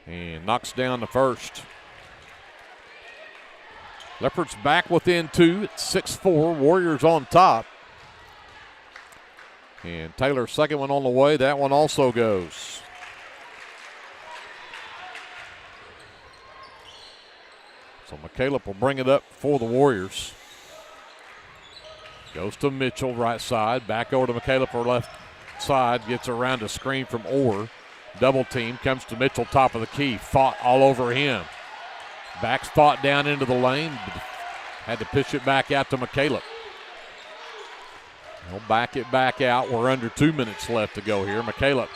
And knocks down the first. Leopards back within 2. It's 6-4. Warriors on top. And Taylor's second one on the way. That one also goes. So McCaleb will bring it up for the Warriors. Goes to Mitchell, right side. Back over to McCaleb for left side. Gets around a screen from Orr. Double team. Comes to Mitchell, top of the key. Fought all over him. Backs Fought down into the lane. Had to pitch it back out to McCaleb. He'll back it back out. We're under 2 minutes left to go here. McCaleb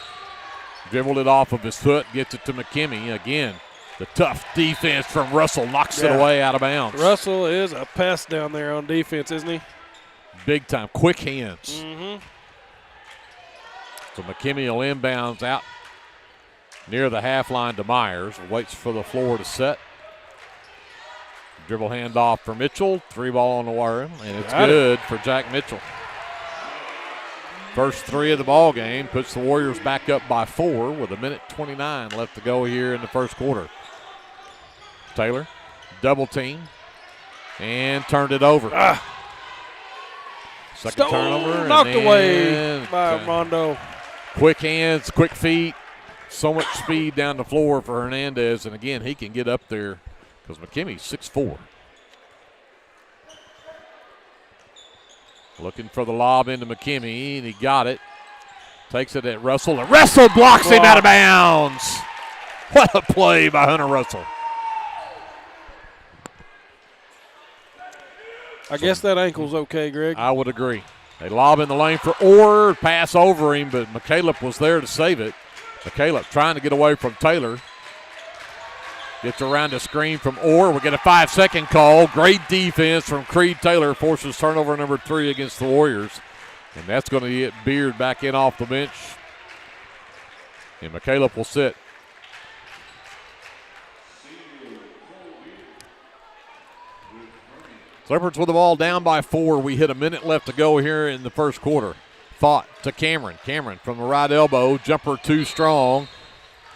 dribbled it off of his foot. Gets it to McKimmey. Again, the tough defense from Russell knocks it away out of bounds. Russell is a pest down there on defense, isn't he? Big time. Quick hands. Mm-hmm. So McKinney will inbounds out near the half line to Myers. Waits for the floor to set. Dribble handoff for Mitchell. 3 ball on the wire, and it's good for Jack Mitchell. First 3 of the ball game puts the Warriors back up by 4 with 1:29 left to go here in the first quarter. Taylor, double team, and turned it over. Second turnover. Knocked away by Rondo. Quick hands, quick feet, so much speed down the floor for Hernandez, and again, he can get up there because McKimmy's 6'4". Looking for the lob into McKinney, and he got it. Takes it at Russell, and Russell blocks him out of bounds. What a play by Hunter Russell. I guess that ankle's okay, Greg. I would agree. They lob in the lane for Orr, pass over him, but McCaleb was there to save it. McCaleb trying to get away from Taylor. Gets around the screen from Orr. We get a 5-second call. Great defense from Creed Taylor. Forces turnover number 3 against the Warriors. And that's going to get Beard back in off the bench. And McCaleb will sit. Leopards with the ball down by 4. We hit a minute left to go here in the first quarter. Fought to Cameron. Cameron from the right elbow. Jumper too strong.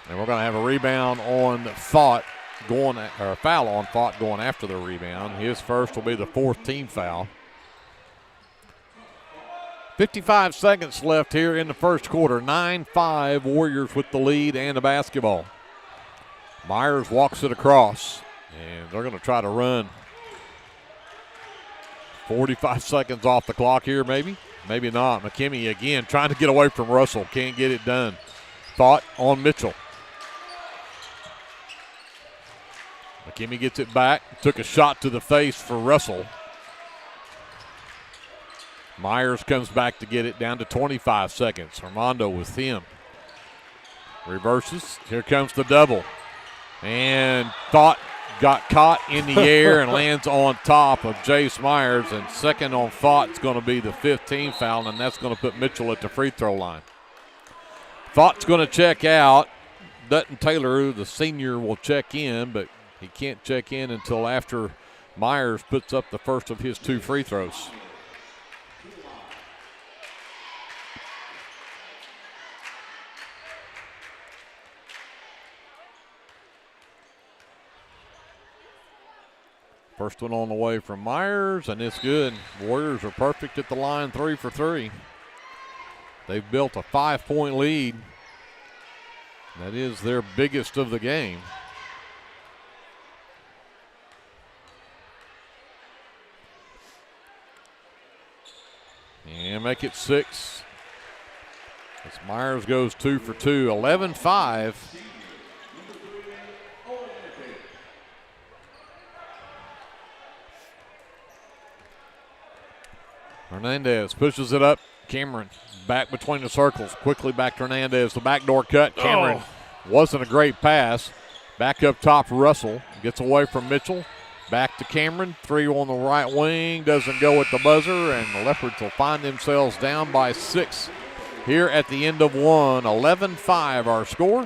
And we're going to have a rebound on Fought. A foul on Fought going after the rebound. His first will be the 4th team foul. 55 seconds left here in the first quarter. 9-5 Warriors with the lead and the basketball. Myers walks it across, and they're going to try to run. 45 seconds off the clock here, maybe. Maybe not. McKinney again trying to get away from Russell. Can't get it done. Fought on Mitchell. McKinney gets it back. Took a shot to the face for Russell. Myers comes back to get it down to 25 seconds. Armando with him. Reverses. Here comes the double. And Thought got caught in the air and lands on top of Jace Myers. And second on Thought's going to be the 5th team foul, and that's going to put Mitchell at the free throw line. Thought's going to check out. Dutton Taylor, the senior, will check in, but he can't check in until after Myers puts up the first of his 2 free throws. First one on the way from Myers, and it's good. Warriors are perfect at the line, 3 for 3. They've built a 5-point lead. That is their biggest of the game. And make it 6. As Myers goes 2 for 2, 11-5. Hernandez pushes it up. Cameron back between the circles. Quickly back to Hernandez. The backdoor cut. Cameron wasn't a great pass. Back up top, Russell. Gets away from Mitchell. Back to Cameron. 3 on the right wing. Doesn't go at the buzzer. And the Leopards will find themselves down by 6 here at the end of 1. 11-5 our score.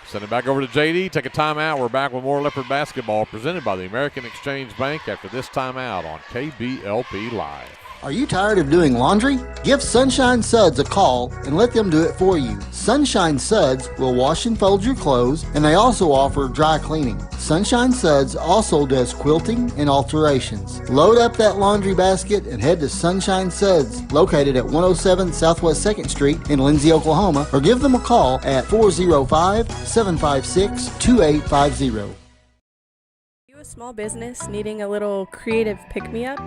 Send it back over to JD. Take a timeout. We're back with more Leopard basketball presented by the American Exchange Bank after this timeout on KBLP Live. Are you tired of doing laundry? Give Sunshine Suds a call and let them do it for you. Sunshine Suds will wash and fold your clothes, and they also offer dry cleaning. Sunshine Suds also does quilting and alterations. Load up that laundry basket and head to Sunshine Suds, located at 107 Southwest 2nd Street in Lindsay, Oklahoma, or give them a call at 405-756-2850. Are you a small business needing a little creative pick-me-up?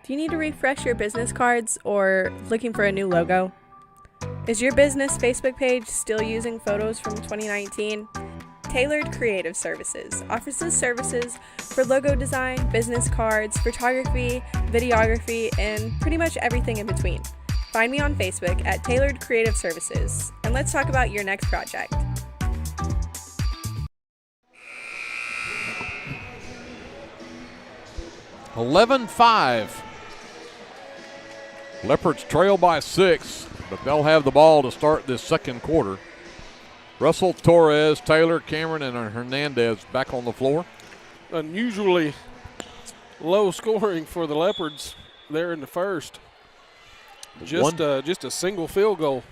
Do you need to refresh your business cards or looking for a new logo? Is your business Facebook page still using photos from 2019? Tailored Creative Services offers services for logo design, business cards, photography, videography, and pretty much everything in between. Find me on Facebook at Tailored Creative Services, and let's talk about your next project. $11-5. Leopards trail by 6. but they'll have the ball to start this second quarter. Russell, Torres, Taylor, Cameron, and Hernandez back on the floor. Unusually low scoring for the Leopards there in the first. Just a single field goal.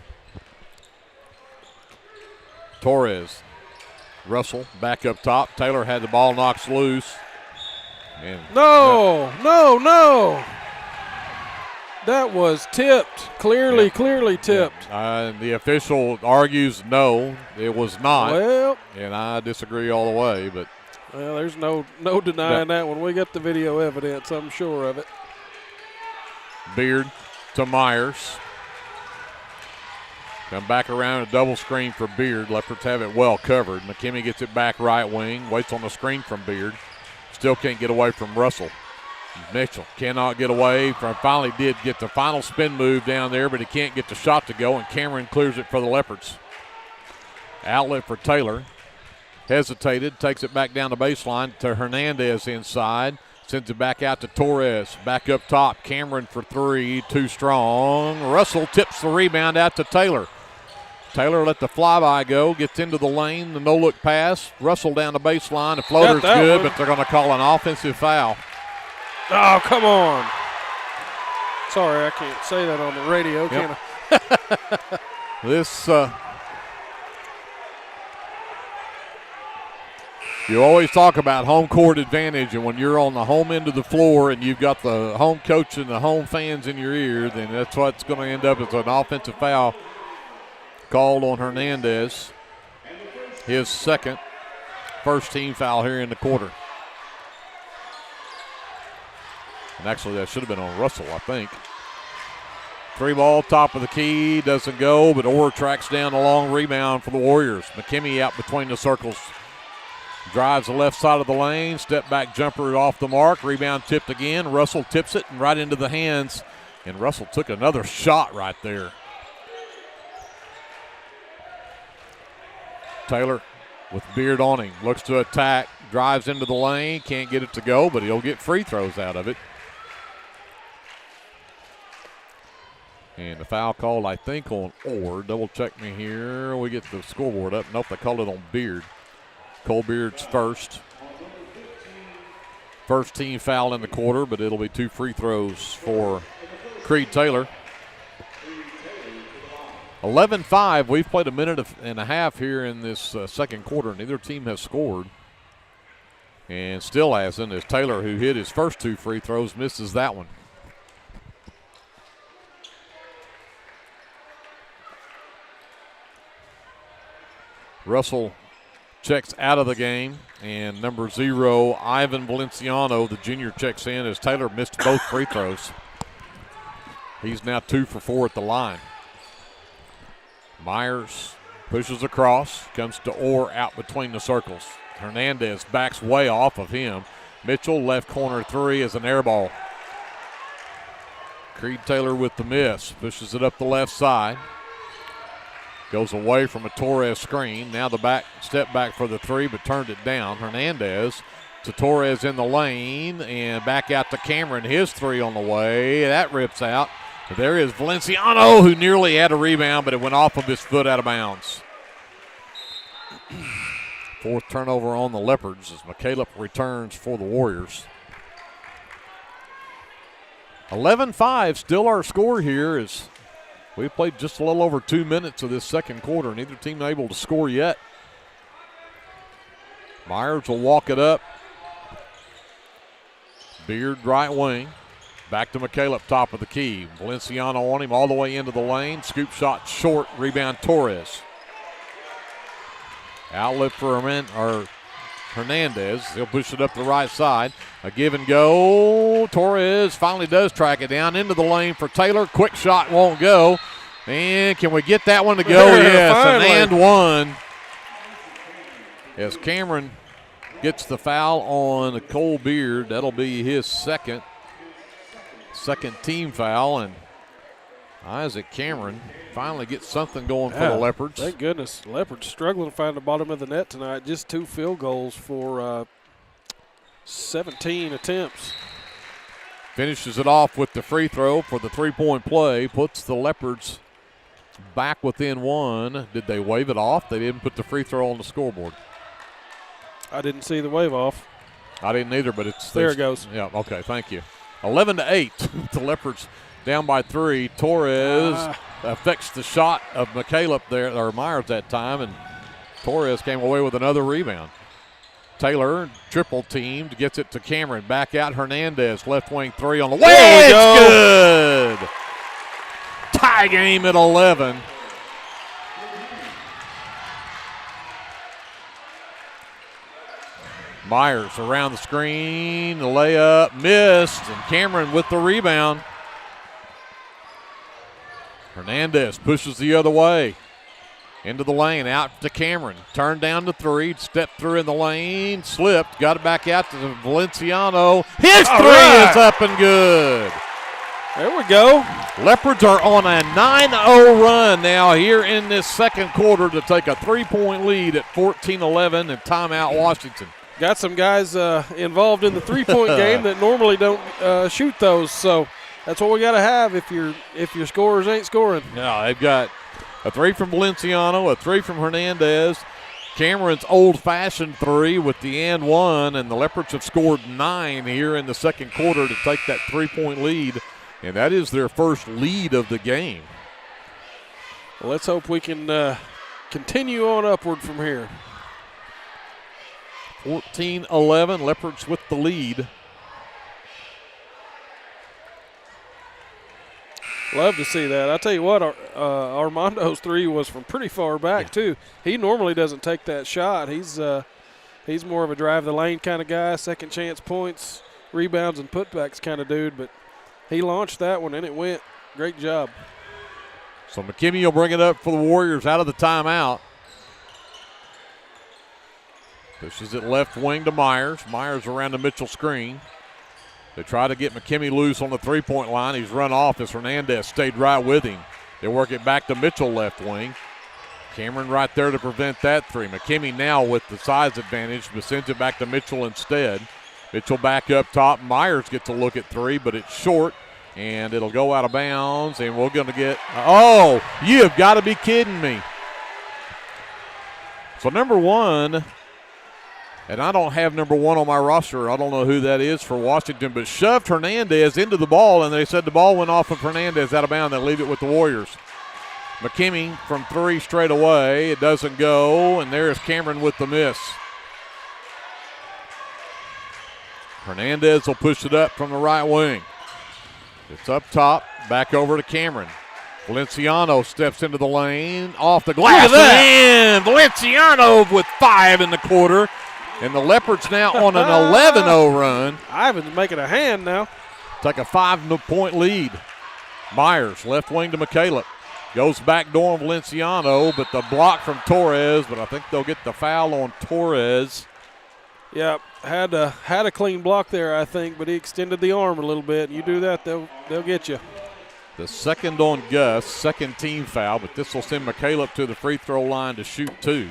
Torres, Russell back up top. Taylor had the ball knocked loose. And no. That was tipped. Clearly tipped. The official argues no, it was not. Well, and I disagree all the way, but there's no denying that one. We got the video evidence, I'm sure of it. Beard to Myers. Come back around a double screen for Beard. Leopards have it well covered. McKimmey gets it back right wing, waits on the screen from Beard. Still can't get away from Russell. Mitchell cannot get away from, finally did get the final spin move down there, but he can't get the shot to go, and Cameron clears it for the Leopards. Outlet for Taylor. Hesitated, takes it back down the baseline to Hernandez inside. Sends it back out to Torres. Back up top. Cameron for three. Too strong. Russell tips the rebound out to Taylor. Taylor let the flyby go. Gets into the lane. The no-look pass. Russell down the baseline. The floater's good, but they're going to call an offensive foul. Oh, come on. Sorry, I can't say that on the radio, can I? This, you always talk about home court advantage, and when you're on the home end of the floor and you've got the home coach and the home fans in your ear, then that's what's going to end up as an offensive foul called on Hernandez. His second, first team foul here in the quarter. And actually, that should have been on Russell, I think. Three ball, top of the key, doesn't go, but Orr tracks down a long rebound for the Warriors. McKimmey out between the circles. Drives the left side of the lane, step back jumper off the mark, rebound tipped again. Russell tips it and right into the hands, and Russell took another shot right there. Taylor with Beard on him, looks to attack, drives into the lane, can't get it to go, but he'll get free throws out of it. And the foul called, I think, on Orr. Double check me here. We get the scoreboard up. Nope, they called it on Beard. Cole Beard's first. First team foul in the quarter, but it'll be two free throws for Creed Taylor. 11-5. We've played a minute and a half here in this second quarter. Neither team has scored. And still hasn't, as Taylor, who hit his first two free throws, misses that one. Russell checks out of the game, and number 0, Ivan Valenciano, the junior, checks in as Taylor missed both free throws. He's now 2 for 4 at the line. Myers pushes across, comes to Orr out between the circles. Hernandez backs way off of him. Mitchell, left corner three, is an air ball. Creed Taylor with the miss, pushes it up the left side. Goes away from a Torres screen. Now the step back for the three, but turned it down. Hernandez to Torres in the lane, and back out to Cameron. His three on the way. That rips out. But there is Valenciano, who nearly had a rebound, but it went off of his foot out of bounds. Fourth turnover on the Leopards as McCaleb returns for the Warriors. 11-5, still our score here as we played just a little over 2 minutes of this second quarter. Neither team able to score yet. Myers will walk it up. Beard right wing. Back to McCaleb, top of the key. Valenciano on him all the way into the lane. Scoop shot short, rebound Torres. Outlet for Hernandez. He'll push it up the right side. A give and go. Torres finally does track it down into the lane for Taylor. Quick shot won't go. And can we get that one to go? Yes, an and one. As Cameron gets the foul on Cole Beard. That'll be his second team foul. And Isaac Cameron finally gets something going for the Leopards. Thank goodness. Leopards struggling to find the bottom of the net tonight. Just 2 field goals for 17 attempts. Finishes it off with the free throw for the three-point play. Puts the Leopards back within one. Did they wave it off? They didn't put the free throw on the scoreboard. I didn't see the wave off. I didn't either, but it's there. It goes. Yeah, okay, thank you. 11-8. The Leopards down by 3. Torres affects the shot of McCaleb there, or Myers that time, and Torres came away with another rebound. Taylor, triple teamed, gets it to Cameron. Back out Hernandez, left wing 3 on the way. It's good. Tie game at 11. Myers around the screen, the layup missed, and Cameron with the rebound. Hernandez pushes the other way. Into the lane, out to Cameron. Turned down to 3, stepped through in the lane, slipped, got it back out to Valenciano. His three is up and good. There we go. Leopards are on a 9-0 run now here in this second quarter to take a 3-point lead at 14-11 and timeout Washington. Got some guys involved in the three-point game that normally don't shoot those, so that's what we got to have if your scorers ain't scoring. No, they've got a 3 from Valenciano, a 3 from Hernandez, Cameron's old-fashioned 3 with the and 1, and the Leopards have scored 9 here in the second quarter to take that 3-point lead, and that is their first lead of the game. Well, let's hope we can continue on upward from here. 14-11, Leopards with the lead. Love to see that. I tell you what, Armando's 3 was from pretty far back too. He normally doesn't take that shot. He's more of a drive the lane kind of guy, second chance points, rebounds, and putbacks kind of dude. But he launched that one and it went. Great job. So McKinney will bring it up for the Warriors out of the timeout. Pushes it left wing to Myers. Myers around the Mitchell screen. They try to get McKinney loose on the three-point line. He's run off as Hernandez stayed right with him. They work it back to Mitchell left wing. Cameron right there to prevent that 3. McKinney now with the size advantage, but sends it back to Mitchell instead. Mitchell back up top. Myers gets a look at 3, but it's short, and it'll go out of bounds, and we're going to get – oh, you have got to be kidding me. So number 1 – and I don't have number 1 on my roster. I don't know who that is for Washington, but shoved Hernandez into the ball, and they said the ball went off of Hernandez out of bounds. They leave it with the Warriors. McKinney from 3 straight away. It doesn't go, and there's Cameron with the miss. Hernandez will push it up from the right wing. It's up top, back over to Cameron. Valenciano steps into the lane, off the glass, and Valenciano with 5 in the quarter. And the Leopards now on an 11-0 run. Ivan's making a hand now. Take a 5-point lead. Myers, left wing to McCaleb. Goes back door on Valenciano, but the block from Torres, but I think they'll get the foul on Torres. Yeah, had a clean block there, I think, but he extended the arm a little bit. You do that, they'll get you. The second on Gus, second team foul, but this will send McCaleb to the free throw line to shoot 2.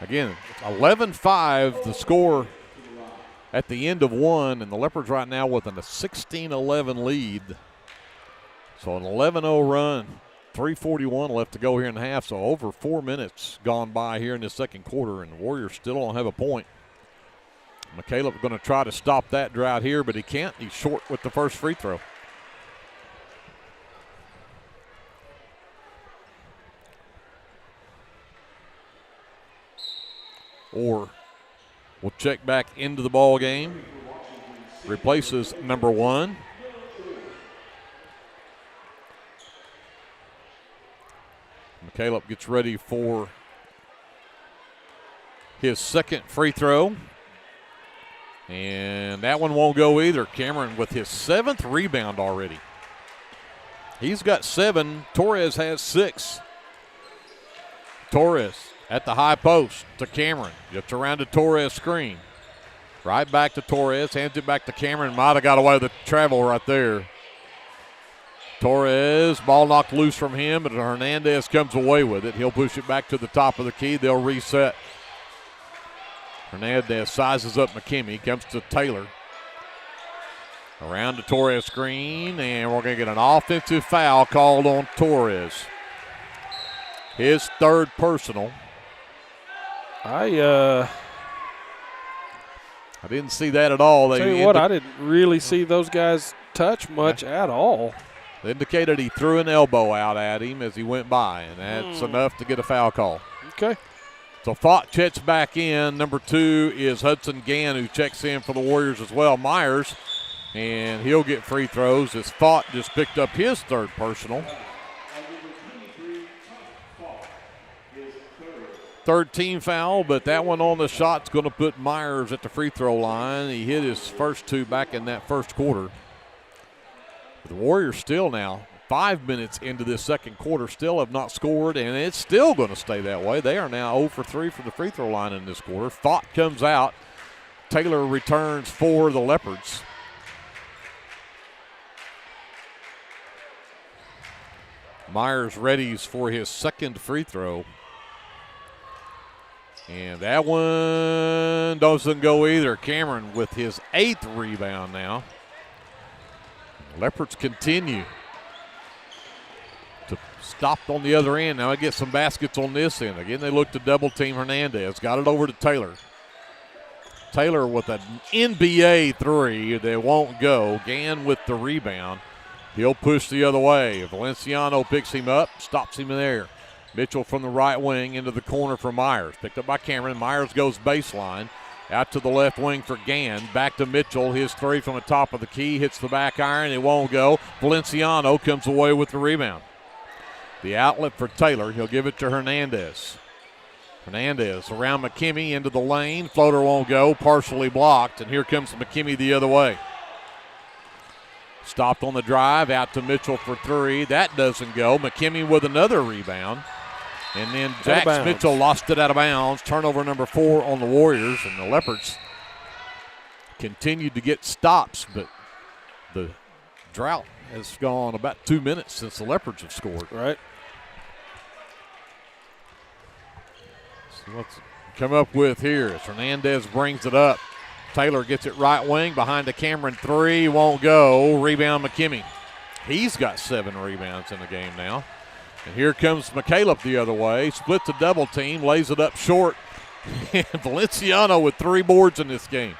Again, 11-5 the score at the end of 1, and the Leopards right now with a 16-11 lead. So an 11-0 run, 3:41 left to go here in the half, so over 4 minutes gone by here in the second quarter, and the Warriors still don't have a point. McCaleb going to try to stop that drought here, but he can't. He's short with the first free throw. Or will check back into the ball game. Replaces number 1. McCaleb gets ready for his second free throw. And that one won't go either. Cameron with his 7th rebound already. He's got 7. Torres has 6. Torres at the high post to Cameron. Gets around to Torres screen. Right back to Torres. Hands it back to Cameron. Might have got away with the travel right there. Torres, ball knocked loose from him, but Hernandez comes away with it. He'll push it back to the top of the key. They'll reset. Hernandez sizes up McKinney. Comes to Taylor. Around the Torres screen, and we're going to get an offensive foul called on Torres. His third personal. I didn't see that at all. Tell you what, I didn't really see those guys touch much at all. They indicated he threw an elbow out at him as he went by, and that's enough to get a foul call. Okay. So Fott checks back in. Number 2 is Hudson Gann, who checks in for the Warriors as well. Myers, and he'll get free throws as Fott just picked up his third personal. Third team foul, but that one on the shot's going to put Myers at the free throw line. He hit his first 2 back in that first quarter. The Warriors still now 5 minutes into this second quarter, still have not scored, and it's still going to stay that way. They are now 0 for 3 from the free throw line in this quarter. Fott comes out. Taylor returns for the Leopards. Myers readies for his second free throw. And that one doesn't go either. Cameron with his 8th rebound now. Leopards continue to stop on the other end. Now I get some baskets on this end. Again, they look to double team Hernandez. Got it over to Taylor. Taylor with an NBA 3 that won't go. Gann with the rebound. He'll push the other way. Valenciano picks him up, stops him in there. Mitchell from the right wing into the corner for Myers. Picked up by Cameron. Myers goes baseline. Out to the left wing for Gann. Back to Mitchell. His 3 from the top of the key. Hits the back iron. It won't go. Valenciano comes away with the rebound. The outlet for Taylor. He'll give it to Hernandez. Hernandez around McKimmey into the lane. Floater won't go. Partially blocked. And here comes McKimmey the other way. Stopped on the drive. Out to Mitchell for 3. That doesn't go. McKimmey with another rebound. And then Jax Mitchell lost it out of bounds. Turnover number 4 on the Warriors. And the Leopards continued to get stops, but the drought has gone about 2 minutes since the Leopards have scored. Right. So what's come up with here as Hernandez brings it up. Taylor gets it right wing behind the Cameron 3. Won't go. Rebound McKimmey. He's got 7 rebounds in the game now. And here comes McCaleb the other way. Splits a double team. Lays it up short. Valenciano with 3 boards in this game.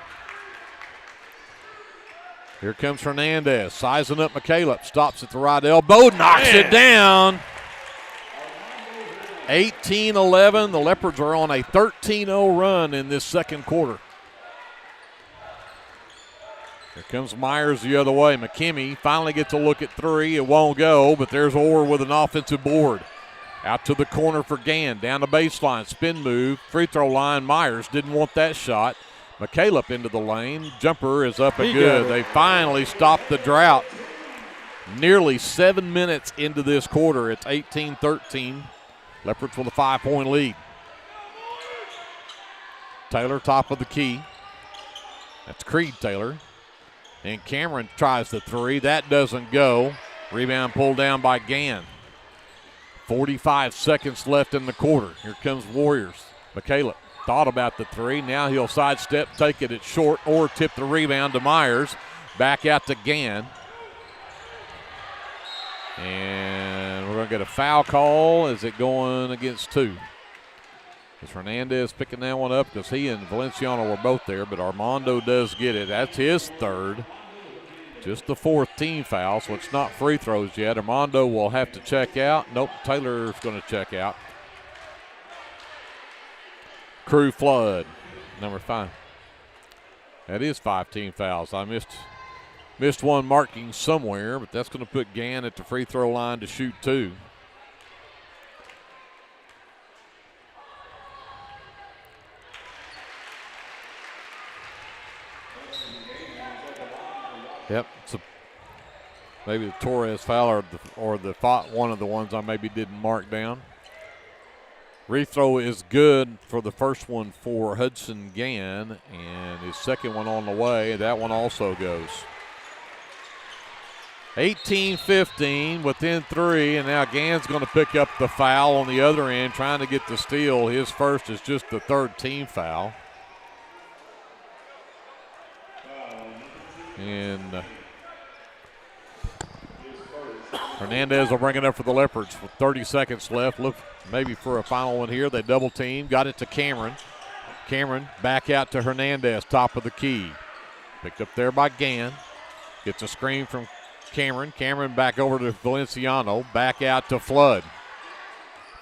Here comes Hernandez. Sizing up McCaleb. Stops at the right elbow. Knocks it down. 18-11. The Leopards are on a 13-0 run in this second quarter. Here comes Myers the other way. McKimmey finally gets a look at 3. It won't go, but there's Orr with an offensive board. Out to the corner for Gann. Down the baseline. Spin move. Free throw line. Myers didn't want that shot. McCaleb into the lane. Jumper is up and good. They finally stopped the drought. Nearly 7 minutes into this quarter. It's 18-13. Leopards with a 5-point lead. Taylor top of the key. That's Creed Taylor. And Cameron tries the 3. That doesn't go. Rebound pulled down by Gann. 45 seconds left in the quarter. Here comes Warriors. McCaleb thought about the 3. Now he'll sidestep, take it at short, or tip the rebound to Myers. Back out to Gann. And we're going to get a foul call. Is it going against 2? Is Hernandez picking that one up because he and Valenciano were both there, but Armando does get it. That's his 3rd. Just the 4th team foul, so it's not free throws yet. Armando will have to check out. Nope, Taylor's going to check out. Crew Flood, number 5. That is 5 team fouls. I missed one marking somewhere, but that's going to put Gann at the free throw line to shoot 2. Yep, so maybe the Torres foul or the one of the ones I maybe didn't mark down. Rethrow is good for the first one for Hudson Gann, and his second one on the way. That one also goes. 18-15 within 3, and now Gann's going to pick up the foul on the other end, trying to get the steal. His first is just the 3rd team foul. And Hernandez will bring it up for the Leopards with 30 seconds left. Look maybe for a final one here. They double team. Got it to Cameron. Cameron back out to Hernandez, top of the key. Picked up there by Gann. Gets a screen from Cameron. Cameron back over to Valenciano. Back out to Flood.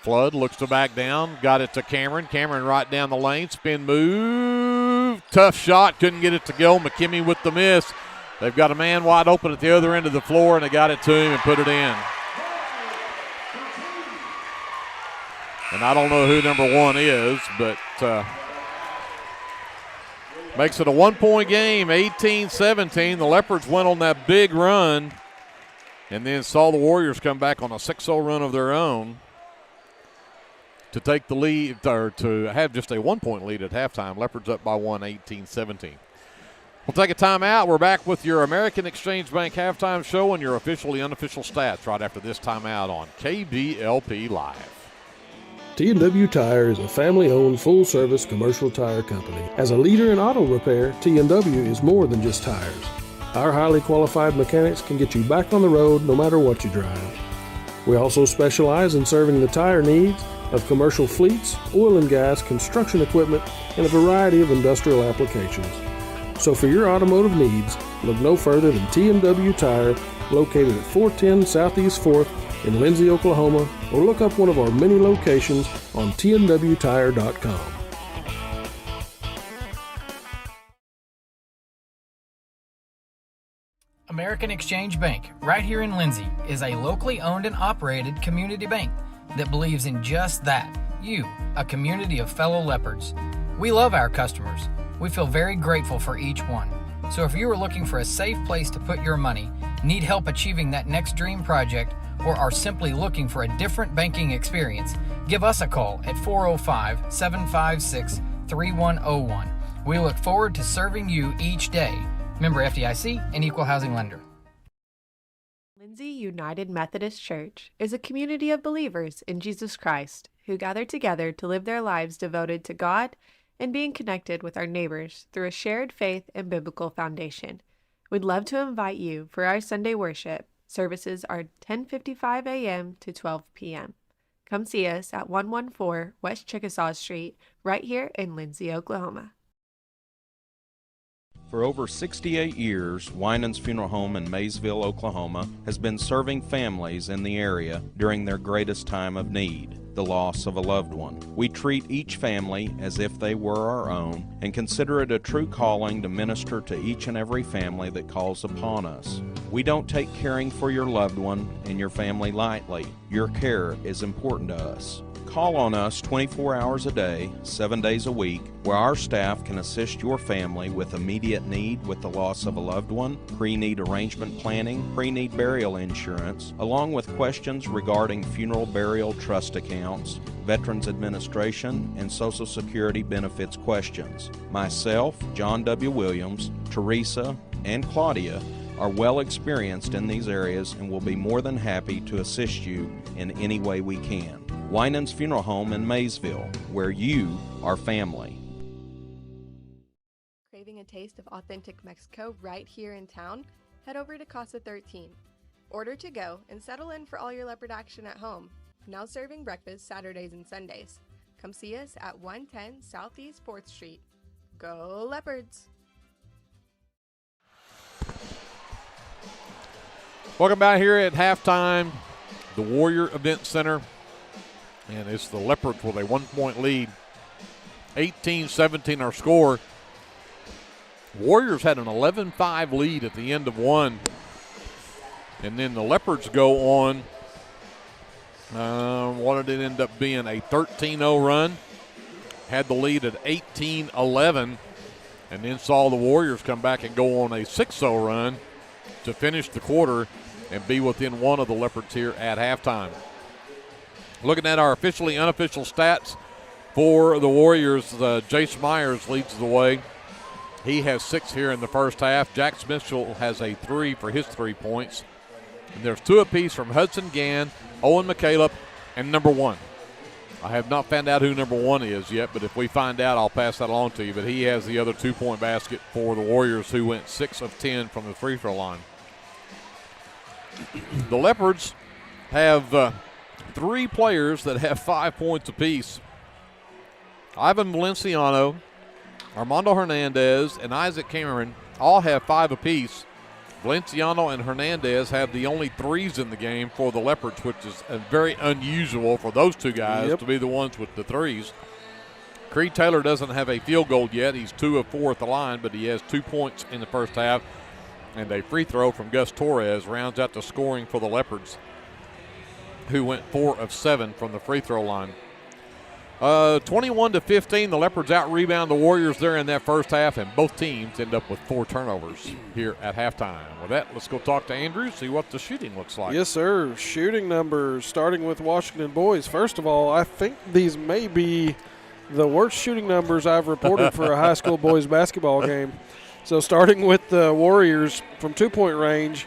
Flood looks to back down. Got it to Cameron. Cameron right down the lane. Spin move. Tough shot. Couldn't get it to go. McKimmey with the miss. They've got a man wide open at the other end of the floor, and they got it to him and put it in. And I don't know who number 1 is, but makes it a 1-point game, 18-17. The Leopards went on that big run and then saw the Warriors come back on a 6-0 run of their own to take the lead, or to have just a 1-point lead at halftime. Leopards up by 1, 18-17. We'll take a timeout. We're back with your American Exchange Bank halftime show and your officially unofficial stats right after this timeout on KBLP Live. T&W Tire is a family-owned, full-service commercial tire company. As a leader in auto repair, T&W is more than just tires. Our highly qualified mechanics can get you back on the road no matter what you drive. We also specialize in serving the tire needs of commercial fleets, oil and gas, construction equipment, and a variety of industrial applications. So for your automotive needs, look no further than T&W Tire, located at 410 Southeast 4th in Lindsay, Oklahoma, or look up one of our many locations on tnwtire.com. American Exchange Bank, right here in Lindsay, is a locally owned and operated community bank that believes in just that, you, a community of fellow leopards. We love our customers. We feel very grateful for each one. So if you are looking for a safe place to put your money, need help achieving that next dream project, or are simply looking for a different banking experience, give us a call at 405-756-3101. We look forward to serving you each day. Member FDIC and Equal Housing Lender. Lindsay United Methodist Church is a community of believers in Jesus Christ who gather together to live their lives devoted to God and being connected with our neighbors through a shared faith and biblical foundation. We'd love to invite you for our Sunday worship. Services are 10:55 a.m. to 12 p.m. Come see us at 114 West Chickasaw Street, right here in Lindsay, Oklahoma. For over 68 years, Winans Funeral Home in Maysville, Oklahoma, has been serving families in the area during their greatest time of need, the loss of a loved one. We treat each family as if they were our own and consider it a true calling to minister to each and every family that calls upon us. We don't take caring for your loved one and your family lightly. Your care is important to us. Call on us 24 hours a day, 7 days a week, where our staff can assist your family with immediate need with the loss of a loved one, pre-need arrangement planning, pre-need burial insurance, along with questions regarding funeral burial trust accounts, Veterans Administration, and Social Security benefits questions. Myself, John W. Williams, Teresa, and Claudia are well experienced in these areas and will be more than happy to assist you in any way we can. Winans Funeral Home in Maysville, where you are family. Craving a taste of authentic Mexico right here in town? Head over to Casa 13. Order to go and settle in for all your leopard action at home. Now serving breakfast Saturdays and Sundays. Come see us at 110 Southeast 4th Street. Go Leopards! Welcome back here at halftime, the Warrior Event Center. And it's the Leopards with a 1-point lead. 18-17 our score. Warriors had an 11-5 lead at the end of one. And then the Leopards go on, what did it end up being, a 13-0 run. Had the lead at 18-11. And then saw the Warriors come back and go on a 6-0 run to finish the quarter and be within one of the Leopards here at halftime. Looking at our officially unofficial stats for the Warriors, Jace Myers leads the way. He has 6 here in the first half. Jack Mitchell has a 3 for his 3 points. And there's 2 apiece from Hudson Gann, Owen McCaleb, and number 1. I have not found out who number 1 is yet, but if we find out, I'll pass that along to you. But he has the other 2-point basket for the Warriors, who went 6 of 10 from the free throw line. The Leopards have 3 players that have 5 points apiece. Ivan Valenciano, Armando Hernandez, and Isaac Cameron all have 5 apiece. Valenciano and Hernandez have the only 3s in the game for the Leopards, which is very unusual for those 2 guys to be the ones with the 3s. Creed Taylor doesn't have a field goal yet. He's 2 of 4 at the line, but he has 2 points in the first half. And a free throw from Gus Torres rounds out the scoring for the Leopards, who went 4 of 7 from the free throw line. 21-15, the Leopards out-rebound the Warriors there in that first half, and both teams end up with 4 turnovers here at halftime. With that, let's go talk to Andrew, see what the shooting looks like. Yes, sir. Shooting numbers, starting with Washington boys. First of all, I think these may be the worst shooting numbers I've reported for a high school boys basketball game. So starting with the Warriors from 2-point range,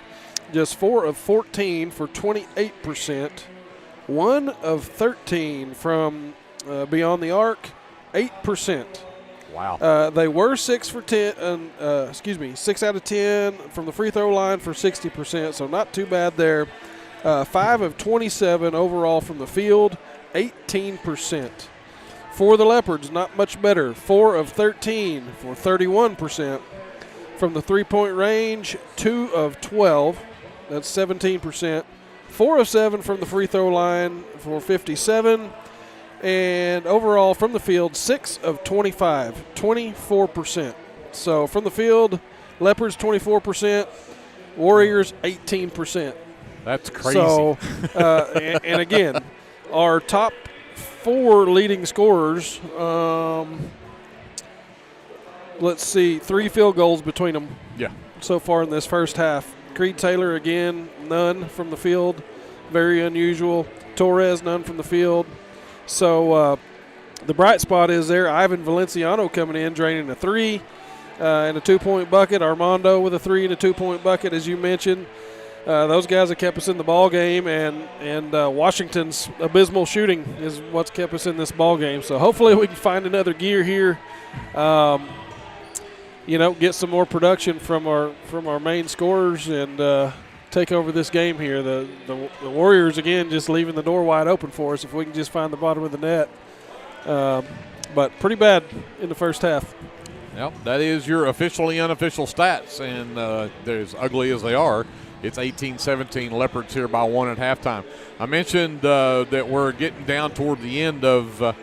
just 4 of 14 for 28%. 1 of 13 from beyond the arc, 8%. Wow. They were 6 out of 10 from the free throw line for 60%, so not too bad there. 5 of 27 overall from the field, 18%. For the Leopards, not much better. 4 of 13 for 31%. From the 3-point range, 2 of 12, that's 17%. 4 of 7 from the free throw line for 57%. And overall from the field, 6 of 25, 24%. So from the field, Leopards 24%, Warriors 18%. That's crazy. So, and again, our top 4 leading scorers, let's see, 3 field goals between them. Yeah. So far in this first half. Creed Taylor, again, none from the field. Very unusual. Torres, none from the field. So the bright spot is there. Ivan Valenciano coming in, draining a 3 and a 2-point bucket. Armando with a 3 and a 2-point bucket, as you mentioned. Those guys have kept us in the ball game, and Washington's abysmal shooting is what's kept us in this ball game. So hopefully we can find another gear here. Get some more production from our main scorers and take over this game here. The Warriors, again, just leaving the door wide open for us if we can just find the bottom of the net. But pretty bad in the first half. Yep, that is your officially unofficial stats, and they're as ugly as they are. It's 18-17 Leopards here by 1 at halftime. I mentioned that we're getting down toward the end of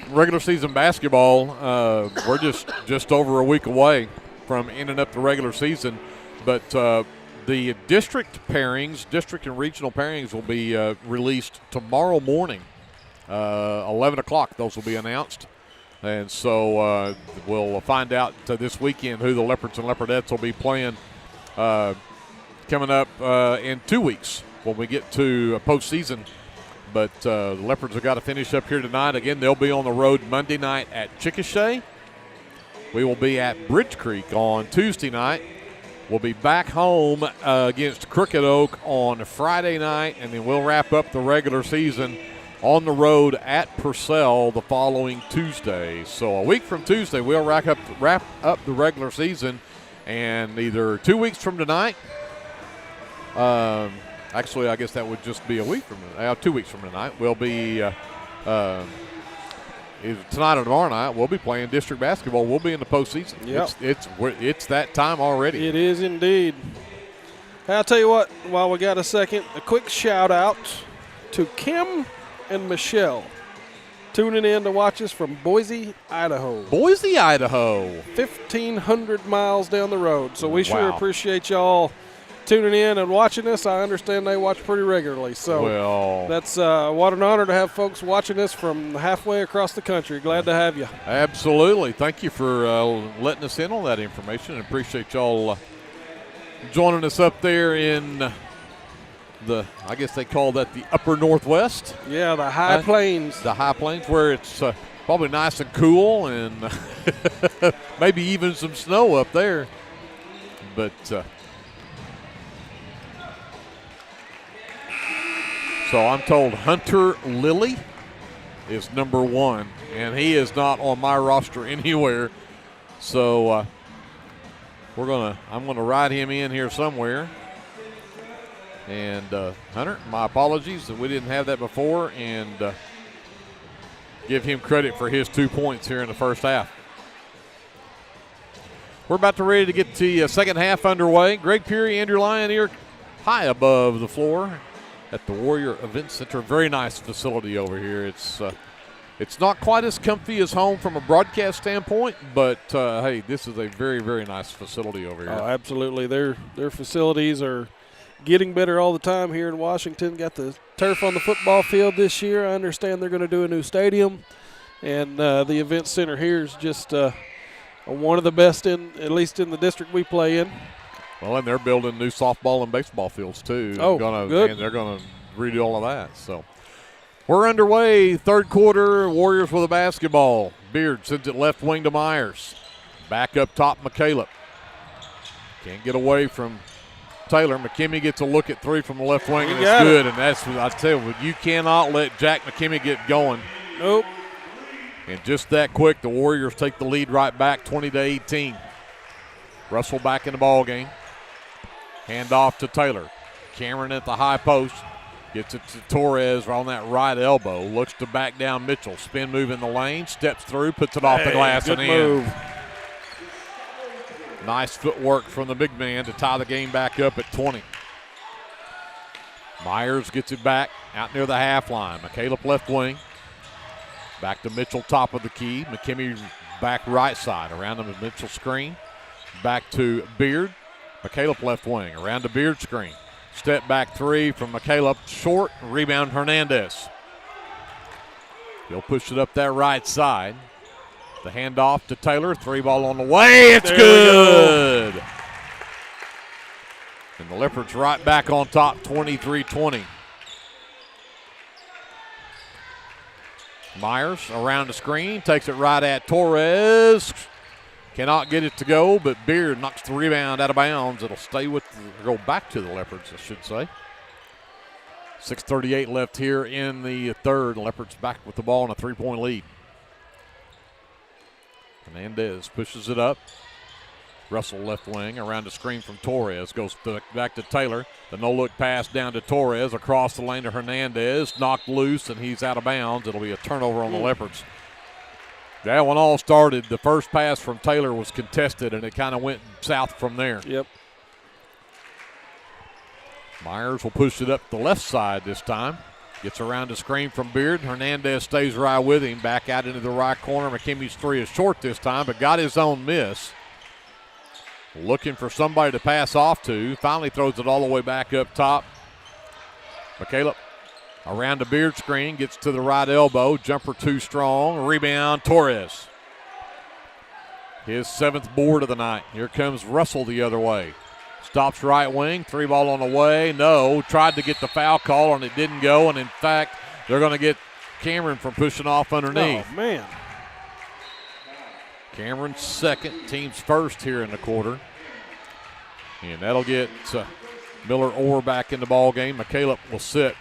regular season basketball. We're just over a week away from ending up the regular season, but the district and regional pairings will be released tomorrow morning, 11 o'clock. Those will be announced. And so we'll find out this weekend who the Leopards and Leopardettes will be playing coming up in 2 weeks when we get to postseason. But the Leopards have got to finish up here tonight. Again, they'll be on the road Monday night at Chickasha. We will be at Bridge Creek on Tuesday night. We'll be back home against Crooked Oak on Friday night, and then we'll wrap up the regular season on the road at Purcell the following Tuesday. So a week from Tuesday, we'll wrap up the regular season, and either 2 weeks from tonight, actually I guess that would just be a week from 2 weeks from tonight, we'll be either tonight or tomorrow night, we'll be playing district basketball. We'll be in the postseason. Yep. It's that time already. It is indeed. I'll tell you what, while we got a second, a quick shout out to Kim and Michelle tuning in to watch us from Boise, Idaho. Boise, Idaho. 1,500 miles down the road. So we sure appreciate y'all tuning in and watching us. I understand they watch pretty regularly. So that's what an honor to have folks watching us from halfway across the country. Glad to have you. Absolutely. Thank you for letting us in on that information, and appreciate y'all joining us up there in I guess they call that the upper Northwest. Yeah, the high plains. The high plains, where it's probably nice and cool, and maybe even some snow up there. But so I'm told Hunter Lilly is number 1, and he is not on my roster anywhere. So I'm gonna ride him in here somewhere. And Hunter, my apologies that we didn't have that before, and give him credit for his 2 points here in the first half. We're about to ready to get the second half underway. Greg Peary, Andrew Lyon here high above the floor at the Warrior Event Center. Very nice facility over here. It's not quite as comfy as home from a broadcast standpoint, but hey, this is a very, very nice facility over here. Oh, absolutely. Their facilities are getting better all the time here in Washington. Got the turf on the football field this year. I understand they're going to do a new stadium, and the event center here is just one of the best at least in the district we play in. Well, and they're building new softball and baseball fields too. Oh, good. And they're going to redo all of that. So we're underway. Third quarter. Warriors with a basketball. Beard sends it left wing to Myers. Back up top, McCaleb. Can't get away from Taylor. McKimmey gets a look at three from the left wing, and it's good. And that's, I tell you, you cannot let Jack McKimmey get going. Nope. And just that quick, the Warriors take the lead right back, 20-18. Russell back in the ball game. Hand off to Taylor. Cameron at the high post. Gets it to Torres on that right elbow. Looks to back down Mitchell. Spin move in the lane. Steps through. Puts it off the glass and in. Nice footwork from the big man to tie the game back up at 20. Myers gets it back out near the half line. McCaleb left wing. Back to Mitchell, top of the key. McKimmey back right side. Around him is Mitchell screen. Back to Beard. McCaleb left wing. Around to Beard screen. Step back three from McCaleb. Short. Rebound Hernandez. He'll push it up that right side. The handoff to Taylor. Three ball on the way. It's good. And the Leopards right back on top, 23-20. Myers around the screen, takes it right at Torres. Cannot get it to go, but Beard knocks the rebound out of bounds. It'll stay go back to the Leopards, I should say. 6:38 left here in the third. Leopards back with the ball in a 3-point lead. Hernandez pushes it up. Russell left wing around the screen from Torres. Goes back to Taylor. The no-look pass down to Torres. Across the lane to Hernandez. Knocked loose, and he's out of bounds. It'll be a turnover on the Leopards. That one all started. The first pass from Taylor was contested, and it kind of went south from there. Yep. Myers will push it up the left side this time. Gets around the screen from Beard. Hernandez stays right with him. Back out into the right corner. McKimmy's three is short this time, but got his own miss. Looking for somebody to pass off to. Finally throws it all the way back up top. McCaleb around the Beard screen. Gets to the right elbow. Jumper too strong. Rebound, Torres. His seventh board of the night. Here comes Russell the other way. Stops right wing. Three ball on the way. No. Tried to get the foul call, and it didn't go. And, in fact, they're going to get Cameron from pushing off underneath. Oh, man. Cameron's second, team's first here in the quarter. And that'll get Miller Orr back in the ball game. McCaleb will sit.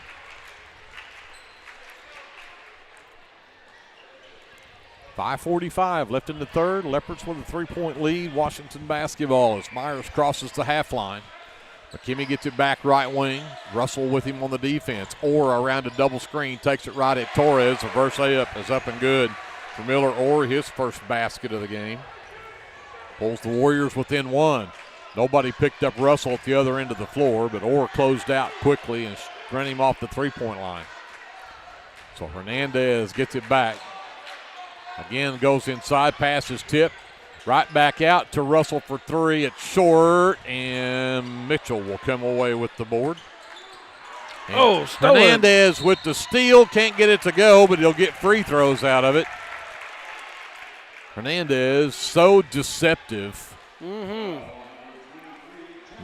.545 left in the third. Leopards with a 3-point lead. Washington basketball as Myers crosses the half line. McKimmey gets it back right wing. Russell with him on the defense. Orr around a double screen. Takes it right at Torres. Reverse layup is up and good for Miller Orr, his first basket of the game. Pulls the Warriors within one. Nobody picked up Russell at the other end of the floor, but Orr closed out quickly and ran him off the three-point line. So Hernandez gets it back. Again, goes inside, passes tip. Right back out to Russell for three. It's short, and Mitchell will come away with the board. And Hernandez with the steal. Can't get it to go, but he'll get free throws out of it. Hernandez, so deceptive.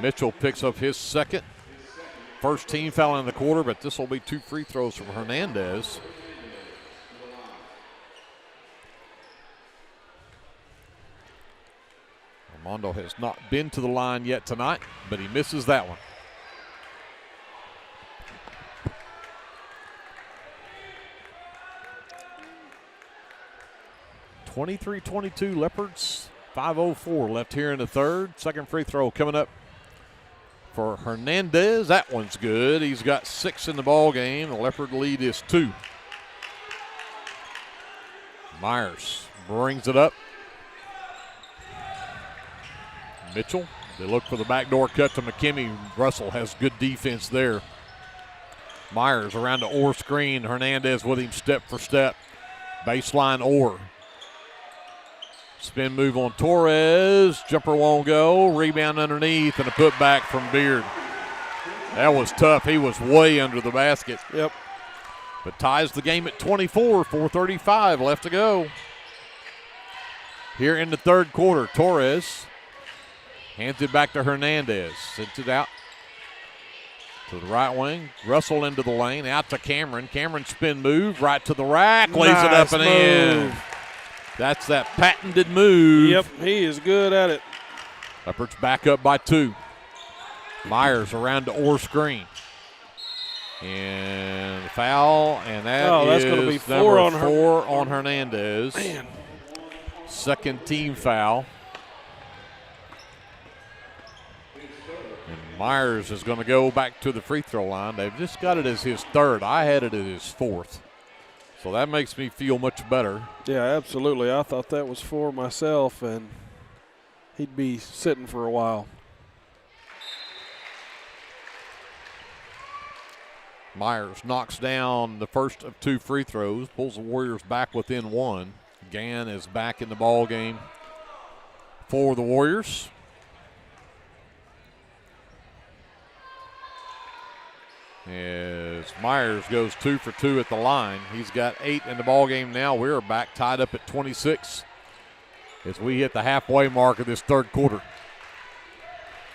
Mitchell picks up his second. First team foul in the quarter, but this will be 2 free throws from Hernandez. Armando has not been to the line yet tonight, but he misses that one. .23-22 Leopards. 5:04 left here in the third. Second free throw coming up for Hernandez. That one's good. He's got 6 in the ball game. The Leopard lead is 2. Myers brings it up. Mitchell, they look for the backdoor cut to McKimmey. Russell has good defense there. Myers around the Orr screen. Hernandez with him step for step. Baseline Orr. Spin move on Torres. Jumper won't go. Rebound underneath and a putback from Beard. That was tough. He was way under the basket. Yep. But ties the game at 24. 4:35 left to go. Here in the third quarter, Torres hands it back to Hernandez. Sends it out to the right wing. Russell into the lane. Out to Cameron. Cameron spin move. Right to the rack. Lays it up and in. That's that patented move. Yep, he is good at it. Leopards back up by 2. Myers around the Orr screen. And foul, and that's going to be 4 on Hernandez. Man. Second team foul. And Myers is going to go back to the free throw line. They've just got it as his 3rd. I had it as his 4th. So that makes me feel much better. Yeah, absolutely. I thought that was 4 myself, and he'd be sitting for a while. Myers knocks down the first of 2 free throws, pulls the Warriors back within 1. Gann is back in the ball game for the Warriors. As Myers goes 2 for 2 at the line. He's got 8 in the ball game now. We're back tied up at 26 as we hit the halfway mark of this third quarter.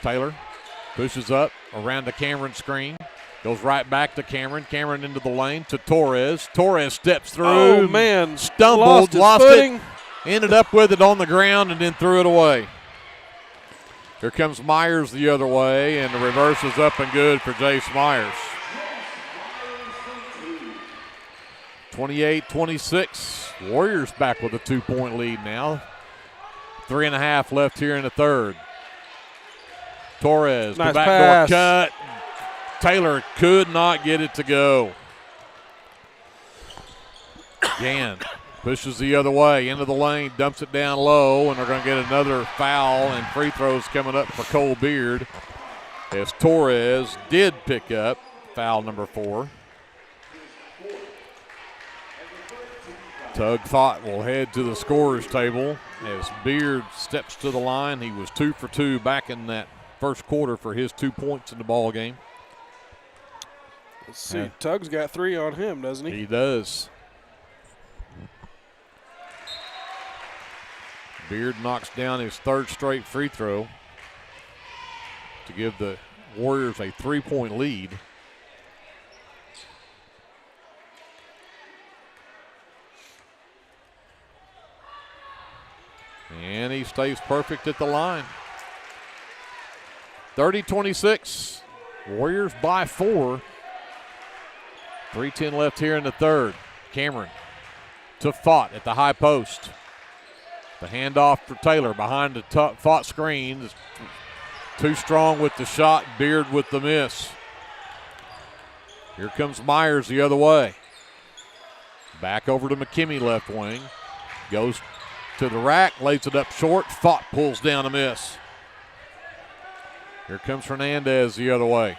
Taylor pushes up around the Cameron screen. Goes right back to Cameron. Cameron into the lane to Torres. Torres steps through. Oh, man. Stumbled, lost it. Ended up with it on the ground and then threw it away. Here comes Myers the other way, and the reverse is up and good for Jace Myers. 28-26. Warriors back with a 2-point lead now. 3.5 left here in the third. Torres, nice the backdoor pass. cut. Taylor could not get it to go. Gann pushes the other way into the lane, dumps it down low, and they're going to get another foul and free throws coming up for Cole Beard as Torres did pick up foul number 4. Tug Thought will head to the scorer's table as Beard steps to the line. He was 2 for 2 back in that first quarter for his 2 points in the ball game. Let's see. Tug's got 3 on him, doesn't he? He does. Beard knocks down his 3rd straight free throw to give the Warriors a 3-point lead. And he stays perfect at the line. 30-26. Warriors by 4. 3:10 left here in the third. Cameron to Fott at the high post. The handoff for Taylor behind the Fott screen. Too strong with the shot. Beard with the miss. Here comes Myers the other way. Back over to McKimmey left wing. Goes to the rack, lays it up short. Fott pulls down a miss. Here comes Hernandez the other way.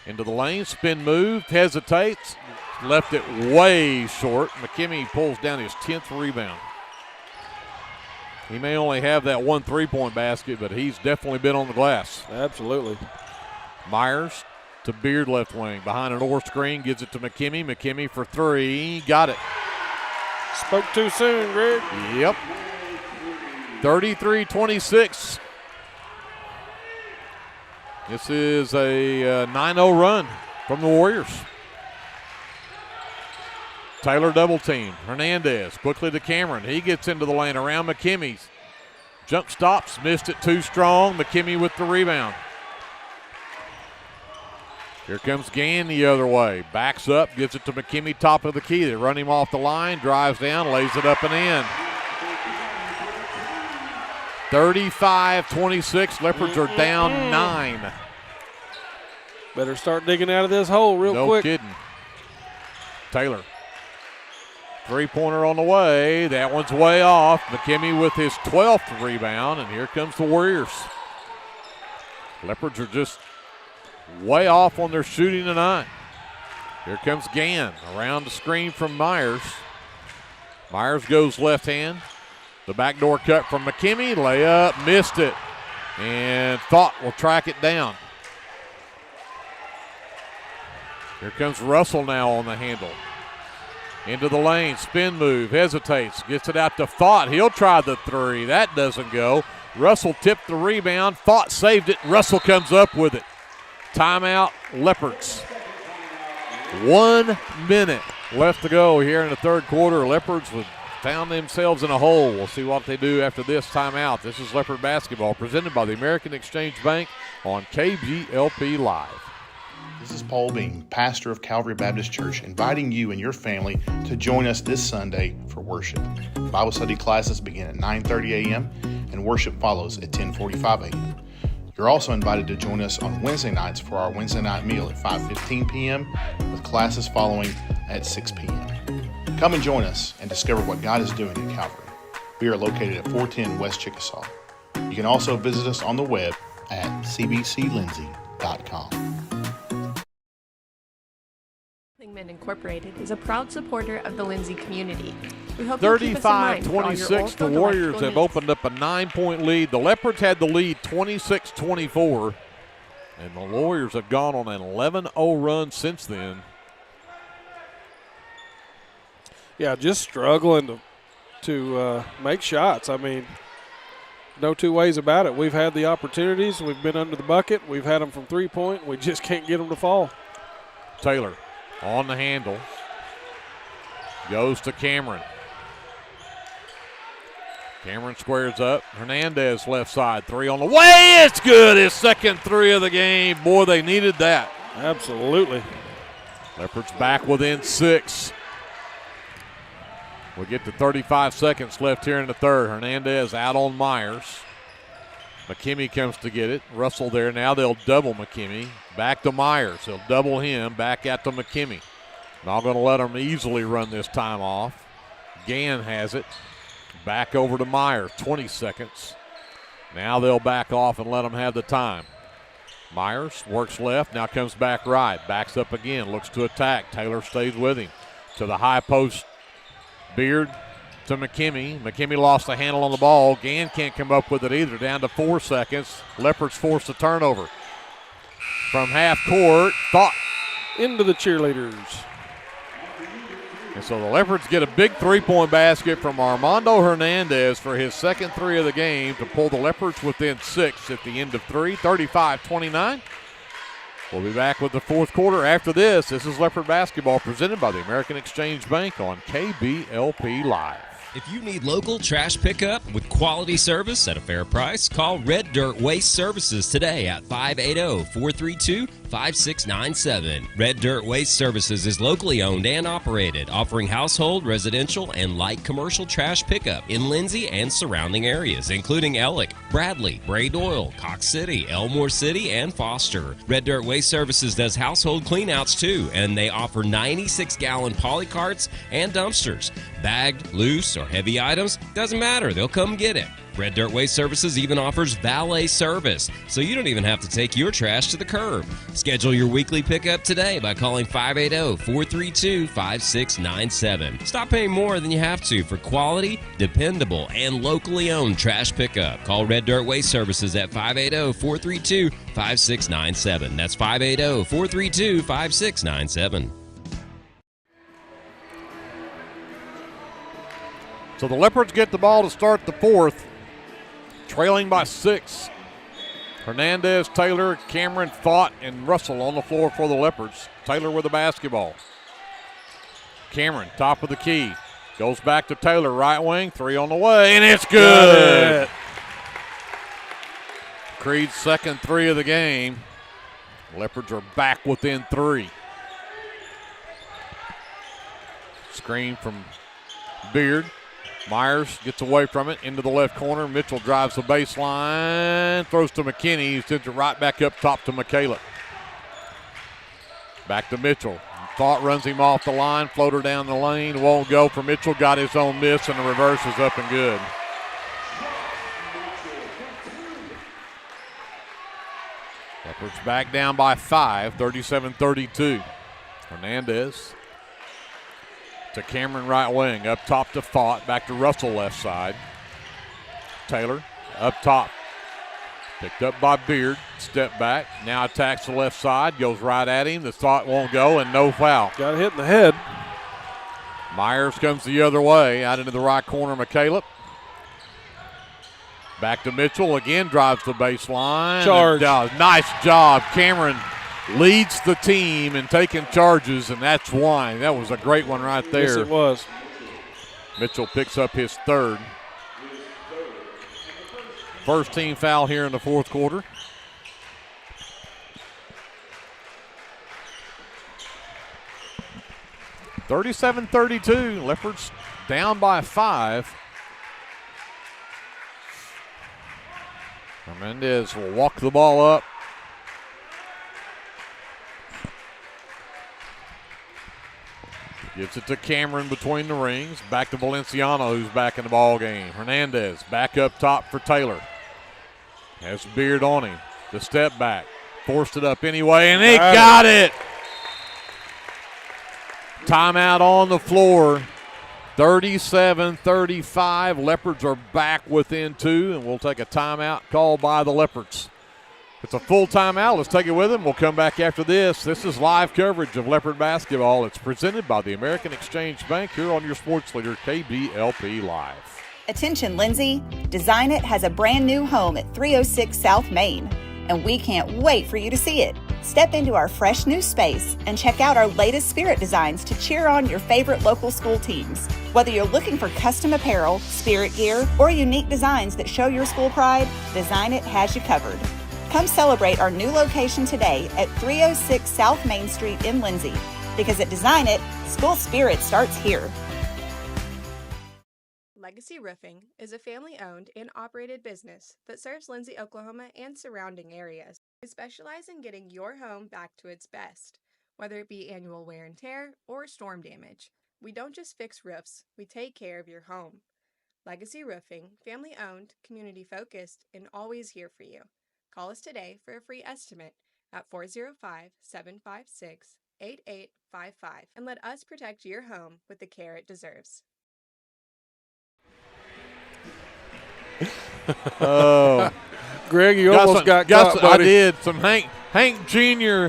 Into the lane, spin move, hesitates, left it way short. McKimmey pulls down his 10th rebound. He may only have that 1 3-point basket, but he's definitely been on the glass. Absolutely. Myers to Beard left wing. Behind an Orr screen, gives it to McKimmey. McKimmey for 3, got it. Spoke too soon, Greg. Yep. 33-26. This is a 9-0 run from the Warriors. Taylor double team. Hernandez quickly to Cameron. He gets into the lane around McKimmy's. Jump stops, missed it too strong. McKimmey with the rebound. Here comes Gann the other way. Backs up, gives it to McKimmey, top of the key. They run him off the line, drives down, lays it up and in. 35-26. Leopards are down 9. Better start digging out of this hole real quick. No kidding. Taylor. Three-pointer on the way. That one's way off. McKimmey with his 12th rebound, and here comes the Warriors. Leopards are just way off on their shooting tonight. Here comes Gann around the screen from Myers. Myers goes left hand. The backdoor cut from McKimmey. Layup, missed it. And Thought will track it down. Here comes Russell now on the handle. Into the lane, spin move, hesitates, gets it out to Thought. He'll try the three. That doesn't go. Russell tipped the rebound. Thought saved it. Russell comes up with it. Timeout, Leopards. 1 minute left to go here in the third quarter. Leopards found themselves in a hole. We'll see what they do after this timeout. This is Leopard basketball presented by the American Exchange Bank on KBLP Live. This is Paul Bean, pastor of Calvary Baptist Church, inviting you and your family to join us this Sunday for worship. Bible study classes begin at 9:30 a.m. and worship follows at 10:45 a.m. You're also invited to join us on Wednesday nights for our Wednesday night meal at 5:15 p.m. with classes following at 6 p.m. Come and join us and discover what God is doing at Calvary. We are located at 410 West Chickasaw. You can also visit us on the web at cbclindsay.com. Incorporated is a proud supporter of the Lindsay community. We hope you keep us in mind for all your 35-26, the Warriors have opened up a 9-point lead. The Leopards had the lead 26-24, and the Warriors have gone on an 11-0 run since then. Yeah, just struggling to make shots. I mean, no two ways about it. We've had the opportunities. We've been under the bucket. We've had them from three-point. We just can't get them to fall. Taylor on the handle. Goes to Cameron. Cameron squares up. Hernandez left side. Three on the way. It's good. His second three of the game. Boy, they needed that. Absolutely. Leopards back within 6. We get to 35 seconds left here in the third. Hernandez out on Myers. McKimmey comes to get it. Russell there. Now they'll double McKimmey. Back to Myers. They'll double him. Back out to McKimmey. Not going to let them easily run this time off. Gann has it. Back over to Myers. 20 seconds. Now they'll back off and let them have the time. Myers works left. Now comes back right. Backs up again. Looks to attack. Taylor stays with him. To the high post. Beard to McKimmey. McKimmey lost the handle on the ball. Gann can't come up with it either. Down to 4 seconds. Leopards force a turnover. From half court, Thought into the cheerleaders. And so the Leopards get a big three-point basket from Armando Hernandez for his second three of the game to pull the Leopards within 6 at the end of 3, 35-29. We'll be back with the fourth quarter after this. This is Leopard basketball presented by the American Exchange Bank on KBLP Live. If you need local trash pickup with quality service at a fair price, call Red Dirt Waste Services today at 580-432-5697. Red Dirt Waste Services is locally owned and operated, offering household, residential, and light commercial trash pickup in Lindsay and surrounding areas, including Ellick, Bradley, Bray Doyle, Cox City, Elmore City, and Foster. Red Dirt Waste Services does household cleanouts too, and they offer 96-gallon poly carts and dumpsters. Bagged, loose, or heavy items, doesn't matter, they'll come get it. Red Dirt Waste Services even offers valet service, so you don't even have to take your trash to the curb. Schedule your weekly pickup today by calling 580-432-5697. Stop paying more than you have to for quality, dependable, and locally owned trash pickup. Call Red Dirt Waste Services at 580-432-5697. That's 580-432-5697. So the Leopards get the ball to start the fourth, trailing by 6. Hernandez, Taylor, Cameron, Thought, and Russell on the floor for the Leopards. Taylor with the basketball. Cameron, top of the key. Goes back to Taylor, right wing, three on the way, and it's good. Creed's second three of the game. Leopards are back within 3. Screen from Beard. Myers gets away from it into the left corner. Mitchell drives the baseline, throws to McKinney. He sends it right back up top to McCaleb. Back to Mitchell. Thought runs him off the line. Floater down the lane. Won't go for Mitchell. Got his own miss, and the reverse is up and good. Leopards back down by 5, 37-32. Hernandez to Cameron right wing. Up top to Fott. Back to Russell left side. Taylor up top. Picked up by Beard. Step back. Now attacks the left side. Goes right at him. The thought won't go, and no foul. Got hit in the head. Myers comes the other way. Out into the right corner, McCaleb. Back to Mitchell. Again drives the baseline. Charge. Nice job. Cameron leads the team in taking charges, and that's why. That was a great one right there. Yes, it was. Mitchell picks up his third. First team foul here in the fourth quarter. (37-32). Leopards down by 5. Hernandez will walk the ball up. Gives it to Cameron between the rings. Back to Valenciano, who's back in the ball game. Hernandez back up top for Taylor. Has Beard on him. The step back. Forced it up anyway, and he got it. Timeout on the floor. 37-35. Leopards are back within 2, and we'll take a timeout called by the Leopards. It's a full timeout. Let's take it with them. We'll come back after this. This is live coverage of Leopard basketball. It's presented by the American Exchange Bank here on your sports leader, KBLP Live. Attention, Lindsay. Design It has a brand new home at 306 South Main, and we can't wait for you to see it. Step into our fresh new space and check out our latest spirit designs to cheer on your favorite local school teams. Whether you're looking for custom apparel, spirit gear, or unique designs that show your school pride, Design It has you covered. Come celebrate our new location today at 306 South Main Street in Lindsay, because at Design It, school spirit starts here. Legacy Roofing is a family-owned and operated business that serves Lindsay, Oklahoma and surrounding areas. We specialize in getting your home back to its best, whether it be annual wear and tear or storm damage. We don't just fix roofs, we take care of your home. Legacy Roofing, family-owned, community-focused, and always here for you. Call us today for a free estimate at 405-756-8855 and let us protect your home with the care it deserves. Oh, Greg, you almost got caught, I buddy. did. Some Hank Jr.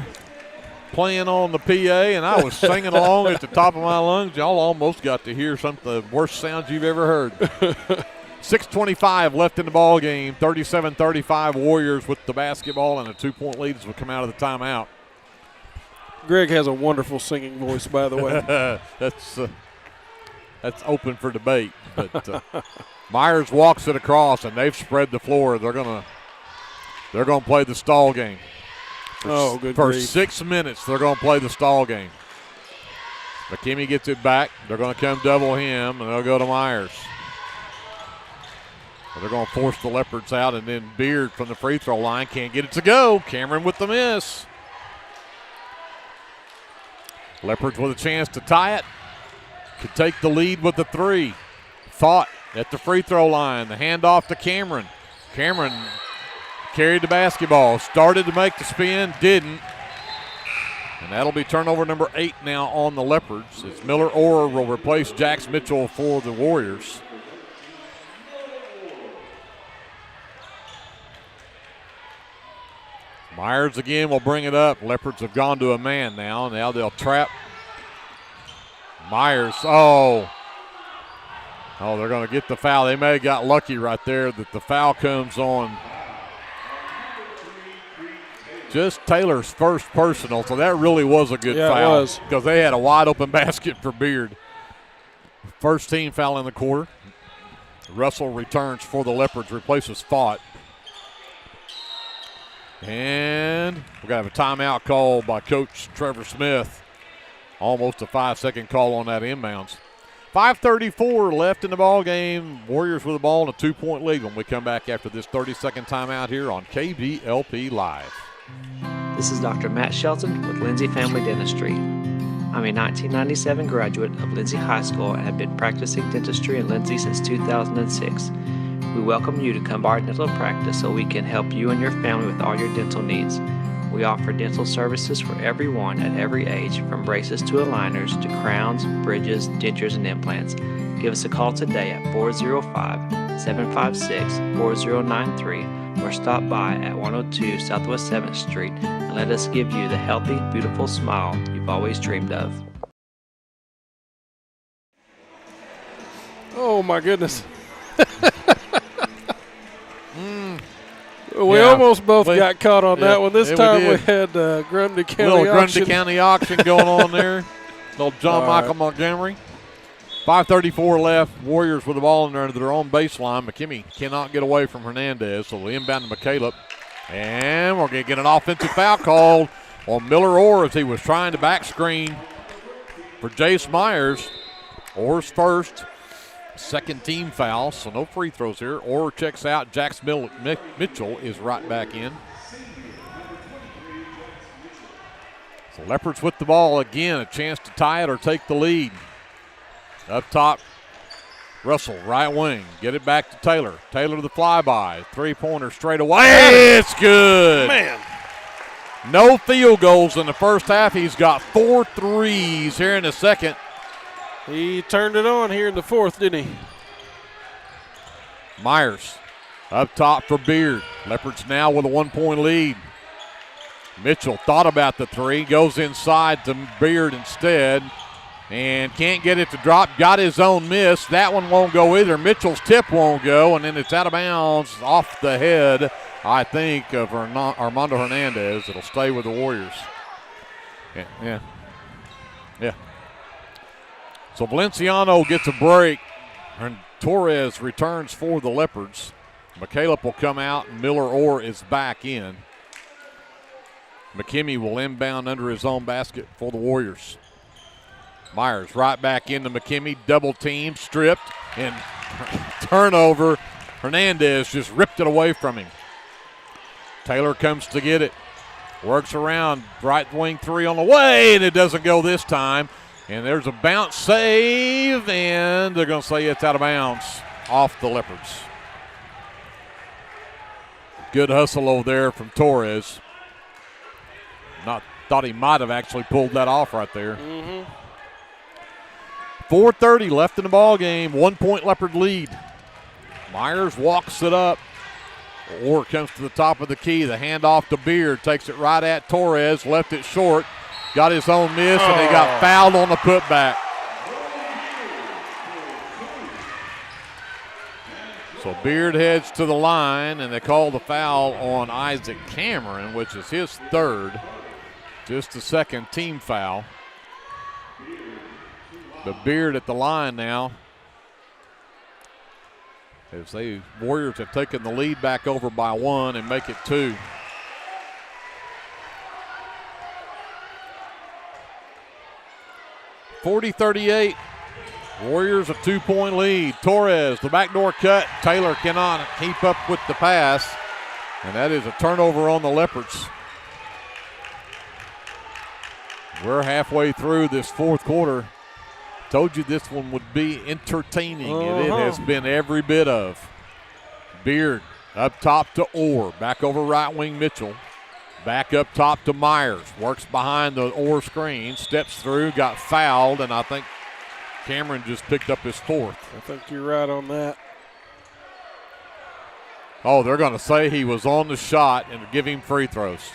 playing on the PA, and I was singing along at the top of my lungs. Y'all almost got to hear some of the worst sounds you've ever heard. 6:25 left in the ball game. 37-35 Warriors with the basketball and a 2-point lead as we come out of the timeout. Greg has a wonderful singing voice, by the way. That's open for debate. But Myers walks it across, and they've spread the floor. They're gonna play the stall game. Good For grief. 6 minutes, they're gonna play the stall game. McKinney gets it back. They're gonna come double him, and they'll go to Myers. They're going to force the Leopards out, and then Beard from the free throw line can't get it to go. Cameron with the miss. Leopards with a chance to tie it. Could take the lead with the 3. Thought at the free throw line. The handoff to Cameron. Cameron carried the basketball. Started to make the spin. Didn't. And that'll be turnover number 8 now on the Leopards as Miller Orr will replace Jax Mitchell for the Warriors. Myers again will bring it up. Leopards have gone to a man now. Now they'll trap. Myers, they're going to get the foul. They may have got lucky right there that the foul comes on just Taylor's first personal, so that really was a good foul. It was. Because they had a wide open basket for Beard. First team foul in the quarter. Russell returns for the Leopards, replaces Fott. And we're going to have a timeout call by Coach Trevor Smith. Almost a 5-second call on that inbounds. 5:34 left in the ball game. Warriors with the ball and a 2-point lead when we come back after this 30-second timeout here on KBLP Live. This is Dr. Matt Shelton with Lindsay Family Dentistry. I'm a 1997 graduate of Lindsay High School and have been practicing dentistry in Lindsay since 2006. We welcome you to come by our dental practice so we can help you and your family with all your dental needs. We offer dental services for everyone at every age, from braces to aligners to crowns, bridges, dentures, and implants. Give us a call today at 405-756-4093 or stop by at 102 Southwest 7th Street and let us give you the healthy, beautiful smile you've always dreamed of. Oh, my goodness. We almost both got caught on that one. This time we had Grundy County little auction. Grundy County auction going on there. Little John Michael Montgomery. 5:34 left. Warriors with the ball in their own baseline. McKimmey cannot get away from Hernandez, so we inbound to McCaleb. And we're going to get an offensive foul called on Miller Orr as he was trying to back screen for Jace Myers. Orr's first. Second team foul, so no free throws here. Orr checks out. Jax Mitchell is right back in. So Leopards with the ball again, a chance to tie it or take the lead. Up top, Russell, right wing. Get it back to Taylor. Taylor to the flyby. Three-pointer straight away. It's good. Man. No field goals in the first half. He's got 4 threes here in the second. He turned it on here in the fourth, didn't he? Myers up top for Beard. Leopards now with a 1-point lead. Mitchell thought about the three, goes inside to Beard instead, and can't get it to drop. Got his own miss. That one won't go either. Mitchell's tip won't go, and then it's out of bounds off the head, I think, of Armando Hernandez. It'll stay with the Warriors. Yeah. So Valenciano gets a break, and Torres returns for the Leopards. McCaleb will come out, and Miller Orr is back in. McKimmey will inbound under his own basket for the Warriors. Myers right back into McKimmey, double team, stripped, and turnover. Hernandez just ripped it away from him. Taylor comes to get it, works around, right wing three on the way, and it doesn't go this time. And there's a bounce save, and they're going to say it's out of bounds off the Leopards. Good hustle over there from Torres. Thought he might have actually pulled that off right there. 4:30 left in the ball game. 1-point Leopard lead. Myers walks it up. Orr comes to the top of the key. The handoff to Beard. Takes it right at Torres. Left it short. Got his own miss, and he got fouled on the putback. So Beard heads to the line, and they call the foul on Isaac Cameron, which is his third. Just the second team foul. But Beard at the line now. As the Warriors have taken the lead back over by 1 and make it 2. (40-38). Warriors a 2-point lead. Torres, the backdoor cut. Taylor cannot keep up with the pass. And that is a turnover on the Leopards. We're halfway through this fourth quarter. Told you this one would be entertaining, and it has been every bit of. Beard up top to Orr. Back over right wing Mitchell. Back up top to Myers. Works behind the Orr screen. Steps through. Got fouled. And I think Cameron just picked up his fourth. I think you're right on that. Oh, they're going to say he was on the shot and give him free throws.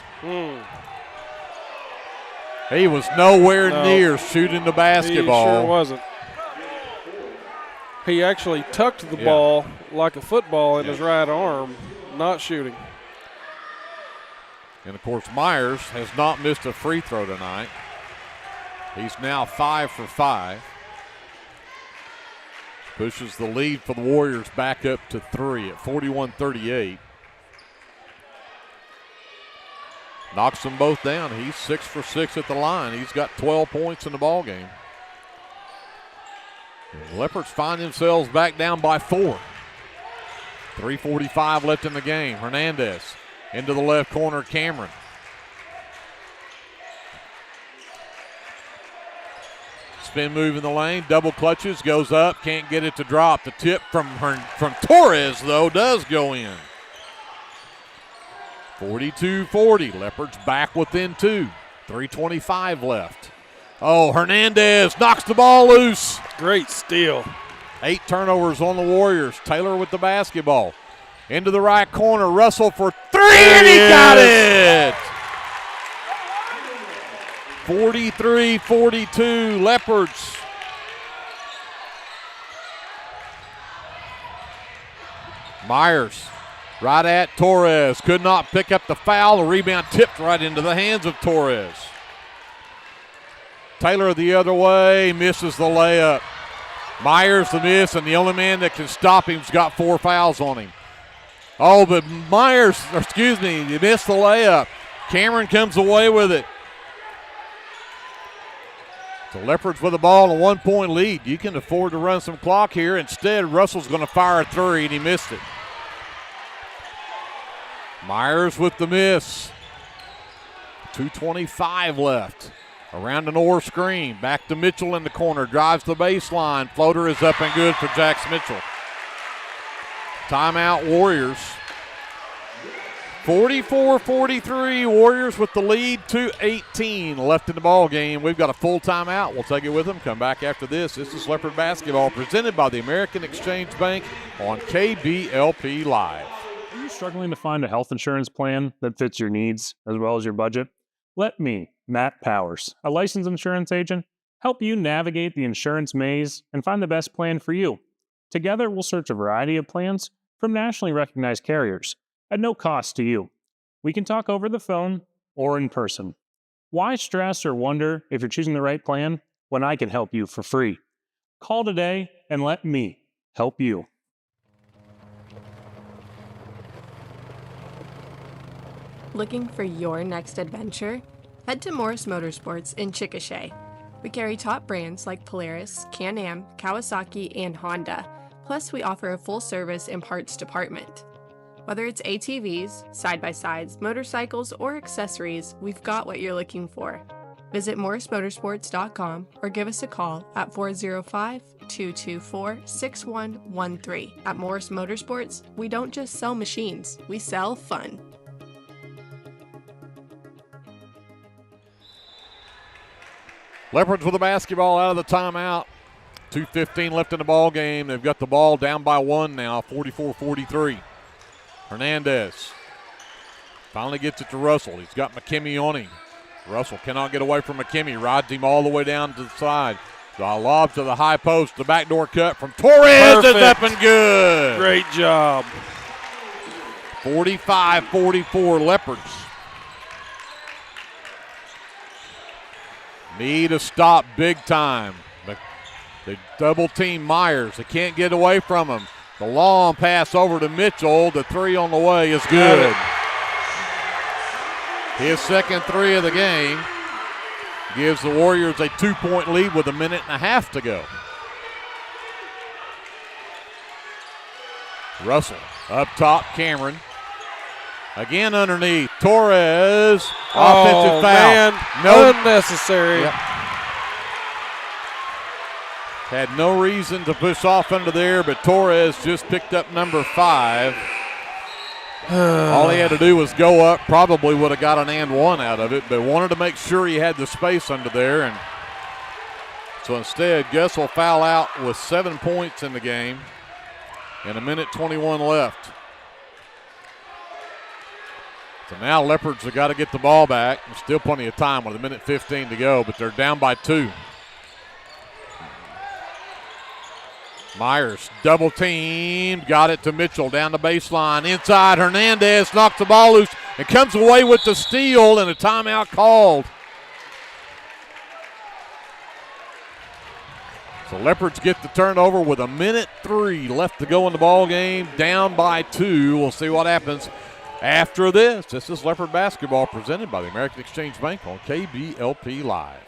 He was nowhere near shooting the basketball. He sure wasn't. He actually tucked the ball like a football in his right arm, not shooting. And, of course, Myers has not missed a free throw tonight. He's now 5 for 5. Pushes the lead for the Warriors back up to 3 at 41-38. Knocks them both down. He's 6 for 6 at the line. He's got 12 points in the ball game. The Leopards find themselves back down by 4. 3:45 left in the game. Hernandez into the left corner, Cameron. Spin move in the lane, double clutches, goes up, can't get it to drop. The tip from Torres, though, does go in. 42-40, Leopards back within 2. 3:25 left. Oh, Hernandez knocks the ball loose. Great steal. 8 turnovers on the Warriors. Taylor with the basketball. Into the right corner, Russell for 3, and he got it! 43-42, Leopards. Myers right at Torres. Could not pick up the foul. The rebound tipped right into the hands of Torres. Taylor the other way, misses the layup. Myers the miss, and the only man that can stop him's got 4 fouls on him. Oh, but he missed the layup. Cameron comes away with it. The Leopards with the ball and a 1-point lead. You can afford to run some clock here. Instead, Russell's going to fire a 3, and he missed it. Myers with the miss. 2:25 left. Around an Orr screen. Back to Mitchell in the corner. Drives the baseline. Floater is up and good for Jax Mitchell. Timeout, Warriors. 44-43, Warriors with the lead, 2:18 left in the ball game. We've got a full timeout. We'll take it with them. Come back after this. This is Leopard basketball presented by the American Exchange Bank on KBLP Live. Are you struggling to find a health insurance plan that fits your needs as well as your budget? Let me, Matt Powers, a licensed insurance agent, help you navigate the insurance maze and find the best plan for you. Together, we'll search a variety of plans from nationally recognized carriers at no cost to you. We can talk over the phone or in person. Why stress or wonder if you're choosing the right plan when I can help you for free? Call today and let me help you. Looking for your next adventure? Head to Morris Motorsports in Chickasha. We carry top brands like Polaris, Can-Am, Kawasaki, and Honda. Plus, we offer a full-service and parts department. Whether it's ATVs, side-by-sides, motorcycles, or accessories, we've got what you're looking for. Visit morrismotorsports.com or give us a call at 405-224-6113. At Morris Motorsports, we don't just sell machines, we sell fun. Leopards with the basketball out of the timeout. 2:15 left in the ball game. They've got the ball down by 1 now, 44-43. Hernandez finally gets it to Russell. He's got McKimmey on him. Russell cannot get away from McKimmey. Rides him all the way down to the side. The lob to the high post. The backdoor cut from Torres is up and good. Great job. 45-44 Leopards. Need a stop big time. They double team Myers. They can't get away from him. The long pass over to Mitchell. The 3 on the way is good. His second 3 of the game gives the Warriors a 2-point lead with 1.5 minutes to go. Russell up top, Cameron. Again underneath. Torres. Offensive foul. Man. No. Unnecessary. Yep. Had no reason to push off under there, but Torres just picked up number 5. All he had to do was go up. Probably would have got an and one out of it, but wanted to make sure he had the space under there. And so instead, Gus will foul out with 7 points in the game and 1:21 left. So now Leopards have got to get the ball back. There's still plenty of time with 1:15 to go, but they're down by 2. Myers double teamed, got it to Mitchell down the baseline. Inside, Hernandez knocks the ball loose and comes away with the steal, and a timeout called. So Leopards get the turnover with 1:03 left to go in the ball game, down by 2. We'll see what happens after this. This is Leopard basketball presented by the American Exchange Bank on KBLP Live.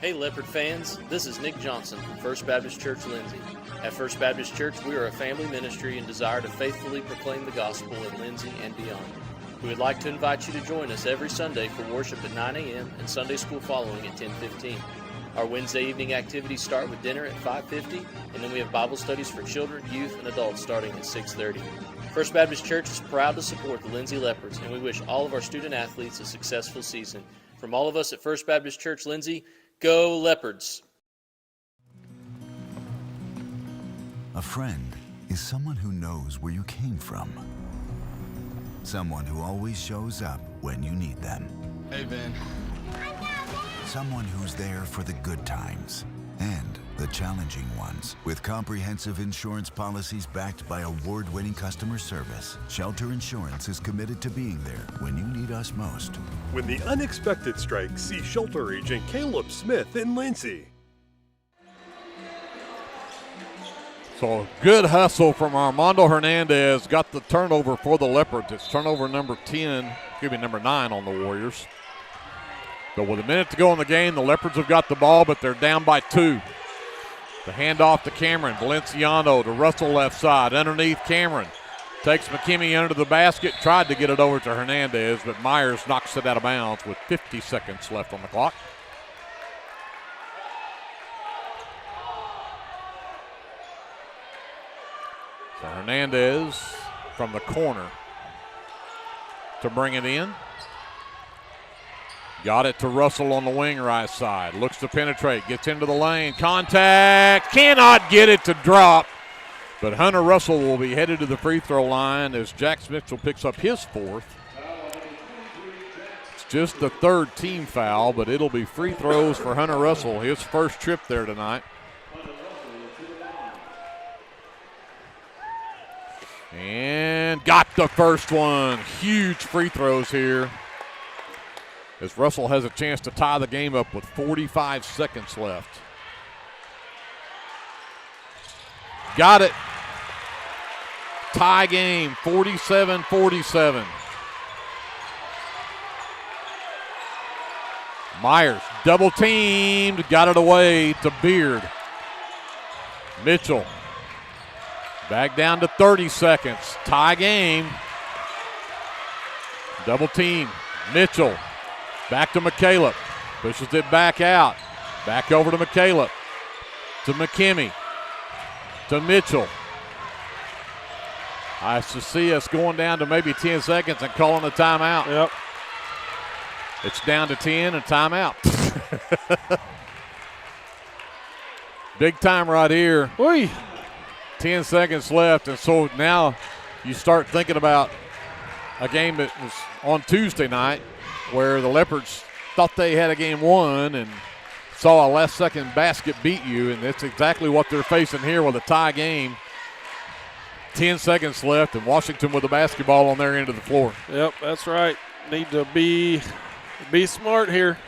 Hey Leopard fans, this is Nick Johnson from First Baptist Church Lindsay. At First Baptist Church, we are a family ministry and desire to faithfully proclaim the gospel in Lindsay and beyond. We would like to invite you to join us every Sunday for worship at 9 a.m. and Sunday school following at 10:15. Our Wednesday evening activities start with dinner at 5:50, and then we have Bible studies for children, youth, and adults starting at 6:30. First Baptist Church is proud to support the Lindsay Leopards, and we wish all of our student athletes a successful season. From all of us at First Baptist Church Lindsay, go Leopards! A friend is someone who knows where you came from. Someone who always shows up when you need them. Hey, Ben. Someone who's there for the good times and the challenging ones. With comprehensive insurance policies backed by award-winning customer service, Shelter Insurance is committed to being there when you need us most. When the unexpected strikes, see Shelter Agent Caleb Smith in Lindsay. So good hustle from Armando Hernandez. Got the turnover for the Leopards. It's turnover number 9 on the Warriors. But with a minute to go in the game, the Leopards have got the ball, but they're down by 2. The handoff to Cameron. Valenciano to Russell left side. Underneath Cameron. Takes McKimmey under the basket. Tried to get it over to Hernandez, but Myers knocks it out of bounds with 50 seconds left on the clock. So Hernandez from the corner to bring it in. Got it to Russell on the wing right side. Looks to penetrate. Gets into the lane. Contact. Cannot get it to drop. But Hunter Russell will be headed to the free throw line as Jax Mitchell picks up his 4th. It's just the 3rd team foul, but it'll be free throws for Hunter Russell. His first trip there tonight. And got the first one. Huge free throws here, as Russell has a chance to tie the game up with 45 seconds left. Got it. Tie game, 47-47. Myers double teamed, got it away to Beard. Mitchell back down to 30 seconds. Tie game. Double team. Mitchell back to McCaleb. Pushes it back out. Back over to McCaleb. To McKimmey. To Mitchell. I see us going down to maybe 10 seconds and calling a timeout. Yep. It's down to 10 and timeout. Big time right here. Oy. 10 seconds left, and so now you start thinking about a game that was on Tuesday night where the Leopards thought they had a game won and saw a last-second basket beat you, and that's exactly what they're facing here with a tie game. 10 seconds left, and Washington with the basketball on their end of the floor. Yep, that's right. Need to be smart here.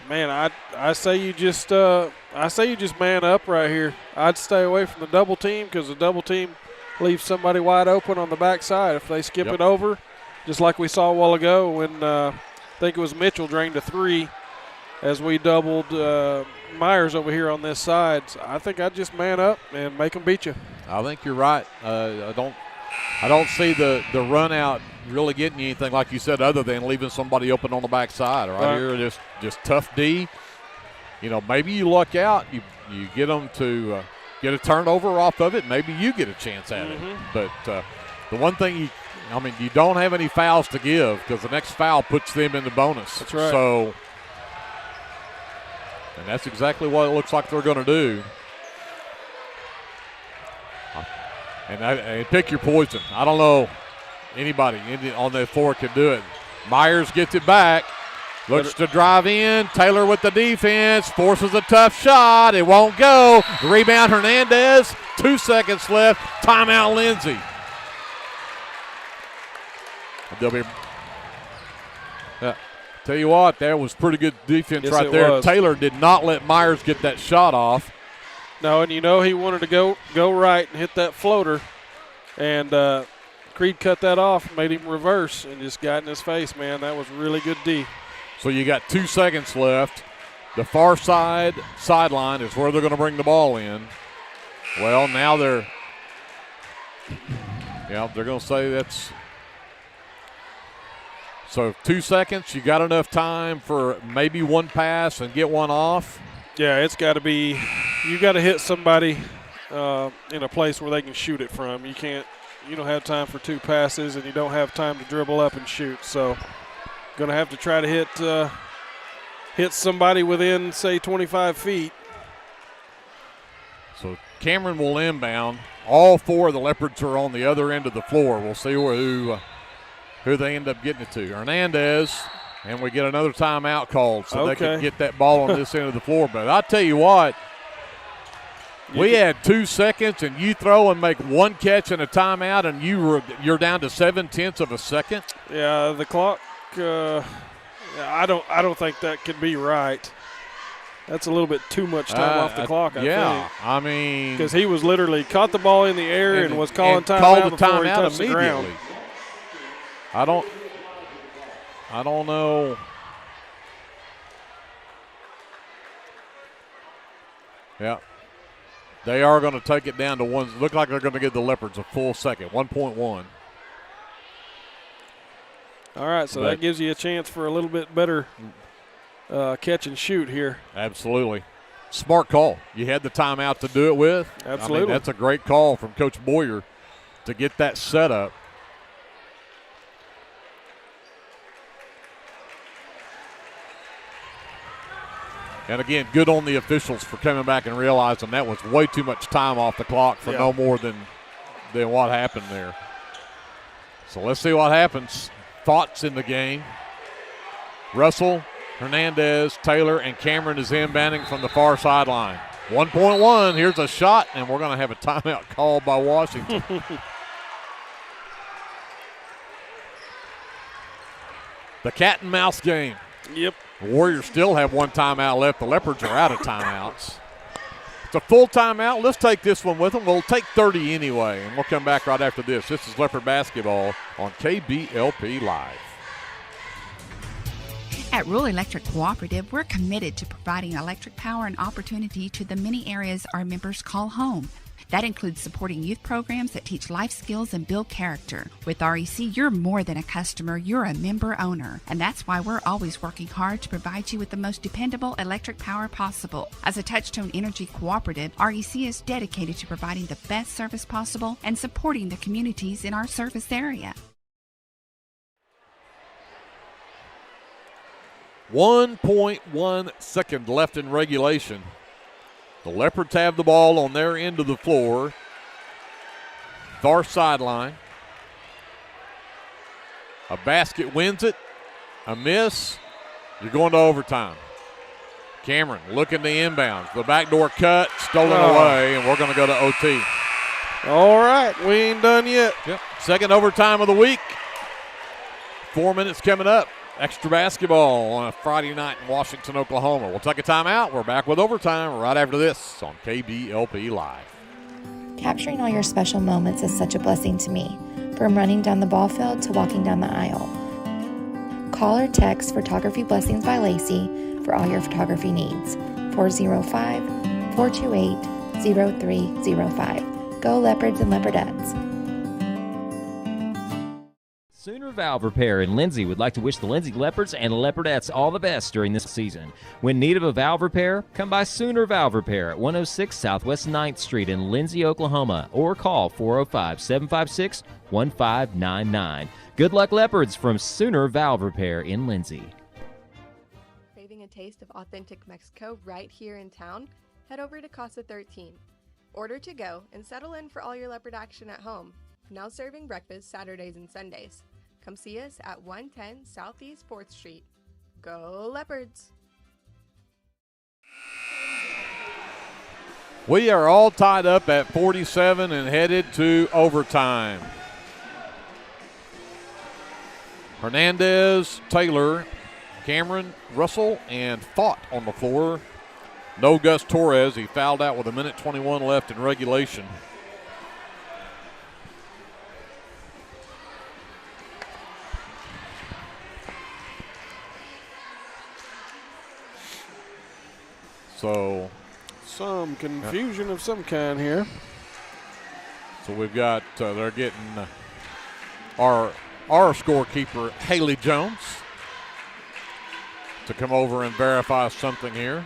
Man, I say you just man up right here. I'd stay away from the double team because the double team leaves somebody wide open on the backside. If they skip it over, just like we saw a while ago when I think it was Mitchell drained a 3 as we doubled Myers over here on this side. So I think I'd just man up and make them beat you. I think you're right. I don't see the run out really getting you anything, like you said, other than leaving somebody open on the backside. Right here, just tough D. You know, maybe you luck out. You get them to get a turnover off of it. Maybe you get a chance at it. But the one thing you don't have any fouls to give because the next foul puts them in the bonus. That's right. So, and that's exactly what it looks like they're going to do. And pick your poison. I don't know anybody on that floor can do it. Myers gets it back. Looks to drive in. Taylor with the defense. Forces a tough shot. It won't go. The rebound, Hernandez. 2 seconds left. Timeout, Lindsay. Tell you what, that was pretty good defense right there. Was. Taylor did not let Myers get that shot off. No, and he wanted to go right and hit that floater. And, of Creed cut that off, made him reverse, and just got in his face, man. That was really good D. So you got 2 seconds left. The far sideline is where they're going to bring the ball in. Well, now they're going to say that's. So 2 seconds, you got enough time for maybe one pass and get one off? Yeah, it's got to be – you got to hit somebody in a place where they can shoot it from. You don't have time for 2 passes, and you don't have time to dribble up and shoot. So going to have to try to hit somebody within, say, 25 feet. So Cameron will inbound. All 4 of the Leopards are on the other end of the floor. We'll see who they end up getting it to. Hernandez, and we get another timeout called so they can get that ball on this end of the floor. But I tell you what, we had 2 seconds, and you throw and make one catch and a timeout, and you're down to 0.7 of a second. Yeah, the clock. I don't think that could be right. That's a little bit too much time off the clock, I think. I mean. Because he was literally caught the ball in the air and was calling timeout before he touched the ground. I don't know. Yeah. They are going to take it down to one. Look like they're going to give the Leopards a full second, 1.1. All right, so that gives you a chance for a little bit better catch and shoot here. Absolutely. Smart call. You had the timeout to do it with. Absolutely. I mean, that's a great call from Coach Boyer to get that set up. And again, good on the officials for coming back and realizing that was way too much time off the clock for no more than what happened there. So let's see what happens. Thoughts in the game. Russell, Hernandez, Taylor, and Cameron is inbounding from the far sideline. 1.1, here's a shot, and we're going to have a timeout called by Washington. The cat and mouse game. Yep. The Warriors still have one timeout left. The Leopards are out of timeouts. It's a full timeout. Let's take this one with them. We'll take 30 anyway, and we'll come back right after this. This is Leopard basketball on KBLP Live. At Rural Electric Cooperative, we're committed to providing electric power and opportunity to the many areas our members call home. That includes supporting youth programs that teach life skills and build character. With REC, you're more than a customer, you're a member owner. And that's why we're always working hard to provide you with the most dependable electric power possible. As a Touchstone Energy Cooperative, REC is dedicated to providing the best service possible and supporting the communities in our service area. 1.1 second left in regulation. The Leopards have the ball on their end of the floor. Far sideline. A basket wins it. A miss. You're going to overtime. Cameron looking to inbound. The backdoor cut, stolen away, and we're going to go to OT. All right, we ain't done yet. Yep. Second overtime of the week. 4 minutes coming up. Extra basketball on a Friday night in Washington, Oklahoma. We'll take a timeout. We're back with overtime right after this on KBLP Live. Capturing all your special moments is such a blessing to me, from running down the ball field to walking down the aisle. Call or text Photography Blessings by Lacey for all your photography needs. 405-428-0305. Go Leopards and Leopardettes. Sooner Valve Repair in Lindsay would like to wish the Lindsay Leopards and Leopardettes all the best during this season. When need of a valve repair, come by Sooner Valve Repair at 106 Southwest 9th Street in Lindsay, Oklahoma, or call 405-756-1599. Good luck, Leopards, from Sooner Valve Repair in Lindsay. Craving a taste of authentic Mexico right here in town? Head over to Casa 13. Order to go and settle in for all your Leopard action at home. Now serving breakfast Saturdays and Sundays. Come see us at 110 Southeast 4th Street. Go Leopards! We are all tied up at 47 and headed to overtime. Hernandez, Taylor, Cameron, Russell, and Fott on the floor. No Gus Torres. He fouled out with 1:21 left in regulation. So some confusion of some kind here. So we've got, they're getting our scorekeeper, Haley Jones, to come over and verify something here.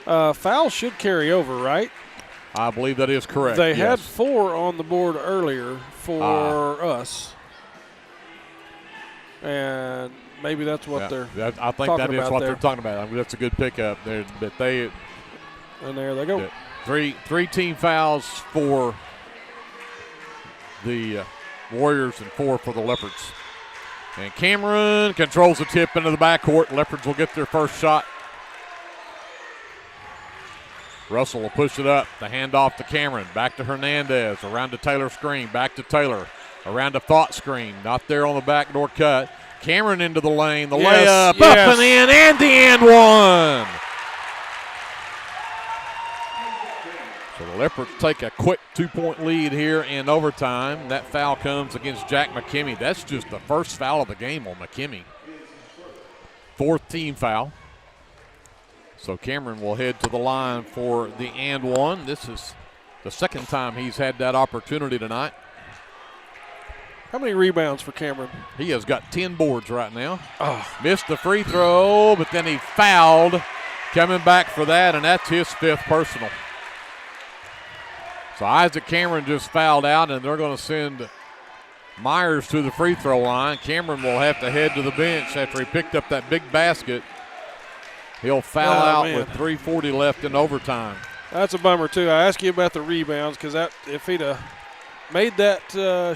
Foul should carry over, right? I believe that is correct. They yes. had 4 on the board earlier for us. And maybe that's what they're I think that is what they're talking about. I mean, that's a good pickup there. But and there they go. Three team fouls for the Warriors and 4 for the Leopards. And Cameron controls the tip into the backcourt. Leopards will get their first shot. Russell will push it up. The handoff to Cameron. Back to Hernandez. Around to Taylor screen. Back to Taylor. Around to Thought screen. Not there on the backdoor cut. Cameron into the lane. The layup. Up and in. And the and one. So the Leopards take a quick 2-point lead here in overtime. That foul comes against Jack McKimmey. That's just the first foul of the game on McKimmey. 4th team foul. So Cameron will head to the line for the and one. This is the second time he's had that opportunity tonight. How many rebounds for Cameron? He has got 10 boards right now. Missed the free throw, but then he fouled. Coming back for that, and that's his 5th personal. So Isaac Cameron just fouled out, and they're going to send Myers to the free throw line. Cameron will have to head to the bench after he picked up that big basket. He'll foul out with 3:40 left in overtime. That's a bummer, too. I asked you about the rebounds because if he'd have made that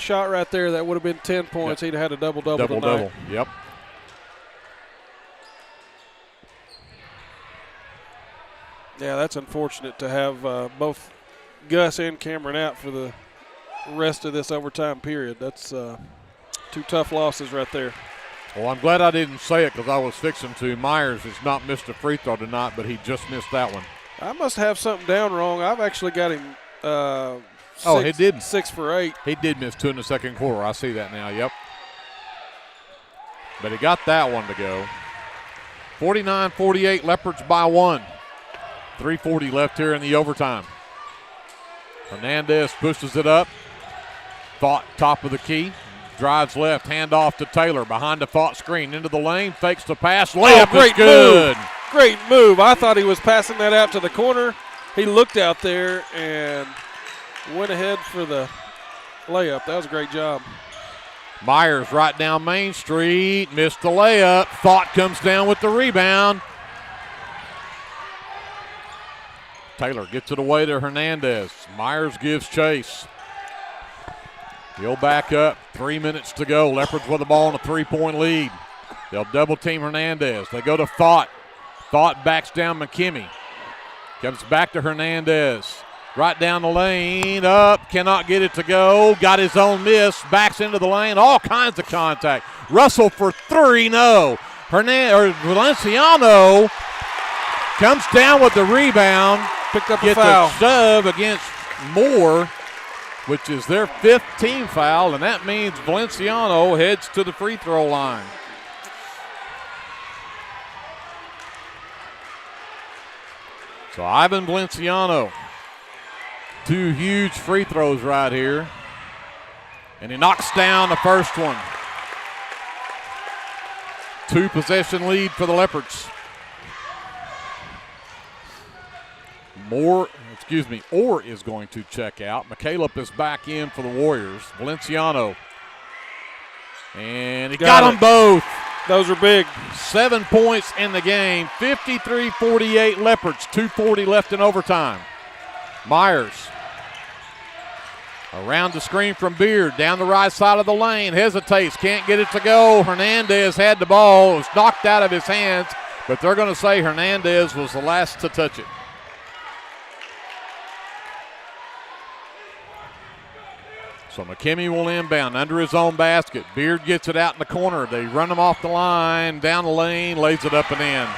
shot right there, that would have been 10 points. He'd have had a double-double tonight. Double-double, yep. Yeah, that's unfortunate to have both Gus and Cameron out for the rest of this overtime period. That's 2 tough losses right there. Well, I'm glad I didn't say it because I was fixing to. Myers has not missed a free throw tonight, but he just missed that one. I must have something down wrong. I've actually got him he did 6 for 8. He did miss 2 in the second quarter. I see that now, yep. But he got that one to go. 49-48, Leopards by 1. 3:40 left here in the overtime. Hernandez pushes it up. Thought top of the key. Drives left, handoff to Taylor. Behind the Thought screen, into the lane, fakes the pass. Layup is good. Move. Great move. I thought he was passing that out to the corner. He looked out there and went ahead for the layup. That was a great job. Myers right down Main Street. Missed the layup. Thought comes down with the rebound. Taylor gets it away to Hernandez. Myers gives chase. He'll back up. 3 minutes to go. Leopards with the ball in a 3-point lead. They'll double team Hernandez. They go to Thought. Thought backs down McKimmey. Comes back to Hernandez. Right down the lane. Up. Cannot get it to go. Got his own miss. Backs into the lane. All kinds of contact. Russell for 3. No. Valenciano comes down with the rebound. Picked up a foul. Gets a shove against Moore, which is their 5th team foul, and that means Valenciano heads to the free throw line. So Ivan Valenciano, 2 huge free throws right here, and he knocks down the first one. 2-possession lead for the Leopards. Orr is going to check out. McCaleb is back in for the Warriors. Valenciano. And he got them both. Those are big. 7 points in the game. 53-48 Leopards. 2:40 left in overtime. Myers. Around the screen from Beard. Down the right side of the lane. Hesitates. Can't get it to go. Hernandez had the ball. It was knocked out of his hands. But they're going to say Hernandez was the last to touch it. So McKimmey will inbound under his own basket. Beard gets it out in the corner. They run him off the line, down the lane, lays it up and in.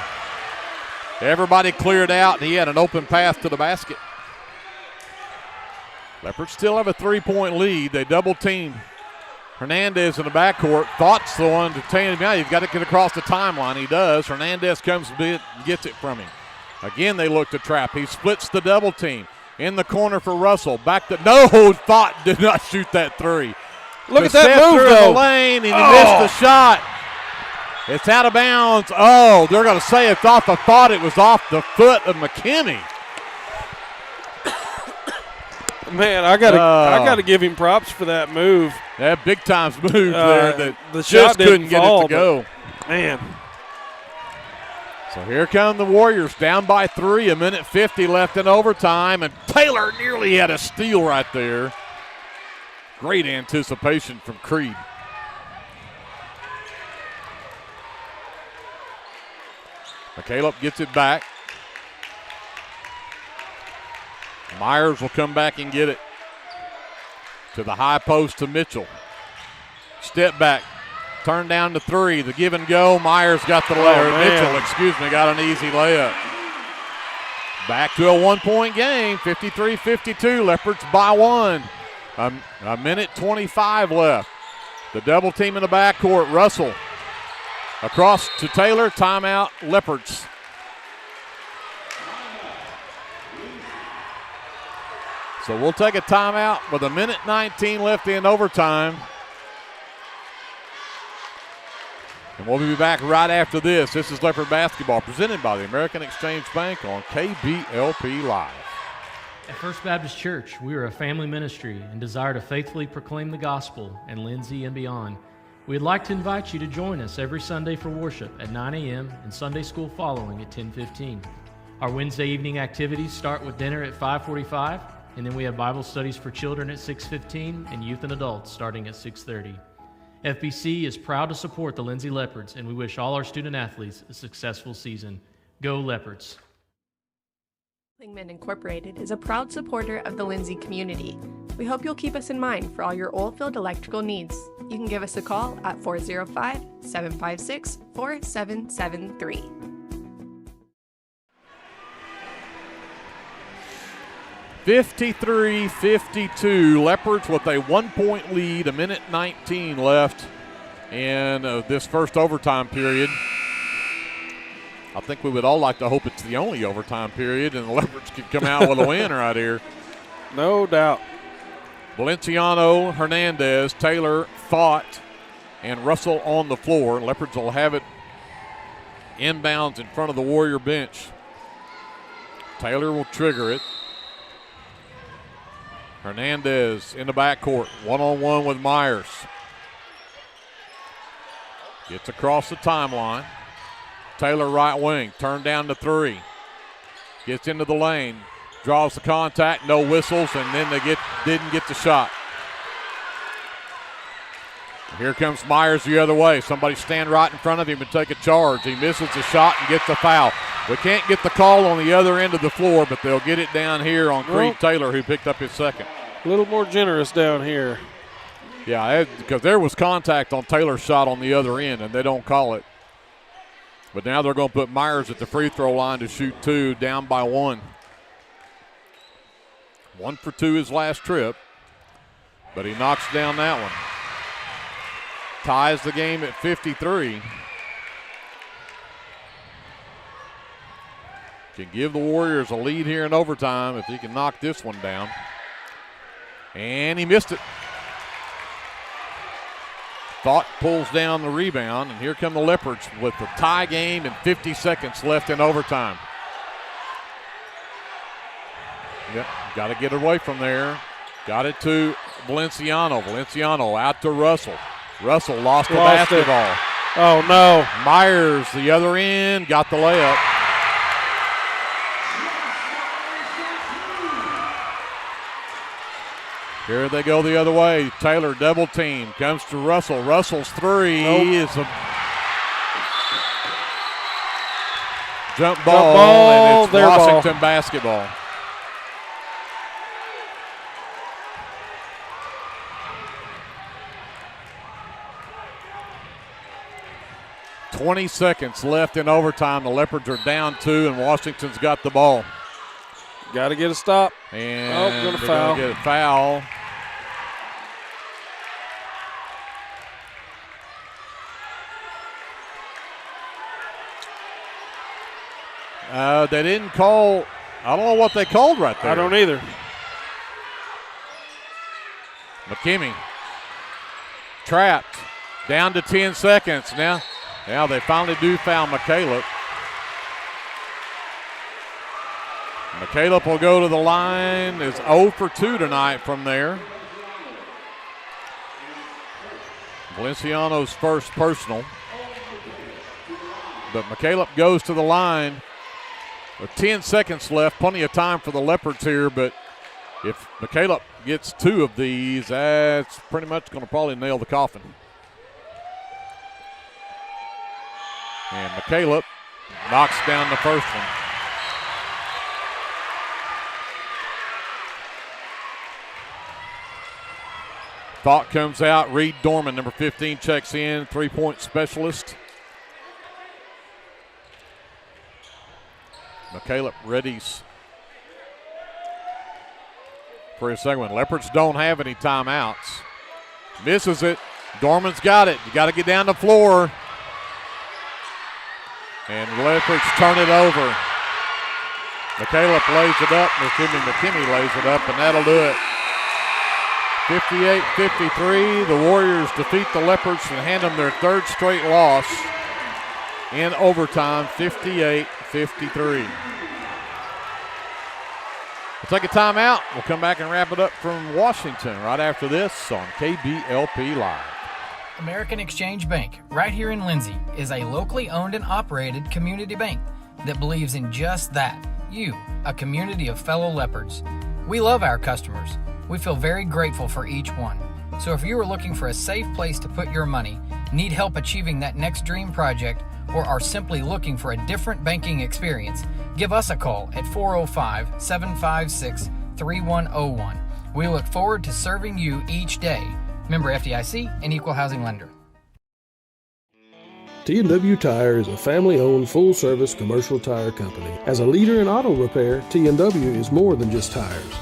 Everybody cleared out, and he had an open path to the basket. Leopards still have a 3-point lead. They double team Hernandez in the backcourt. Thought's the one to tell him, yeah, you've got to get across the timeline. He does. Hernandez comes a bit and gets it from him. Again, they look to trap. He splits the double team. In the corner for Russell. Back to, no, Thought did not shoot that three. Look at that move, through though. the lane, and he missed the shot. It's out of bounds. Oh, they're going to say it's off. I thought it was off the foot of McKinney. Man, I gotta give him props for that move. That big time move there that the just shot couldn't get fall, it to go. Man. So here come the Warriors down by 3, 1:50 left in overtime, and Taylor nearly had a steal right there. Great anticipation from Creed. McCaleb gets it back. Myers will come back and get it. To the high post to Mitchell. Step back. Turn down to 3. The give and go. Myers got the layup. Mitchell, got an easy layup. Back to a 1-point game. 53-52. Leopards by 1. A minute 25 left. The double team in the backcourt. Russell. Across to Taylor. Timeout. Leopards. So we'll take a timeout with a minute 19 left in overtime. And we'll be back right after this. This is Leopard Basketball presented by the American Exchange Bank on KBLP Live. At First Baptist Church, we are a family ministry and desire to faithfully proclaim the gospel in Lindsay and beyond. We'd like to invite you to join us every Sunday for worship at 9 a.m. and Sunday school following at 10:15. Our Wednesday evening activities start with dinner at 5:45, and then we have Bible studies for children at 6:15 and youth and adults starting at 6:30. FBC is proud to support the Lindsay Leopards, and we wish all our student athletes a successful season. Go Leopards! Lingman Incorporated is a proud supporter of the Lindsay community. We hope you'll keep us in mind for all your oil-filled electrical needs. You can give us a call at 405-756-4773. (53-52). Leopards with a 1-point lead, a minute 19 left in this first overtime period. I think we would all like to hope it's the only overtime period and the Leopards could come out with a win right here. No doubt. Valenciano, Hernandez, Taylor, Thought, and Russell on the floor. Leopards will have it inbounds in front of the Warrior bench. Taylor will trigger it. Hernandez in the backcourt, one-on-one with Myers. Gets across the timeline. Taylor right wing, turned down to 3. Gets into the lane, draws the contact, no whistles, and then they didn't get the shot. Here comes Myers the other way. Somebody stand right in front of him and take a charge. He misses the shot and gets a foul. We can't get the call on the other end of the floor, but they'll get it down here on Creed Taylor, who picked up his second. A little more generous down here. Yeah, because there was contact on Taylor's shot on the other end, and they don't call it. But now they're going to put Myers at the free throw line to shoot 2, down by 1. 1 for 2 his last trip, but he knocks down that one. Ties the game at 53. Can give the Warriors a lead here in overtime if he can knock this one down. And he missed it. Thought pulls down the rebound, and here come the Leopards with the tie game and 50 seconds left in overtime. Yep, got to get away from there. Got it to Valenciano. Valenciano out to Russell. Russell lost the basketball. Oh, no. Myers, the other end, got the layup. Here they go the other way. Taylor double team. Comes to Russell. Russell's 3 is a jump ball, and it's Washington basketball. .20 left in overtime. The Leopards are down 2, and Washington's got the ball. Got to get a stop. And going to they're foul. going to get a foul. They didn't call. I don't know what they called right there. I don't either. McKimmey trapped. Down to 10 seconds now. Now they finally do foul McCaleb. McCaleb will go to the line. Is 0 for 2 tonight from there. Valenciano's first personal. But McCaleb goes to the line with 10 seconds left. Plenty of time for the Leopards here, but if McCaleb gets 2 of these, that's pretty much going to probably nail the coffin. And McCaleb knocks down the first one. Thought comes out. Reed Dorman, number 15, checks in, three-point specialist. McCaleb readies for his second one. Leopards don't have any timeouts. Misses it. Dorman's got it. You got to get down the floor. And Leopards turn it over. McCaleb lays it up. McKimmey lays it up, and that'll do it. 58-53. The Warriors defeat the Leopards and hand them their third straight loss in overtime, 58-53. We'll take a timeout. We'll come back and wrap it up from Washington right after this on KBLP Live. American Exchange Bank, right here in Lindsay, is a locally owned and operated community bank that believes in just that, you, a community of fellow Leopards. We love our customers. We feel very grateful for each one. So if you are looking for a safe place to put your money, need help achieving that next dream project, or are simply looking for a different banking experience, give us a call at 405-756-3101. We look forward to serving you each day. Member FDIC and Equal Housing Lender. T&W Tire is a family-owned, full-service commercial tire company. As a leader in auto repair, T&W is more than just tires.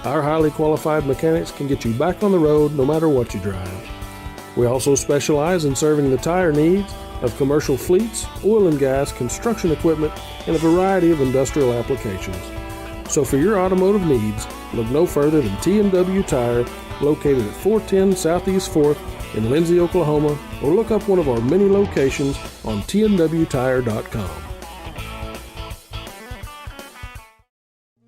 Our highly qualified mechanics can get you back on the road no matter what you drive. We also specialize in serving the tire needs of commercial fleets, oil and gas, construction equipment, and a variety of industrial applications. So for your automotive needs, look no further than T&W Tire, located at 410 Southeast 4th in Lindsay, Oklahoma, or look up one of our many locations on tnwtire.com.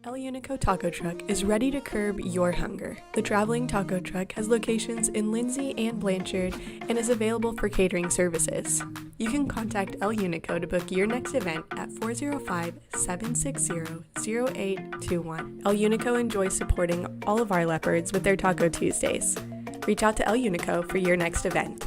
El Unico Taco Truck is ready to curb your hunger. The traveling taco truck has locations in Lindsay and Blanchard and is available for catering services. You can contact El Unico to book your next event at 405-760-0821. El Unico enjoys supporting all of our Leopards with their Taco Tuesdays. Reach out to El Unico for your next event.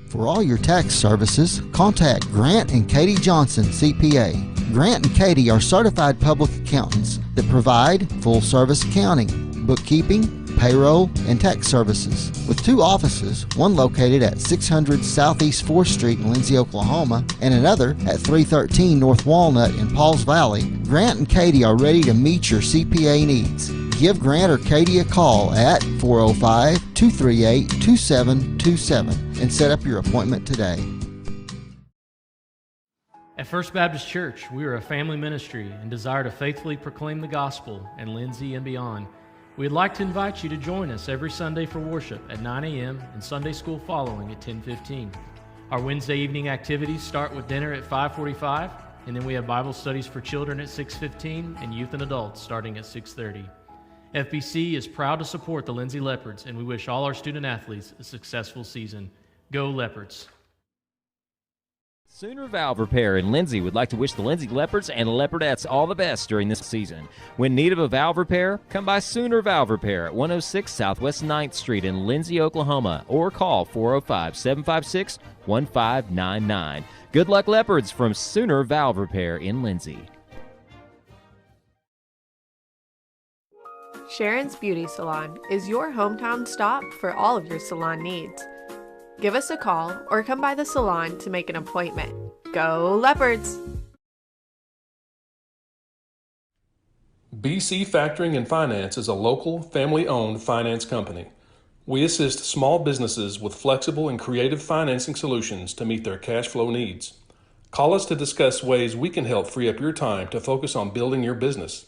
For all your tax services, contact Grant and Katie Johnson, CPA. Grant and Katie are certified public accountants that provide full-service accounting, bookkeeping, payroll, and tax services. With 2 offices, one located at 600 Southeast 4th Street in Lindsay, Oklahoma, and another at 313 North Walnut in Pauls Valley, Grant and Katie are ready to meet your CPA needs. Give Grant or Katie a call at 405-238-2727 and set up your appointment today. At First Baptist Church, we are a family ministry and desire to faithfully proclaim the gospel in Lindsay and beyond. We'd like to invite you to join us every Sunday for worship at 9 a.m. and Sunday school following at 10:15. Our Wednesday evening activities start with dinner at 5:45, and then we have Bible studies for children at 6:15 and youth and adults starting at 6:30. FBC is proud to support the Lindsay Leopards, and we wish all our student athletes a successful season. Go Leopards! Sooner Valve Repair in Lindsay would like to wish the Lindsay Leopards and Leopardettes all the best during this season. When in need of a valve repair, come by Sooner Valve Repair at 106 Southwest 9th Street in Lindsay, Oklahoma, or call 405-756-1599. Good luck, Leopards, from Sooner Valve Repair in Lindsay. Sharon's Beauty Salon is your hometown stop for all of your salon needs. Give us a call or come by the salon to make an appointment. Go Leopards! BC Factoring and Finance is a local, family-owned finance company. We assist small businesses with flexible and creative financing solutions to meet their cash flow needs. Call us to discuss ways we can help free up your time to focus on building your business.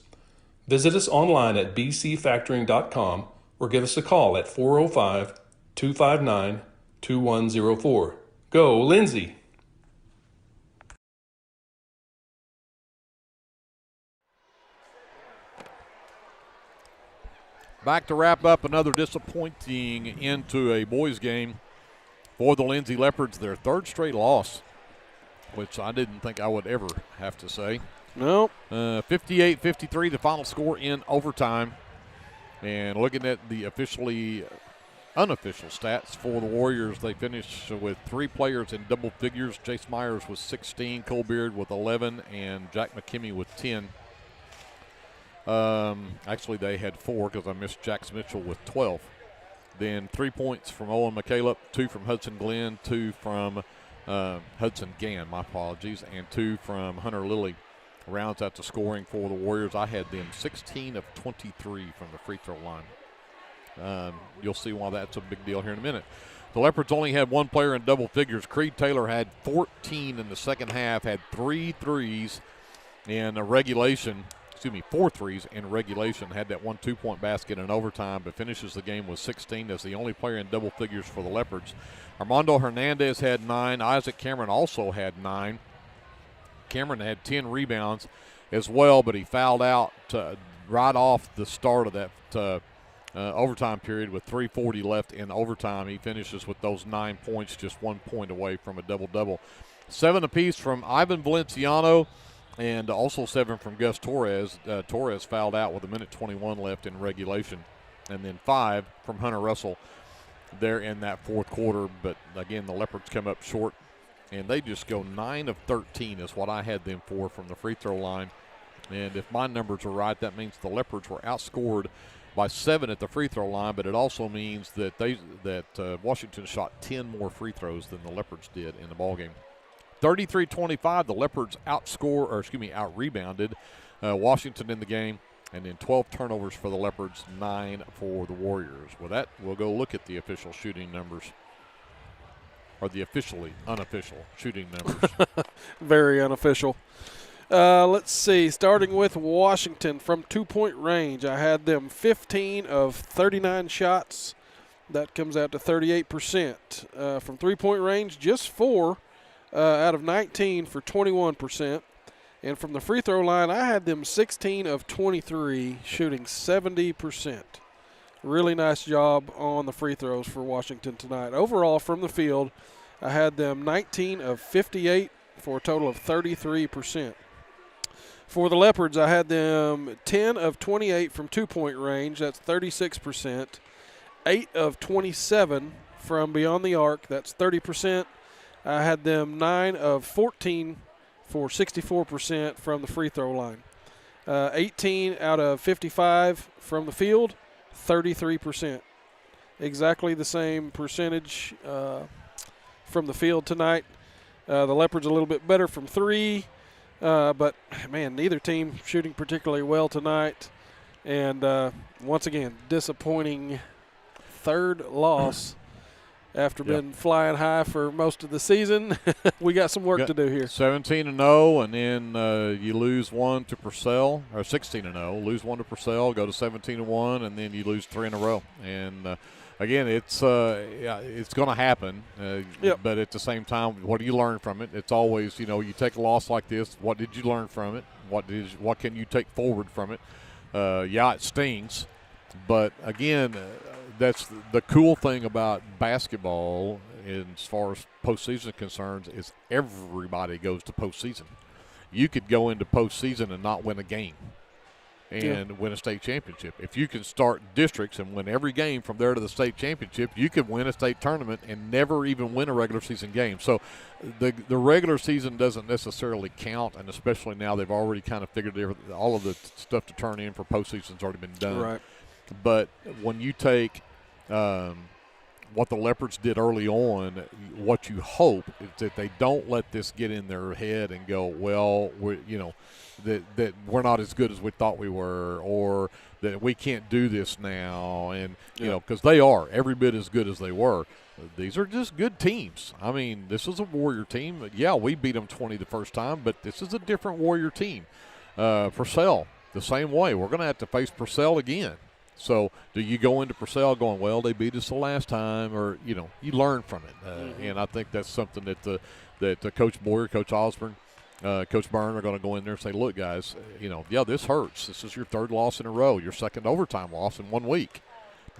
Visit us online at bcfactoring.com or give us a call at 405-259-2104. Go, Lindsay! Back to wrap up another disappointing into a boys game for the Lindsay Leopards, their third straight loss, which I didn't think I would ever have to say. Nope. 58-53, the final score in overtime. And looking at the unofficial stats for the Warriors, they finished with 3 players in double figures. Jace Myers with 16, Cole Beard with 11, and Jack McKimmey with 10. Actually, they had 4 because I missed Jax Mitchell with 12. Then 3 points from Owen McCaleb, 2 from Hudson Glenn, 2 from Hudson Gann, my apologies, and 2 from Hunter Lilly. Rounds out the scoring for the Warriors. I had them 16 of 23 from the free throw line. You'll see why that's a big deal here in a minute. The Leopards only had 1 player in double figures. Creed Taylor had 14 in the second half, had 3 threes in a regulation. 4 threes in regulation, had that 1 2-point basket in overtime, but finishes the game with 16 as the only player in double figures for the Leopards. Armando Hernandez had 9. Isaac Cameron also had 9. Cameron had 10 rebounds as well, but he fouled out right off the start of that overtime period with 3:40 left in overtime. He finishes with those 9 points, just 1 point away from a double-double. 7 apiece from Ivan Valenciano, and also 7 from Gus Torres. Torres fouled out with 1:21 left in regulation. And then 5 from Hunter Russell there in that fourth quarter. But, again, the Leopards come up short, and they just go 9 of 13 is what I had them for from the free throw line. And if my numbers are right, that means the Leopards were outscored by 7 at the free throw line, but it also means that Washington shot 10 more free throws than the Leopards did in the ballgame. 33-25, the Leopards out-rebounded Washington in the game, and then 12 turnovers for the Leopards, 9 for the Warriors. With that, we'll go look at the official shooting numbers, or the officially unofficial shooting numbers. Very unofficial. Let's see, starting with Washington from 2-point range, I had them 15 of 39 shots. That comes out to 38%. From 3-point range, just 4 out of 19 for 21%. And from the free throw line, I had them 16 of 23, shooting 70%. Really nice job on the free throws for Washington tonight. Overall, from the field, I had them 19 of 58 for a total of 33%. For the Leopards, I had them 10 of 28 from 2-point range. That's 36%. 8 of 27 from beyond the arc. That's 30%. I had them 9 of 14 for 64% from the free throw line. 18 out of 55 from the field, 33%. Exactly the same percentage from the field tonight. The Leopards a little bit better from 3, but, man, neither team shooting particularly well tonight. And, once again, disappointing third loss. After being flying high for most of the season, we got some work to do here. 17-0, and then you lose 1 to Purcell, or 16-0. Lose 1 to Purcell, go to 17-1, and then you lose 3 in a row. And again, it's going to happen. But at the same time, what do you learn from it? It's always, you take a loss like this. What did you learn from it? What can you take forward from it? It stings, but again. That's the cool thing about basketball as far as postseason concerns is everybody goes to postseason. You could go into postseason and not win a game and win a state championship. If you can start districts and win every game from there to the state championship, you could win a state tournament and never even win a regular season game. So the regular season doesn't necessarily count, and especially now they've already kind of figured all of the stuff to turn in for postseason's already been done. Right. But when you take what the Leopards did early on, what you hope is that they don't let this get in their head and go, well, that we're not as good as we thought we were, or that we can't do this now. And, because they are every bit as good as they were. These are just good teams. I mean, this is a Warrior team. Yeah, we beat them 20 the first time, but this is a different Warrior team. Purcell, the same way. We're going to have to face Purcell again. So do you go into Purcell going, well, they beat us the last time, or, you learn from it. And I think that's something that Coach Boyer, Coach Osborne, Coach Byrne are going to go in there and say, look, guys, this hurts. This is your third loss in a row, your second overtime loss in 1 week.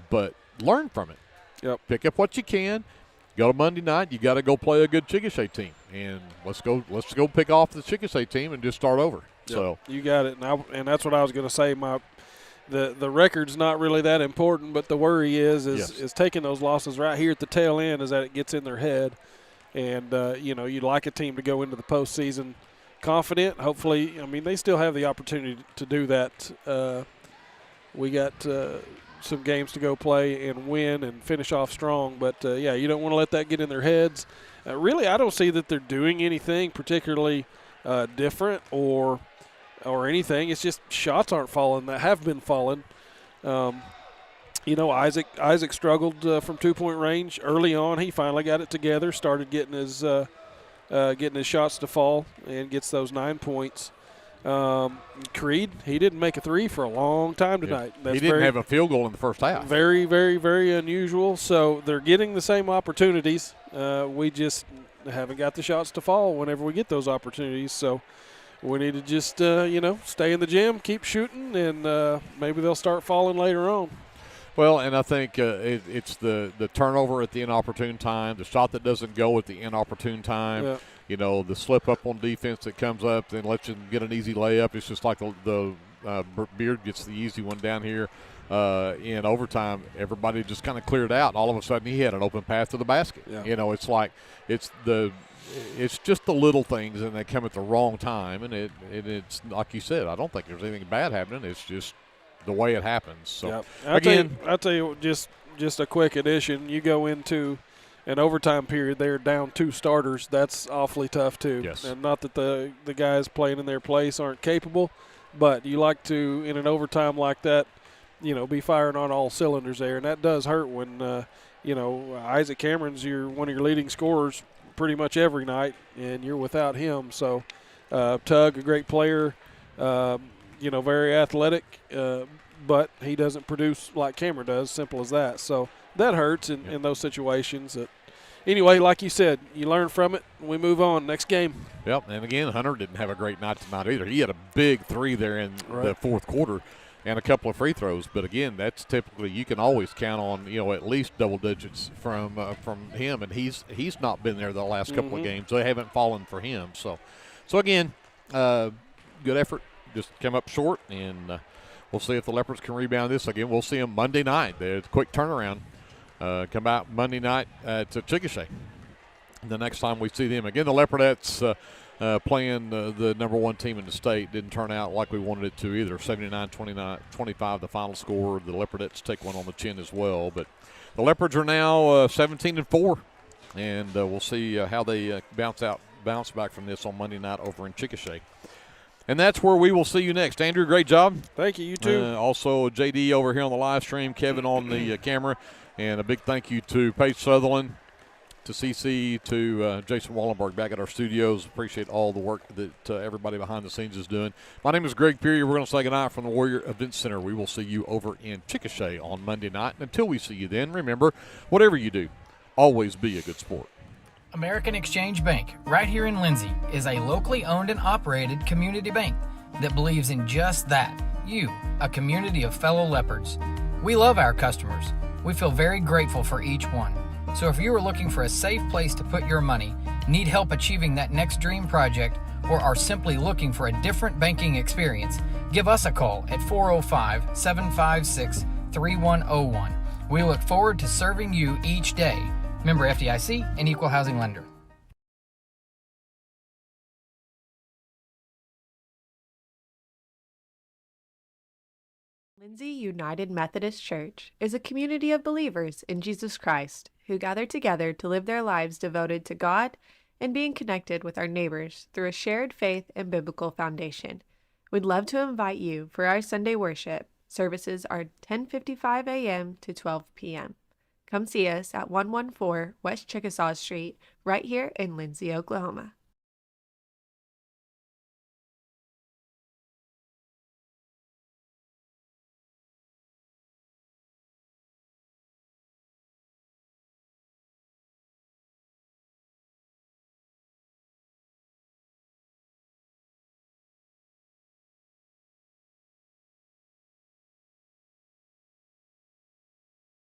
But learn from it. Yep. Pick up what you can. Go to Monday night. You got to go play a good Chickasha team. And let's go pick off the Chickasha team and just start over. Yep. So you got it. And that's what I was going to say. The record's not really that important, but the worry is taking those losses right here at the tail end is that it gets in their head. And, you'd like a team to go into the postseason confident. Hopefully, they still have the opportunity to do that. We got some games to go play and win and finish off strong. But, you don't want to let that get in their heads. Really, I don't see that they're doing anything particularly different or anything. It's just shots aren't falling that have been falling. Isaac struggled from 2-point range early on. He finally got it together, started getting his shots to fall, and gets those 9 points. Creed, he didn't make a three for a long time tonight. Yeah. He didn't have a field goal in the first half. Very, very, very unusual. So they're getting the same opportunities. We just haven't got the shots to fall whenever we get those opportunities. So we need to just, stay in the gym, keep shooting, and maybe they'll start falling later on. Well, and I think it's the turnover at the inopportune time, the shot that doesn't go at the inopportune time, the slip up on defense that comes up and lets you get an easy layup. It's just like the Beard gets the easy one down here in overtime. Everybody just kind of cleared out, and all of a sudden he had an open path to the basket. Yeah. It's like it's just the little things, and they come at the wrong time, and it's like you said, I don't think there's anything bad happening. It's just the way it happens. So I'll tell you just a quick addition. You go into an overtime period, they're down 2 starters. That's awfully tough too. Yes. And not that the guys playing in their place aren't capable, but you like to, in an overtime like that, be firing on all cylinders there, and that does hurt when Isaac Cameron's one of your leading scorers pretty much every night, and you're without him. So Tug, a great player, very athletic, but he doesn't produce like Cameron does, simple as that. So that hurts in those situations. Anyway, like you said, you learn from it, and we move on. Next game. Yep, and again, Hunter didn't have a great night tonight either. He had a big 3 there in the fourth quarter and a couple of free throws. But, again, that's typically you can always count on, at least double digits from him, and he's not been there the last couple of games. They haven't fallen for him. So again, good effort. Just come up short, and we'll see if the Leopards can rebound this. Again, we'll see them Monday night. There's a quick turnaround. Come out Monday night to Chickasha. The next time we see them. Again, the Leopardettes playing the number 1 team in the state didn't turn out like we wanted it to either. 79-25 the final score. The Leopardettes take one on the chin as well. But the Leopards are now 17-4, and we'll see how they bounce back from this on Monday night over in Chickasha. And that's where we will see you next. Andrew, great job. Thank you. You too. Also, JD over here on the live stream, Kevin on the camera, and a big thank you to Paige Sutherland, to CC, to Jason Wallenberg back at our studios. Appreciate all the work that everybody behind the scenes is doing. My name is Greg Peary. We're going to say goodnight from the Warrior Event Center. We will see you over in Chickasha on Monday night. And until we see you then, remember, whatever you do, always be a good sport. American Exchange Bank, right here in Lindsay, is a locally owned and operated community bank that believes in just that, you, a community of fellow leopards. We love our customers. We feel very grateful for each one. So if you are looking for a safe place to put your money, need help achieving that next dream project, or are simply looking for a different banking experience, give us a call at 405-756-3101. We look forward to serving you each day. Member FDIC and Equal Housing Lender. Lindsay United Methodist Church is a community of believers in Jesus Christ who gather together to live their lives devoted to God and being connected with our neighbors through a shared faith and biblical foundation. We'd love to invite you for our Sunday worship. Services are 10:55 a.m. to 12 p.m. Come see us at 114 West Chickasaw Street, right here in Lindsay, Oklahoma.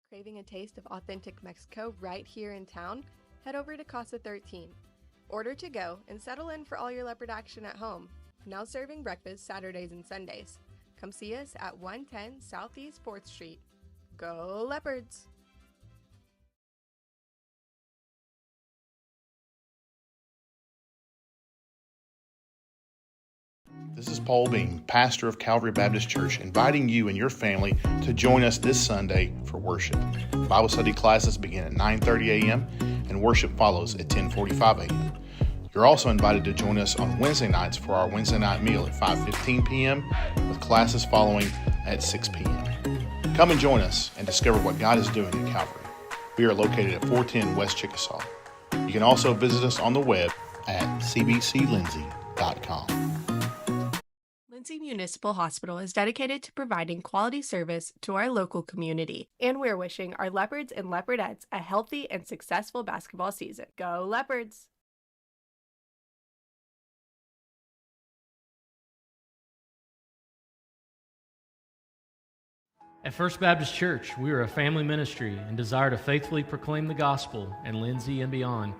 Craving a taste of authentic Mexico right here in town? Head over to Casa 13. Order to go and settle in for all your leopard action at home. Now serving breakfast Saturdays and Sundays. Come see us at 110 Southeast 4th Street. Go Leopards! This is Paul Beam, pastor of Calvary Baptist Church, inviting you and your family to join us this Sunday for worship. Bible study classes begin at 9:30 a.m. and worship follows at 10:45 a.m. You're also invited to join us on Wednesday nights for our Wednesday night meal at 5:15 p.m. with classes following at 6 p.m. Come and join us and discover what God is doing at Calvary. We are located at 410 West Chickasaw. You can also visit us on the web at cbclindsay.com. Lindsay Municipal Hospital is dedicated to providing quality service to our local community, and we're wishing our Leopards and Leopardettes a healthy and successful basketball season. Go Leopards! At First Baptist Church, we are a family ministry and desire to faithfully proclaim the gospel in Lindsay and beyond.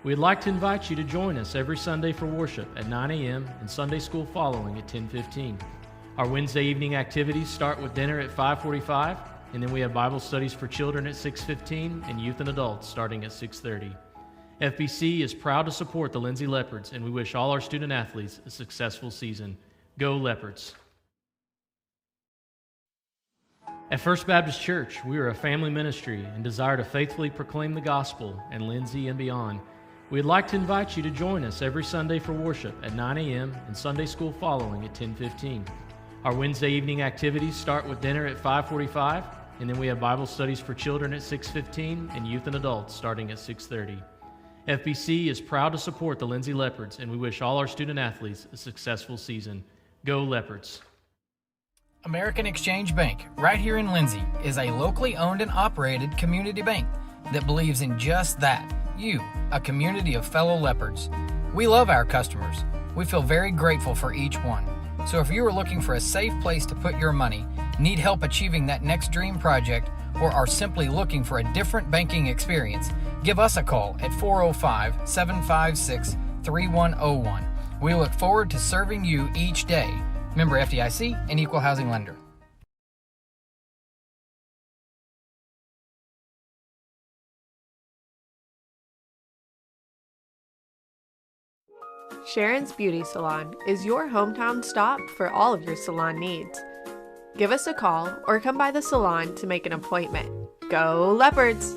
We'd like to invite you to join us every Sunday for worship at 9 a.m. and Sunday school following at 10:15. Our Wednesday evening activities start with dinner at 5:45, and then we have Bible studies for children at 6:15 and youth and adults starting at 6:30. FBC is proud to support the Lindsay Leopards, and we wish all our student athletes a successful season. Go Leopards! At First Baptist Church, we are a family ministry and desire to faithfully proclaim the gospel in Lindsay and beyond. We'd like to invite you to join us every Sunday for worship at 9 a.m. and Sunday school following at 10:15. Our Wednesday evening activities start with dinner at 5:45, and then we have Bible studies for children at 6:15 and youth and adults starting at 6:30. FBC is proud to support the Lindsay Leopards, and we wish all our student athletes a successful season. Go Leopards! American Exchange Bank, right here in Lindsay, is a locally owned and operated community bank that believes in just that, you, a community of fellow leopards. We love our customers. We feel very grateful for each one. So if you are looking for a safe place to put your money, need help achieving that next dream project, or are simply looking for a different banking experience, give us a call at 405-756-3101. We look forward to serving you each day. Member FDIC and Equal Housing Lender. Sharon's Beauty Salon is your hometown stop for all of your salon needs. Give us a call or come by the salon to make an appointment. Go Leopards!